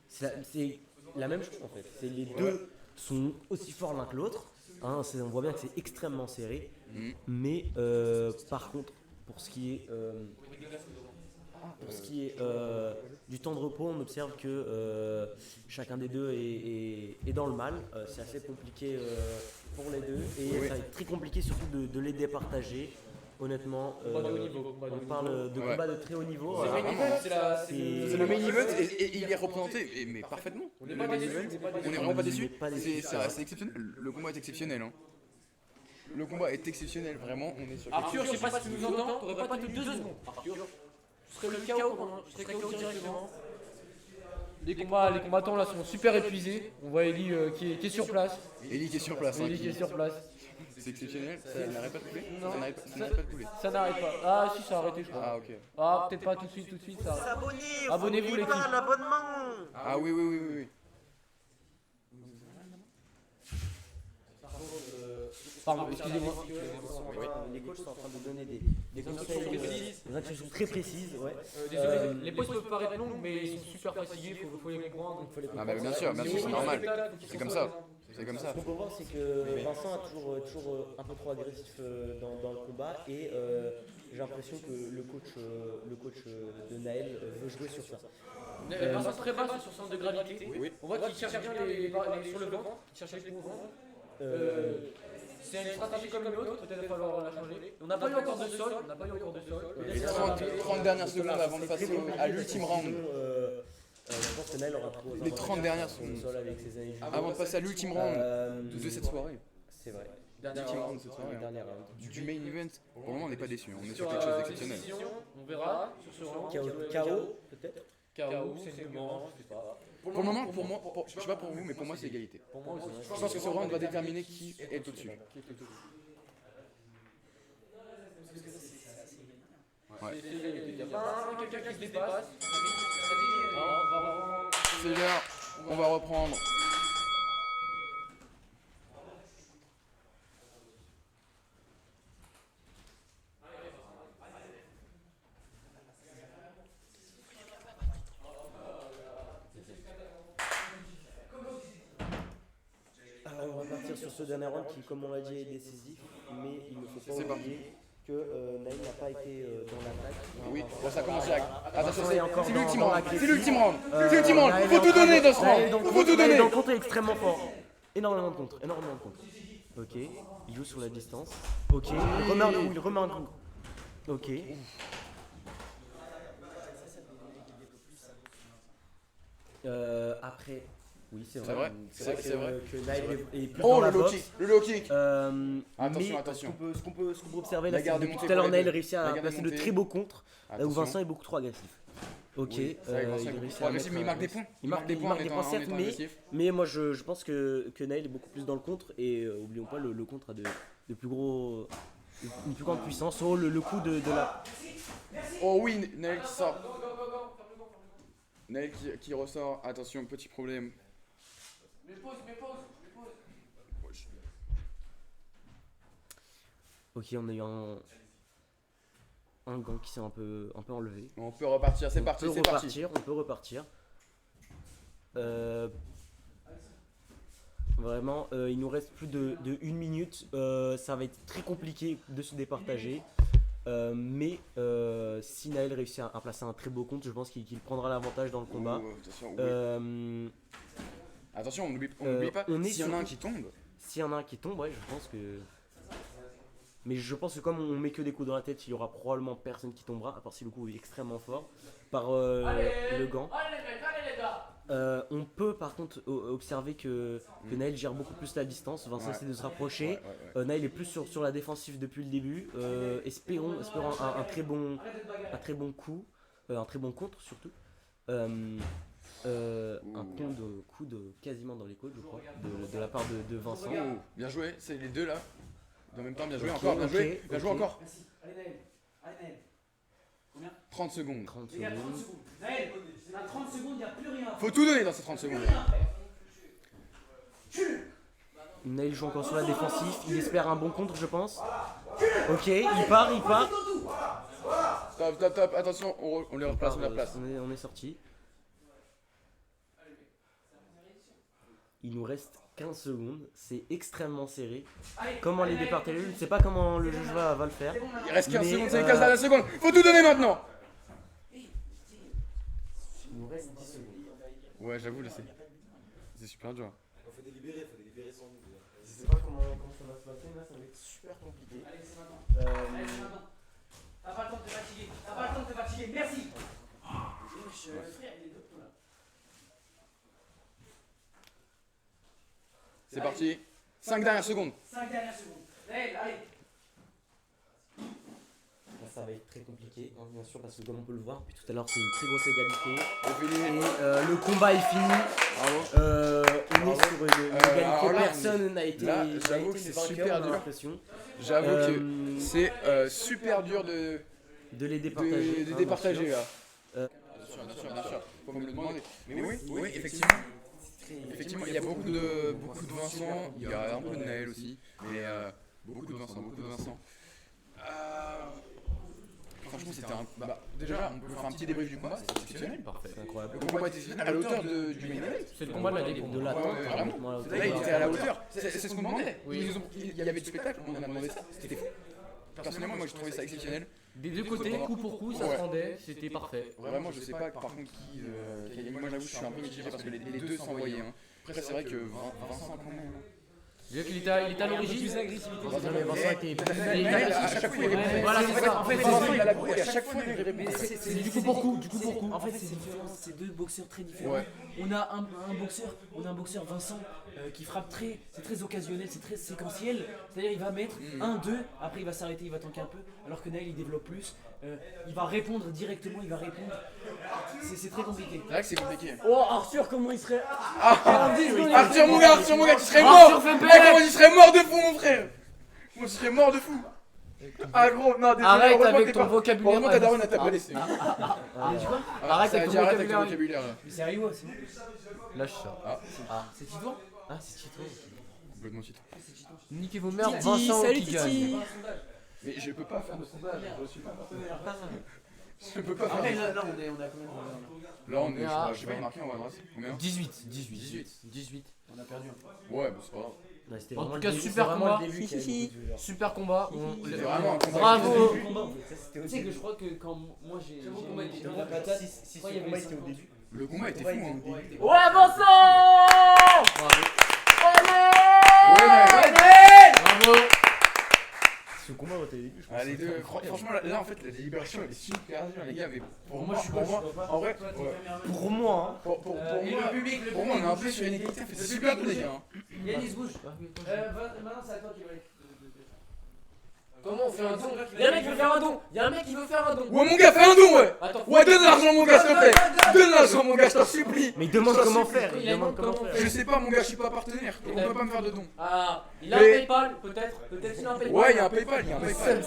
Speaker 2: c'est la même chose en fait. C'est les deux sont aussi forts l'un que l'autre. Hein, on voit bien que c'est extrêmement serré. Mais par contre, pour ce qui est du temps de repos, on observe que chacun des deux est dans le mal. C'est assez compliqué pour les deux et ça va être très compliqué surtout de les départager. Honnêtement, on parle de combat de très haut niveau.
Speaker 1: C'est le main event et il est représenté mais parfaitement. Le main event, on n'est vraiment pas déçus. C'est exceptionnel. Le combat est exceptionnel. Hein. Le combat est exceptionnel, vraiment. On est sur.
Speaker 5: Arthur, je sais pas si tu nous entends, t'aurais pas tenu 2 secondes. Arthur, je serais le KO directement. Les combattants là sont super épuisés. On voit Ellie qui est sur place.
Speaker 1: Ellie qui est sur place.
Speaker 5: Ellie qui est sur place.
Speaker 1: C'est exceptionnel, ça n'arrête pas de couler.
Speaker 5: Non,
Speaker 1: Ça n'arrête pas de couler.
Speaker 5: Ça n'arrête pas. Ah si, ça a arrêté je crois.
Speaker 1: Ah ok.
Speaker 5: Ah peut-être pas tout de suite. Ça... Abonnez-vous l'équipe.
Speaker 1: Ah oui.
Speaker 5: Pardon, excusez-moi.
Speaker 2: Les coachs sont en train de donner des conseils, des instructions très précises. Ouais.
Speaker 5: Désolé, les pauses peuvent paraître longues, mais ils sont super fatigués, faut les comprendre.
Speaker 1: Ah bah bien sûr, c'est normal. C'est comme ça. C'est comme ça.
Speaker 2: Ce qu'on peut voir, c'est que Vincent est toujours un peu trop agressif dans le combat et j'ai l'impression que le coach de Naël veut jouer sur ça.
Speaker 5: Vincent très bas sur son centre de gravité. On voit qu'il cherche bien sur le ventre, il cherche les coups au ventre. C'est une stratégie comme une autre, peut-être qu'il va falloir la changer. On n'a pas eu encore de sol,
Speaker 1: Les 30 dernières secondes avant de passer à l'ultime round.
Speaker 2: Je pense que Naël aura trop
Speaker 1: Les 30 dernières secondes. Avant de passer à l'ultime round de cette soirée.
Speaker 2: C'est vrai.
Speaker 1: L'ultime round de cette soirée. Du main event, pour le moment on n'est pas déçu. On est sur quelque chose d'exceptionnel.
Speaker 5: On verra sur ce round.
Speaker 2: KO peut-être.
Speaker 5: KO, c'est segment, je sais pas.
Speaker 1: Pour le moment, pour moi, je sais pas pour vous, mais pour moi c'est égalité. Je pense que ce round va déterminer qui est au-dessus. Ouais.
Speaker 5: Il y a pas quelqu'un qui se dépasse.
Speaker 1: C'est l'heure, on va reprendre.
Speaker 2: On va partir sur ce dernier round qui, comme on l'a dit, est décisif, mais il ne faut pas oublier que Naïl n'a pas été dans l'attaque.
Speaker 1: Oui, bon, ça commence direct. Attention,
Speaker 2: il est encore
Speaker 1: c'est
Speaker 2: dans-
Speaker 1: l'ultime
Speaker 2: dans
Speaker 1: round.
Speaker 2: l'agressif.
Speaker 1: C'est l'ultime round. C'est l'ultime round.
Speaker 2: Naïl
Speaker 1: Faut
Speaker 2: est
Speaker 1: tout
Speaker 2: en train
Speaker 1: donner
Speaker 2: de-
Speaker 1: dans ce
Speaker 2: Naïl est
Speaker 1: round.
Speaker 2: dans le
Speaker 1: Faut
Speaker 2: contre,
Speaker 1: tout
Speaker 2: Naïl est
Speaker 1: donner.
Speaker 2: dans le contre est extrêmement fort. Énormément de contre, énormément de contre. Ok, il joue sur la distance. Ok, il remet un coup, il remet un coup. Ok. Après, oui, c'est vrai.
Speaker 1: C'est vrai.
Speaker 2: Que Naïl est plus
Speaker 1: Oh,
Speaker 2: dans
Speaker 1: le
Speaker 2: la
Speaker 1: low
Speaker 2: boxe.
Speaker 1: kick. Le low kick.
Speaker 2: Mais
Speaker 1: attention.
Speaker 2: ce qu'on peut observer là,
Speaker 1: La
Speaker 2: c'est
Speaker 1: garde
Speaker 2: que depuis
Speaker 1: montée
Speaker 2: tout à l'heure,
Speaker 1: pour les
Speaker 2: Naïl
Speaker 1: deux.
Speaker 2: réussit
Speaker 1: La
Speaker 2: à
Speaker 1: garde
Speaker 2: placer de
Speaker 1: montée.
Speaker 2: très beaux contres, où
Speaker 1: Attention.
Speaker 2: Vincent est beaucoup trop agressif. Ok,
Speaker 1: Oui, c'est vrai que Vincent est
Speaker 2: il
Speaker 1: beaucoup
Speaker 2: réussit
Speaker 1: trop
Speaker 2: à
Speaker 1: agressif,
Speaker 2: mettre,
Speaker 1: mais il marque des points.
Speaker 2: Il marque des points, certes,
Speaker 1: étant
Speaker 2: mais,
Speaker 1: agressif.
Speaker 2: mais moi je pense que Naïl est beaucoup plus dans le contre et oublions pas le contre a de plus gros, une plus grande puissance. Oh le coup de la.
Speaker 1: Oh oui, Naël qui sort. Naël qui ressort. Attention, petit problème.
Speaker 2: Ok, on a eu un gant qui s'est un peu enlevé.
Speaker 1: On peut repartir, c'est parti, c'est parti.
Speaker 2: On peut repartir. Vraiment, il nous reste plus de 1 minute. Ça va être très compliqué de se départager. Mais si Naël réussit à placer un très beau compte, je pense qu'il prendra l'avantage dans le combat.
Speaker 1: Attention, on n'oublie pas. S'il y en a un qui tombe.
Speaker 2: S'il y en a un qui tombe, ouais, je pense que. Mais je pense que comme on met que des coups dans la tête, il y aura probablement personne qui tombera, à part si le coup est extrêmement fort par le gant. On peut par contre observer que Naël gère beaucoup plus la distance. Vincent essaie de se rapprocher. Naël est plus sur la défensive depuis le début. Espérons un très bon coup, un très bon contre surtout. Un coup de quasiment dans les côtes, je crois, de la part de Vincent.
Speaker 1: Oh, bien joué, c'est les deux là. En même temps, bien joué,
Speaker 2: Ok,
Speaker 1: encore, bien
Speaker 2: ok,
Speaker 1: joué, bien joué
Speaker 2: ok.
Speaker 1: encore.
Speaker 3: Allez Naël, allez Naël. Combien
Speaker 1: 30 secondes.
Speaker 2: 30
Speaker 3: Les gars, 30
Speaker 2: secondes.
Speaker 3: secondes. Naël, dans 30 secondes, il n'y a plus rien.
Speaker 1: Faut tout donner dans ces 30 secondes.
Speaker 2: Naël joue encore sur la défensive, il espère un bon contre, je pense. Ok, il part.
Speaker 1: Stop, stop, stop, attention, on les replace, on les replace.
Speaker 2: On est sorti. Il nous reste 15 secondes, c'est extrêmement serré. Comment les départager, je ne sais pas comment le juge va le faire.
Speaker 1: Il reste 15
Speaker 2: mais,
Speaker 1: secondes, c'est les 15 dernières secondes. Faut tout donner maintenant.
Speaker 2: Il nous reste 10 secondes.
Speaker 1: Ouais, j'avoue, là c'est super dur.
Speaker 7: Faut délibérer sans nous.
Speaker 2: Je sais pas comment ça va se passer, là ça va être super compliqué.
Speaker 3: Allez, c'est maintenant. Allez, c'est maintenant. T'as pas le temps de te fatiguer. T'as pas le temps de te fatiguer. Merci. Frère, il est de là.
Speaker 1: C'est parti. 5 dernières secondes.
Speaker 3: 5 dernières secondes. Naël, allez.
Speaker 2: Là, ça va être très compliqué, hein, bien sûr, parce que comme on peut le voir, depuis tout à l'heure, c'est une très grosse égalité.
Speaker 1: C'est fini.
Speaker 2: Et le combat est fini. On est sur une égalité.
Speaker 1: alors là,
Speaker 2: Personne n'a été,
Speaker 1: là,
Speaker 2: n'a
Speaker 1: j'avoue
Speaker 2: été
Speaker 1: que c'est
Speaker 2: le vainqueur,
Speaker 1: super
Speaker 2: on a
Speaker 1: dur.
Speaker 2: l'impression.
Speaker 1: J'avoue que c'est super dur de
Speaker 2: les départager.
Speaker 1: de
Speaker 2: hein,
Speaker 1: départager
Speaker 2: bien
Speaker 1: là.
Speaker 2: sûr.
Speaker 1: Bien sûr. Faut me le demander. Mais oui, effectivement. Effectivement, il y a beaucoup de Vincent, il y a un peu de Naël aussi, mais beaucoup de Vincent. Franchement, c'était un. Déjà, on peut faire un petit débrief du combat, c'était exceptionnel.
Speaker 5: Parfait.
Speaker 2: C'est incroyable.
Speaker 1: Le combat était exceptionnel à la hauteur du main event.
Speaker 5: C'est le combat de l'année pour
Speaker 2: De
Speaker 5: moi.
Speaker 2: l'attente,
Speaker 1: Vraiment.
Speaker 2: moi,
Speaker 1: Là, il était à la hauteur. C'est ce qu'on demandait.
Speaker 5: Oui.
Speaker 1: Il y avait du spectacle, on a demandé ça. C'était fou. Personnellement, moi, j'ai trouvé ça exceptionnel.
Speaker 5: Des deux côtés, coup pour coup, ça se rendait, c'était parfait.
Speaker 1: Vraiment, je sais pas par contre qui a gagné. Moi, j'avoue, je suis un peu mitigé parce que les deux s'envoyaient. Hein. Après, c'est vrai que Vincent, quand même.
Speaker 5: Vu qu'il était à l'origine.
Speaker 2: Vincent était plus
Speaker 1: À chaque fois, il répondait.
Speaker 5: Voilà, c'est ça. En fait,
Speaker 1: Vincent, il a la boue et à chaque fois, il répondait.
Speaker 3: C'est du coup pour coup. En fait, c'est différent. C'est deux boxeurs très différents.
Speaker 1: Ouais.
Speaker 3: On a un boxeur Vincent qui frappe c'est très occasionnel, c'est très séquentiel. C'est-à-dire il va mettre 1, 2, après il va s'arrêter, il va tanker un peu. Alors que Naël il développe plus. Il va répondre directement, il va répondre. C'est très compliqué.
Speaker 1: C'est vrai que c'est compliqué.
Speaker 3: Oh Arthur, comment il serait.
Speaker 1: Arthur mon gars, tu serais mort. Comment il serait mort de fou, mon frère. Moi, je serais mort de fou. Ah gros, non, désolé.
Speaker 5: Arrête
Speaker 1: heureusement
Speaker 5: avec
Speaker 1: que t'es
Speaker 5: ton
Speaker 1: pas-
Speaker 5: vocabulaire.
Speaker 1: Heureusement, ta daronne, elle t'a pas laissé.
Speaker 3: Il a dit quoi?
Speaker 5: Arrête avec ton
Speaker 1: vocabulaire.
Speaker 3: Mais c'est Rio, c'est bon.
Speaker 5: Lâche ça.
Speaker 3: C'est Titouan?
Speaker 2: Ah, c'est Tito.
Speaker 1: Complètement titre.
Speaker 5: Niquez vos mères,
Speaker 3: Titi,
Speaker 5: Vincent
Speaker 3: salut,
Speaker 5: qui
Speaker 3: Titi.
Speaker 5: gagne.
Speaker 1: Mais je peux pas faire de sondage, je suis pas partenaire. Je peux pas
Speaker 3: Après,
Speaker 1: faire de
Speaker 3: là, on est à combien?
Speaker 1: Là, on est, je sais pas marqué, on va voir. Combien
Speaker 5: 18.
Speaker 3: On a perdu un peu.
Speaker 1: Ouais, mais c'est pas grave.
Speaker 2: Ouais, c'était
Speaker 5: En
Speaker 2: vraiment
Speaker 5: tout
Speaker 2: le
Speaker 5: cas,
Speaker 2: début,
Speaker 5: super
Speaker 2: c'est vraiment
Speaker 5: combat.
Speaker 2: le début qui a beaucoup de genre.
Speaker 5: Super combat.
Speaker 1: C'était vraiment un combat.
Speaker 5: Bravo.
Speaker 3: Tu sais que je crois que quand moi j'ai
Speaker 5: C'est bon, combat, il était
Speaker 3: dans
Speaker 5: bon.
Speaker 3: la patate,
Speaker 2: Si
Speaker 3: Moi,
Speaker 2: ce
Speaker 3: il y avait
Speaker 2: combat
Speaker 3: ça.
Speaker 2: était au début.
Speaker 1: Le combat était fou. Hein.
Speaker 5: Ouais, Vincent. Bravo.
Speaker 8: Ce combat au début, je pense.
Speaker 1: Ah, les deux, franchement, là en fait, la délibération elle est super dure, les gars. Mais pour moi, en vrai,
Speaker 2: Pour moi, hein.
Speaker 1: pour
Speaker 3: Et
Speaker 1: moi,
Speaker 3: le public,
Speaker 1: pour moi, on est un peu sur une égalité. En fait, c'est super dur, les gars. Hein.
Speaker 3: Yanis bouge. Maintenant c'est à toi qui va être.
Speaker 5: Comment on fait un don? Y'a un mec qui veut faire un don. Y'a un mec qui veut faire un don.
Speaker 1: Ouais, mon gars, fais un don, ouais.
Speaker 5: Attends.
Speaker 1: Ouais, donne l'argent, mon gars, s'il te plaît. Donne l'argent, mon gars, je t'en supplie.
Speaker 2: Mais il demande
Speaker 1: Je t'en
Speaker 2: comment
Speaker 1: supplie.
Speaker 2: faire. Il demande comment faire.
Speaker 1: Je sais pas, mon gars, je suis pas partenaire. On peut pas me faire de don.
Speaker 5: Ah, il a un
Speaker 1: Mais-
Speaker 5: PayPal, peut-être. Peut-être qu'il a un PayPal.
Speaker 1: Ouais, il y a un PayPal, il y a un PayPal.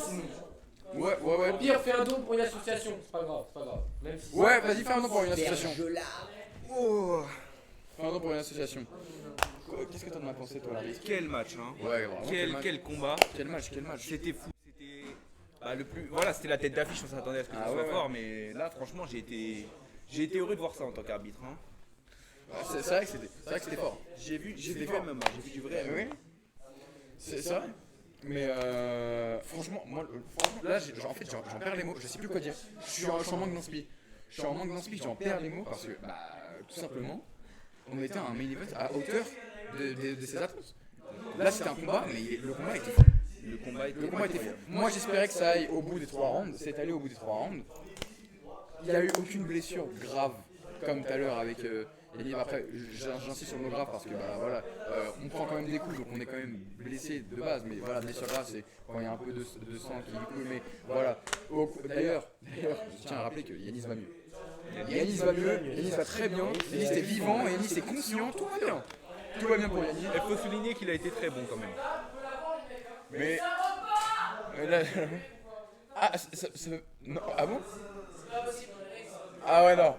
Speaker 1: Ouais.
Speaker 5: Au pire, fais un don pour une association. C'est pas grave, c'est pas grave. Même si
Speaker 1: Ouais, vas-y, fais un don pour une association. Oh. Fais un don pour une association. Qu'est-ce que t'en as pensé, toi, Larry?
Speaker 4: Quel match, hein.
Speaker 1: Ouais, vraiment.
Speaker 4: Quel combat.
Speaker 1: Quel match, quel match.
Speaker 4: C'était fou. C'était le plus. Voilà, c'était la tête d'affiche. On s'attendait à ce que ça
Speaker 1: Ah
Speaker 4: soit
Speaker 1: ouais,
Speaker 4: fort, mais là, franchement, j'ai été heureux de voir ça en tant qu'arbitre. Hein.
Speaker 1: Ouais, c'est vrai que c'était fort.
Speaker 4: J'ai vu
Speaker 1: C'était
Speaker 4: du
Speaker 1: fort.
Speaker 4: MMA, j'ai vu du vrai MMA.
Speaker 1: Oui. C'est vrai. Mais franchement, moi, là, en fait, j'en perds les mots. Je sais plus quoi dire. Je suis en manque d'inspi. J'en perds les mots parce que, tout simplement, on était à un main event à hauteur de ses attentes. Là, c'était un combat, mais le combat était fou.
Speaker 4: Le combat était
Speaker 1: fou. Moi, j'espérais que ça aille au bout des 3 rounds. C'est allé au bout des 3 rounds. Il n'y a eu aucune blessure grave, comme tout à l'heure avec Yannick. Après, j'insiste sur le mot grave parce que voilà, on prend quand même des coups, donc on est quand même blessé de base. Mais voilà, blessure grave, c'est quand il y a un peu de sang qui coule. Mais voilà. D'ailleurs, je tiens à rappeler que Yanis va mieux. Yanis va mieux, Yanis va très bien, Yanis est vivant, Yanis est conscient, tout va bien. Tout va bien pour Yanis.
Speaker 4: Il faut souligner qu'il a été très bon quand même.
Speaker 1: Mais. Là, ah, non, ah bon? Ah ouais, non.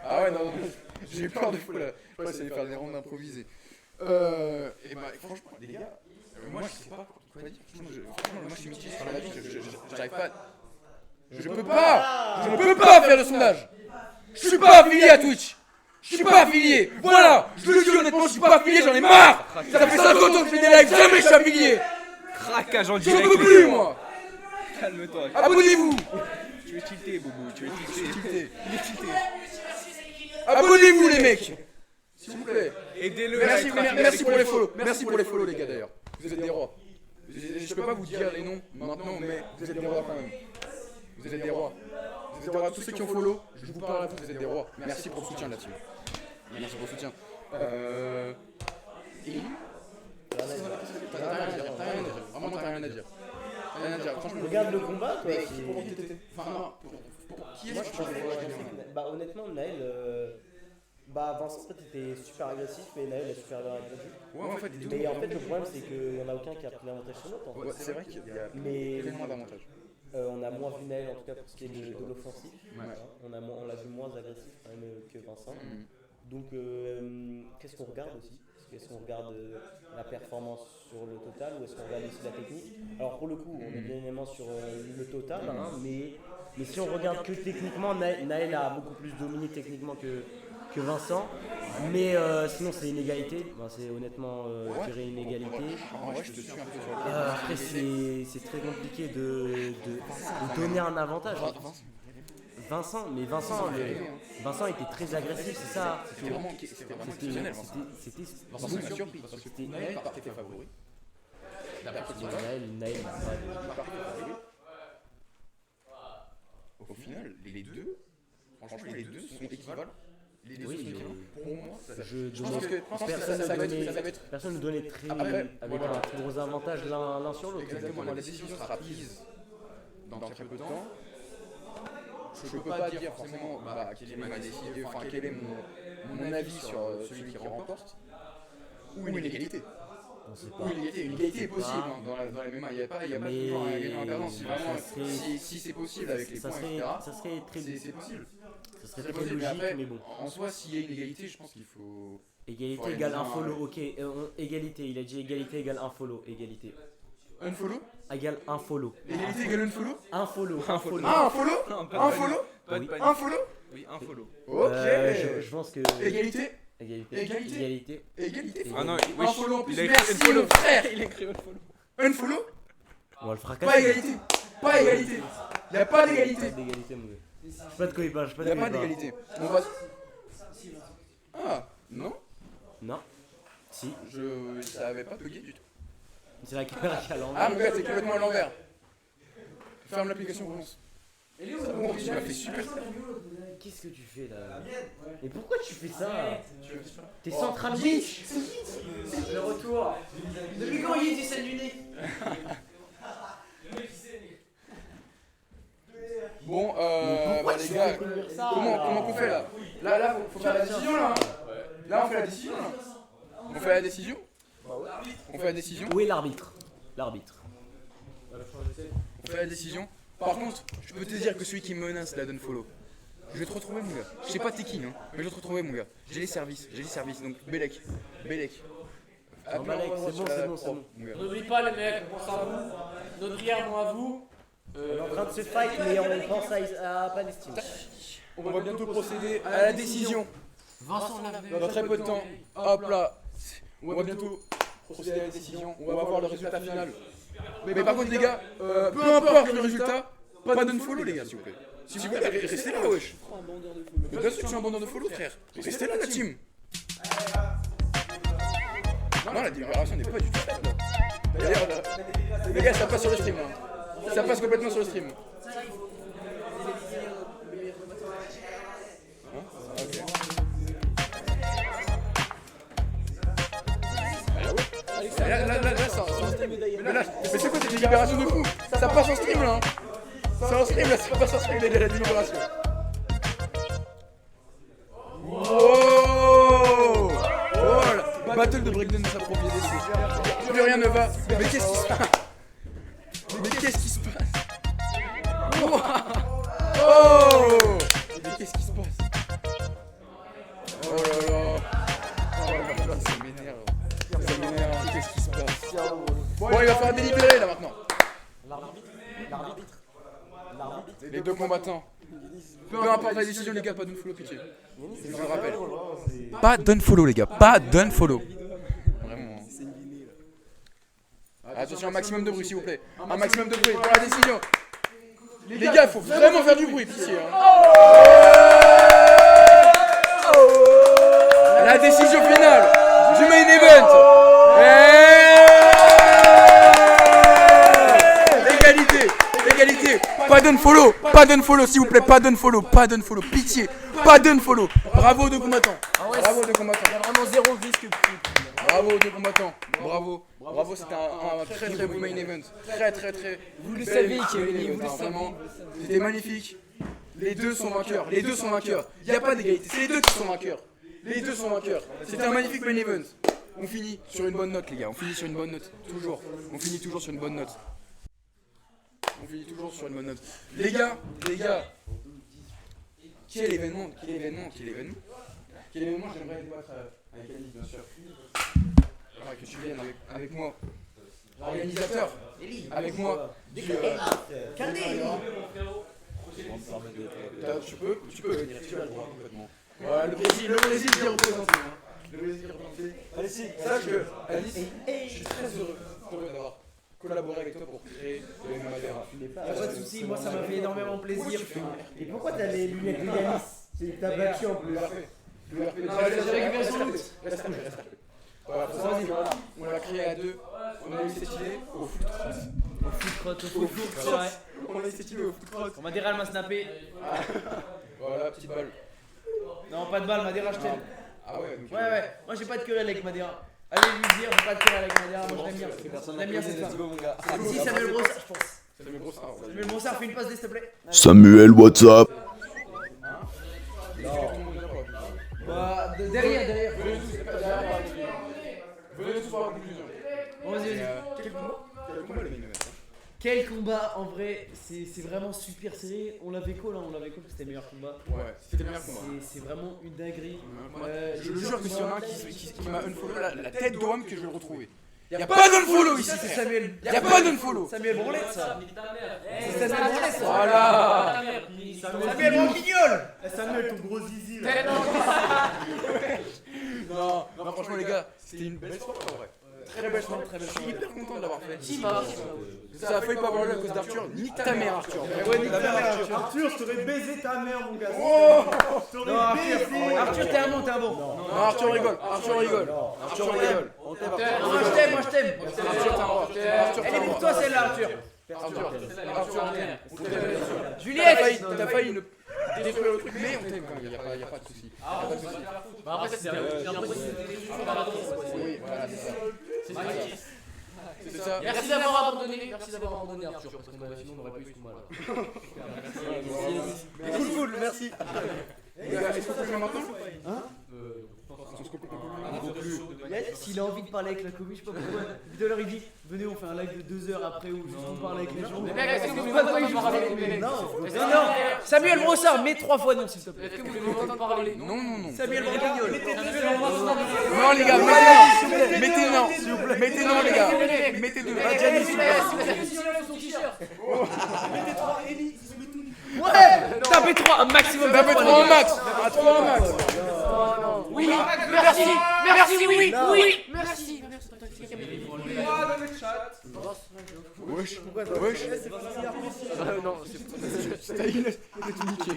Speaker 1: Ah ouais, non, j'ai eu peur de fou là. Je crois que ça allait faire des rondes improvisées. Et franchement, les gars, moi je sais pas quoi dire. Franchement, moi je suis mitigé sur la vie, j'arrive pas. Je peux pas faire le sondage. Je suis pas affilié à Twitch. Je suis pas affilié. Voilà, je te le dis honnêtement, je suis pas affilié, j'en ai marre. Ça fait 50 ans que je fais des lives, jamais je suis affilié.
Speaker 4: Craquage en
Speaker 1: J'en
Speaker 4: direct.
Speaker 1: peux plus, moi.
Speaker 4: Calme-toi.
Speaker 1: Abonnez-vous.
Speaker 4: Tu es tilté, Boubou, tu es tilté.
Speaker 1: Il est tilté. Abonnez-vous, les mecs. S'il vous plaît.
Speaker 4: Aidez-le.
Speaker 1: Merci pour les follow. Merci pour les follow, les gars, d'ailleurs. Vous êtes des rois. Je peux pas vous dire les noms maintenant, mais vous êtes des rois quand même. Vous êtes des rois. Vous êtes des rois. Tous ceux qui ont follow, je vous parle à vous, vous êtes des rois. Merci pour le soutien là-dessus. Merci pour le soutien. Et t'as rien à dire. Vraiment, t'as rien à dire. Rien à dire. Franchement,
Speaker 2: Regarde le combat, quoi.
Speaker 1: Mais pour qui t'étais? Enfin, non, pour qui est-ce que tu fais?
Speaker 2: Bah, honnêtement, Naël. Vincent, en fait, était super agressif, mais Naël est super bien agressif.
Speaker 1: Ouais, en fait, les deux.
Speaker 2: Mais en fait, le problème, c'est qu'il n'y en a aucun qui a pris l'avantage sur l'autre. En fait.
Speaker 1: Ouais, c'est vrai qu'il
Speaker 2: Mais
Speaker 1: y a moins d'avantages.
Speaker 2: on a moins vu Naël, en tout cas, pour ce qui est de l'offensif.
Speaker 1: Ouais.
Speaker 2: On l'a vu moins agressif quand même que Vincent. Donc, qu'est-ce qu'on regarde aussi? Est-ce qu'on regarde la performance sur le total ou est-ce qu'on regarde aussi la technique? Alors, pour le coup, on est bien évidemment sur le total, hein, mais si on regarde que techniquement, Naël a beaucoup plus dominé techniquement que Vincent. Mais sinon, c'est une égalité. C'est honnêtement, je dirais une égalité.
Speaker 1: Je te suis un peu sur le
Speaker 2: Après, c'est très compliqué de donner un avantage. Vincent était très agressif, c'est ça.
Speaker 1: C'était vraiment exceptionnel.
Speaker 2: C'était
Speaker 1: Vincent m'a surpris parce que Naël était favori.
Speaker 2: Naël n'a pas
Speaker 1: Au final, les deux, franchement, les deux sont équivalents. Les deux sont équivalents. Pour moi, je pense que
Speaker 2: personne ne donnait très
Speaker 1: avec
Speaker 2: un très gros avantage l'un sur l'autre.
Speaker 1: Exactement, la décision sera prise dans très peu de temps. Je peux pas dire forcément quelle est ma décision, enfin quel est mon avis sur celui qui remporte, ou une égalité. Une égalité est possible dans la MMA, il n'y a pas toujours un gagnant et un perdant. Si c'est possible avec les points, etc., c'est possible.
Speaker 2: Ça serait très logique, mais bon.
Speaker 1: En soi, s'il y a une égalité, je pense qu'il faut...
Speaker 2: Égalité égale un follow, ok. Égalité, il a dit égalité égale un follow, égalité.
Speaker 1: Un follow
Speaker 2: égale un follow.
Speaker 1: Égalité égale un follow?
Speaker 2: Un follow.
Speaker 1: Ah, un follow? Un follow?
Speaker 4: Oui,
Speaker 1: Un follow?
Speaker 4: Oui, un follow.
Speaker 1: Ok.
Speaker 2: Je pense que...
Speaker 1: Égalité?
Speaker 2: Égalité.
Speaker 1: Égalité. Égalité.
Speaker 8: Ah non,
Speaker 1: Un
Speaker 8: oui,
Speaker 1: follow en plus.
Speaker 8: il a écrit
Speaker 1: Merci
Speaker 8: unfollow.
Speaker 1: mon frère.
Speaker 3: Il a écrit unfollow.
Speaker 1: Unfollow.
Speaker 2: On va le
Speaker 1: Pas
Speaker 2: fracasser.
Speaker 1: égalité. Pas égalité. Y a pas d'égalité.
Speaker 2: Pas d'égalité, mon gars. Je sais pas de quoi il parle, je sais pas
Speaker 1: Y
Speaker 2: de
Speaker 1: a
Speaker 2: quoi
Speaker 1: pas
Speaker 2: il parle.
Speaker 1: d'égalité. On va. Ah non.
Speaker 2: Non. Si.
Speaker 1: Je savais pas bugger du tout.
Speaker 2: C'est la caméra qui a l'envers.
Speaker 1: Ah mon gars, t'es complètement à l'envers. Ferme l'application, relance. C'est bon, tu m'as fait super.
Speaker 2: Qu'est-ce que tu fais là? Mais pourquoi tu fais ça? T'es
Speaker 1: Oh.
Speaker 2: central
Speaker 3: Glitch.
Speaker 2: Glitch. Le retour.
Speaker 3: Depuis quand il est du scène du nez?
Speaker 1: Bon,
Speaker 2: pourquoi
Speaker 1: bah
Speaker 2: tu
Speaker 1: les gars,
Speaker 2: fais comme ça,
Speaker 1: comment qu'on fait là? Là, faut faire la décision là. Là, on fait la décision là. On fait la décision? On fait la décision?
Speaker 2: Où est l'arbitre? L'arbitre.
Speaker 1: On fait la décision. Par contre, je peux te dire que celui qui menace la follow, je vais te retrouver mon gars. Je sais pas t'es qui, hein, mais je vais te retrouver mon gars. J'ai les services, donc Belek.
Speaker 2: Balek, c'est bon, c'est bon.
Speaker 1: Mon gars.
Speaker 5: N'oublie pas les mecs, on pense à vous. Nos prières vont à vous.
Speaker 2: On est en train de se fight, mais on pense à Palestine.
Speaker 1: On va bientôt procéder à la décision.
Speaker 5: Vincent Lavey.
Speaker 1: Dans très peu de temps. Hop là. On va bientôt procéder à la décision. On va voir le résultat final. Mais par contre les gars, peu importe le résultat, pas d'unfollow les gars s'il vous plaît. S'il vous plaît, restez là wesh. Mais bien sûr que je suis un bandeur de follow frère. Restez là la team. Non la délibération n'est pas du tout faite là. D'ailleurs les gars ça passe sur le stream là. Ça passe complètement sur le stream. Là, ça. Mais c'est quoi cette délibération de fou? Ça passe en stream là. C'est en stream là, ça passe en stream les gars, la délibération. Oh là. Battle de breakdance approprié d'essai. Plus rien ne va. Mais qu'est-ce qui se passe? Mais qu'est-ce qui se passe? Oh. Mais qu'est-ce qui se passe? Oh là là. Oh là là, ça m'énerve. Ça m'énerve, qu'est-ce qui se passe? Bon, il va falloir délibérer là maintenant. Les deux combattants. Peu importe la décision les gars, pas d'unfollow pitié. Je vous le rappelle. Pas d'unfollow les gars, pas d'unfollow. Vraiment. Attention, un maximum de bruit s'il vous plaît. Un maximum de bruit pour la décision. Les gars, il faut vraiment faire du bruit pitié. La décision finale du main event. Égalité. Pas d'unfollow s'il vous plaît, pas d'unfollow, pitié, pas d'unfollow. Bravo aux deux combattants. Bravo aux deux combattants.
Speaker 3: Il y a vraiment zéro risque.
Speaker 1: Bravo aux deux combattants. Bravo, c'était un très beau main event. Très.
Speaker 3: Vous le savez qui est venu, vous le savez.
Speaker 1: Vraiment, c'était magnifique. Les deux sont vainqueurs. Il n'y a pas d'égalité, c'est les deux qui sont vainqueurs. C'était un magnifique main event. On finit sur une bonne note les gars, toujours. On finit toujours sur une bonne note. Les gars, quel événement j'aimerais débattre avec Alice bien sûr. J'aimerais que tu viennes avec moi. L'organisateur, avec moi. Tu peux venir, tu as le droit complètement. Voilà, le Brésil qui est représenté. Alice, sache que Alice, je suis très heureux d'avoir collaboré avec toi pour créer le Madera.
Speaker 3: Pas de soucis, moi ça m'a fait énormément plaisir. Et pourquoi t'as les lunettes de Yanis? T'as battu en plus.
Speaker 1: J'ai récupéré son loot. Reste voilà, on l'a créé à deux. On a eu cette idée au foot cross. On a eu cette idée au foot cross.
Speaker 3: Madera elle m'a snappé.
Speaker 1: Voilà, petite balle.
Speaker 3: Non, pas de balle, Madera, je t'aime.
Speaker 1: Ah ouais, donc
Speaker 3: Ouais. Moi j'ai pas de querelle avec Madera. Allez lui dire, j'ai pas de querelle avec Madera. Moi je l'aime bien. J'aime bien cette femme. Si, Samuel Brossard, je pense. Samuel Brossard, fais une passe, s'il te plaît.
Speaker 12: Samuel, what's up?
Speaker 3: Bah, derrière.
Speaker 1: Venez tous voir la conclusion.
Speaker 3: Bon, vas-y. Quel combat en vrai, c'est vraiment super serré. On l'avait call, parce que c'était le meilleur combat.
Speaker 1: Ouais, c'était le meilleur combat.
Speaker 3: C'est vraiment une dinguerie.
Speaker 1: Je le jure que s'il y en a un qui m'a unfollow la tête d'homme que je vais le retrouver. Y'a pas d'unfollow ici,
Speaker 3: C'est Samuel.
Speaker 1: Y'a pas d'unfollow.
Speaker 3: Samuel Branlette, ça. C'est Samuel Branlette, ça.
Speaker 1: Voilà.
Speaker 3: Samuel Branquignol.
Speaker 8: Samuel, ton gros zizi là.
Speaker 1: Non, franchement les gars, c'était une belle soirée en vrai. Très belle soirée, je suis hyper content de l'avoir fait. Ça a failli pas avoir lieu à cause d'Arthur. Nique ta mère Arthur.
Speaker 7: Ouais, nique ta mère, Arthur.
Speaker 14: Arthur, je t'aurais baisé ta mère, mon gars.
Speaker 1: Oh
Speaker 14: Non, Arthur, t'es un bon, t'es un bon.
Speaker 1: Non, Arthur rigole, Arthur rigole. Arthur rigole.
Speaker 3: Moi je t'aime, moi je t'aime. Elle est pour toi celle-là, Arthur.
Speaker 1: Arthur, on t'aime.
Speaker 3: Juliette.
Speaker 1: T'as failli ne détruire le truc, mais on t'aime quand même, y a pas de soucis.
Speaker 5: Après, c'est un peu
Speaker 1: Oui, voilà, c'est ça. C'est ça.
Speaker 5: Merci d'avoir abandonné, Arthur, parce que sinon on n'aurait pas eu ce combat là.
Speaker 7: Cool, merci.
Speaker 1: Les gars, est-ce qu'on peut faire maintenant
Speaker 3: S'il a envie de parler avec la commu, je sais pas pourquoi. Tout à l'heure il dit venez on fait un live de 2 heures après où juste on parle avec les gens.
Speaker 5: Mais mec, est-ce que vous pouvez m'entendre parler?
Speaker 3: Non, Samuel Brossard, mets 3 fois non s'il te plaît.
Speaker 5: Est-ce que vous pouvez m'entendre parler?
Speaker 1: Non.
Speaker 3: Samuel Broguignol.
Speaker 1: Non les gars, mettez non, mettez non les gars, mettez deux.
Speaker 3: Ouais, tapez 3, un maximum.
Speaker 1: Tapez 3 en max, à 3 en max.
Speaker 5: Oui, merci, oui, merci.
Speaker 1: Wesh.
Speaker 5: Non,
Speaker 1: Ça y est, laisse tout niquer.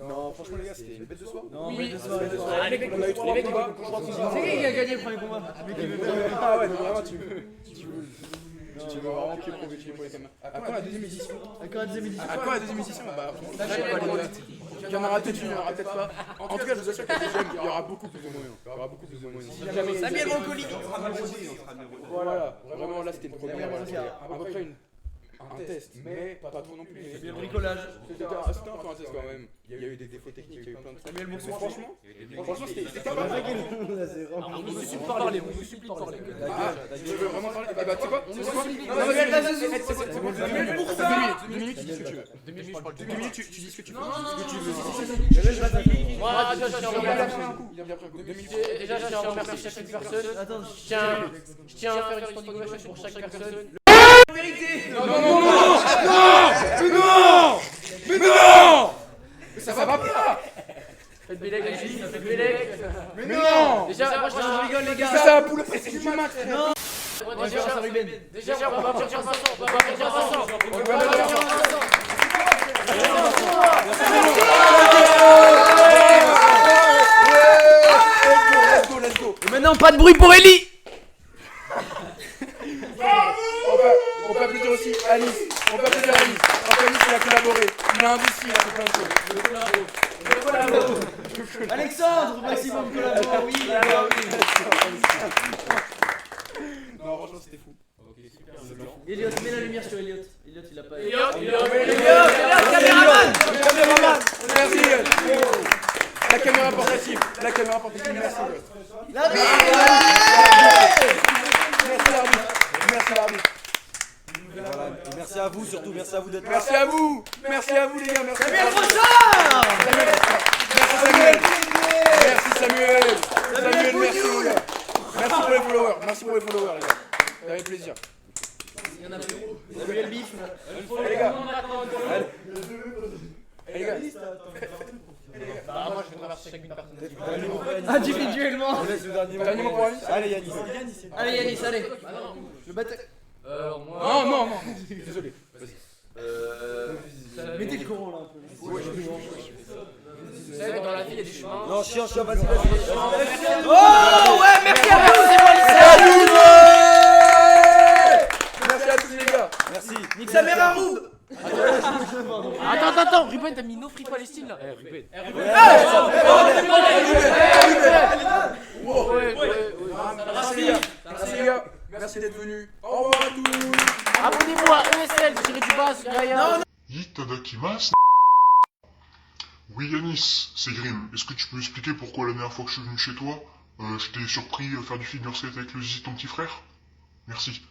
Speaker 1: Non, franchement les gars, c'était une bête de soirée.
Speaker 3: Non,
Speaker 5: oui,
Speaker 1: On a eu 3 combats.
Speaker 3: c'est qui a gagné le premier combat?
Speaker 1: Ah ouais, donc vraiment tu veux vraiment que profiter pour les caméras. À quand la deuxième édition?
Speaker 3: À quand la deuxième édition?
Speaker 1: À quand la deuxième édition? Bah, je sais pas les gars. Il y en aura peut-être une, il y en aura peut-être pas. En tout cas, je vous assure que la deuxième, il y aura beaucoup plus de moyens.
Speaker 3: Samuel Broncoli.
Speaker 1: Voilà, vraiment là c'était une première. C'était à peu près un test, mais pas trop non plus.
Speaker 3: Bien le bricolage.
Speaker 1: C'était un peu un test quand même. Il y a eu des défauts techniques, il y a eu plein de trucs. Mais franchement, c'était pas mal.
Speaker 5: On vous supplie de parler,
Speaker 1: Ah, tu veux vraiment parler? Eh bah, tu sais quoi?
Speaker 3: Samuel, vas-y.
Speaker 1: Deux minutes, tu dis ce que tu veux. 2 minutes, tu dis ce que tu veux.
Speaker 5: Moi,
Speaker 1: Il a bien pris un coup.
Speaker 5: déjà, je tiens à remercier chaque personne.
Speaker 3: Attends,
Speaker 5: Je tiens à faire une standing ovation pour chaque personne.
Speaker 1: Mais non! Ça va pas!
Speaker 5: Faites Bélec, faites Bélec.
Speaker 1: Mais non!
Speaker 5: Déjà, moi je rigole les gars.
Speaker 1: C'est ça, pour le presque du match!
Speaker 5: Déjà, on va partir 500.
Speaker 1: Let's go!
Speaker 3: Et maintenant, pas de bruit pour Ellie.
Speaker 1: On peut applaudir aussi Alice. Parce qu'Alice, il a collaboré. Il a investi, il a fait plein de choses.
Speaker 3: Alexandre, maximum collabore, oui.
Speaker 1: Non, franchement, c'était fou.
Speaker 3: Elliot, mets la lumière sur Elliot. Elliot, il a pas.
Speaker 5: Elliot,
Speaker 3: caméraman.
Speaker 1: Merci. La caméra portative. Merci. Merci l'arbitre.
Speaker 7: Voilà, et merci à vous surtout, merci à vous d'être là.
Speaker 1: Merci à vous les gars, merci.
Speaker 3: Samuel Brossard.
Speaker 1: Merci Samuel, merci mon gars. Merci pour les followers, les gars. Ça fait plaisir.
Speaker 3: Il y en a plus. Samuel Bif.
Speaker 1: Les gars.
Speaker 5: Moi je vais traverser chaque personne.
Speaker 3: Individuellement.
Speaker 1: Dernier mot pour Alice.
Speaker 7: Allez Yanis.
Speaker 3: Allez Yanis, allez. Le bataille.
Speaker 1: Non. Désolé.
Speaker 3: Mettez le courant là un peu.
Speaker 5: Vous savez, dans la vie, il y a des chemins.
Speaker 7: Non, chiant, vas-y.
Speaker 3: Oh ouais, merci à vous, c'est moi
Speaker 1: Merci à tous les gars.
Speaker 7: Merci.
Speaker 3: Nique sa mère à Roub.
Speaker 5: Attends, Ruben, t'as mis No Free Palestine là. Ruben.
Speaker 1: Merci les gars. Merci d'être venus. Au revoir à tous.
Speaker 5: Abonnez-vous à ESL, tirez du bas, Gaïa.
Speaker 6: Itadakimasu. Oui Yanis, c'est Grim. Est-ce que tu peux expliquer pourquoi la dernière fois que je suis venu chez toi, je t'ai surpris faire du figure skate avec le zizi de ton petit frère? Merci.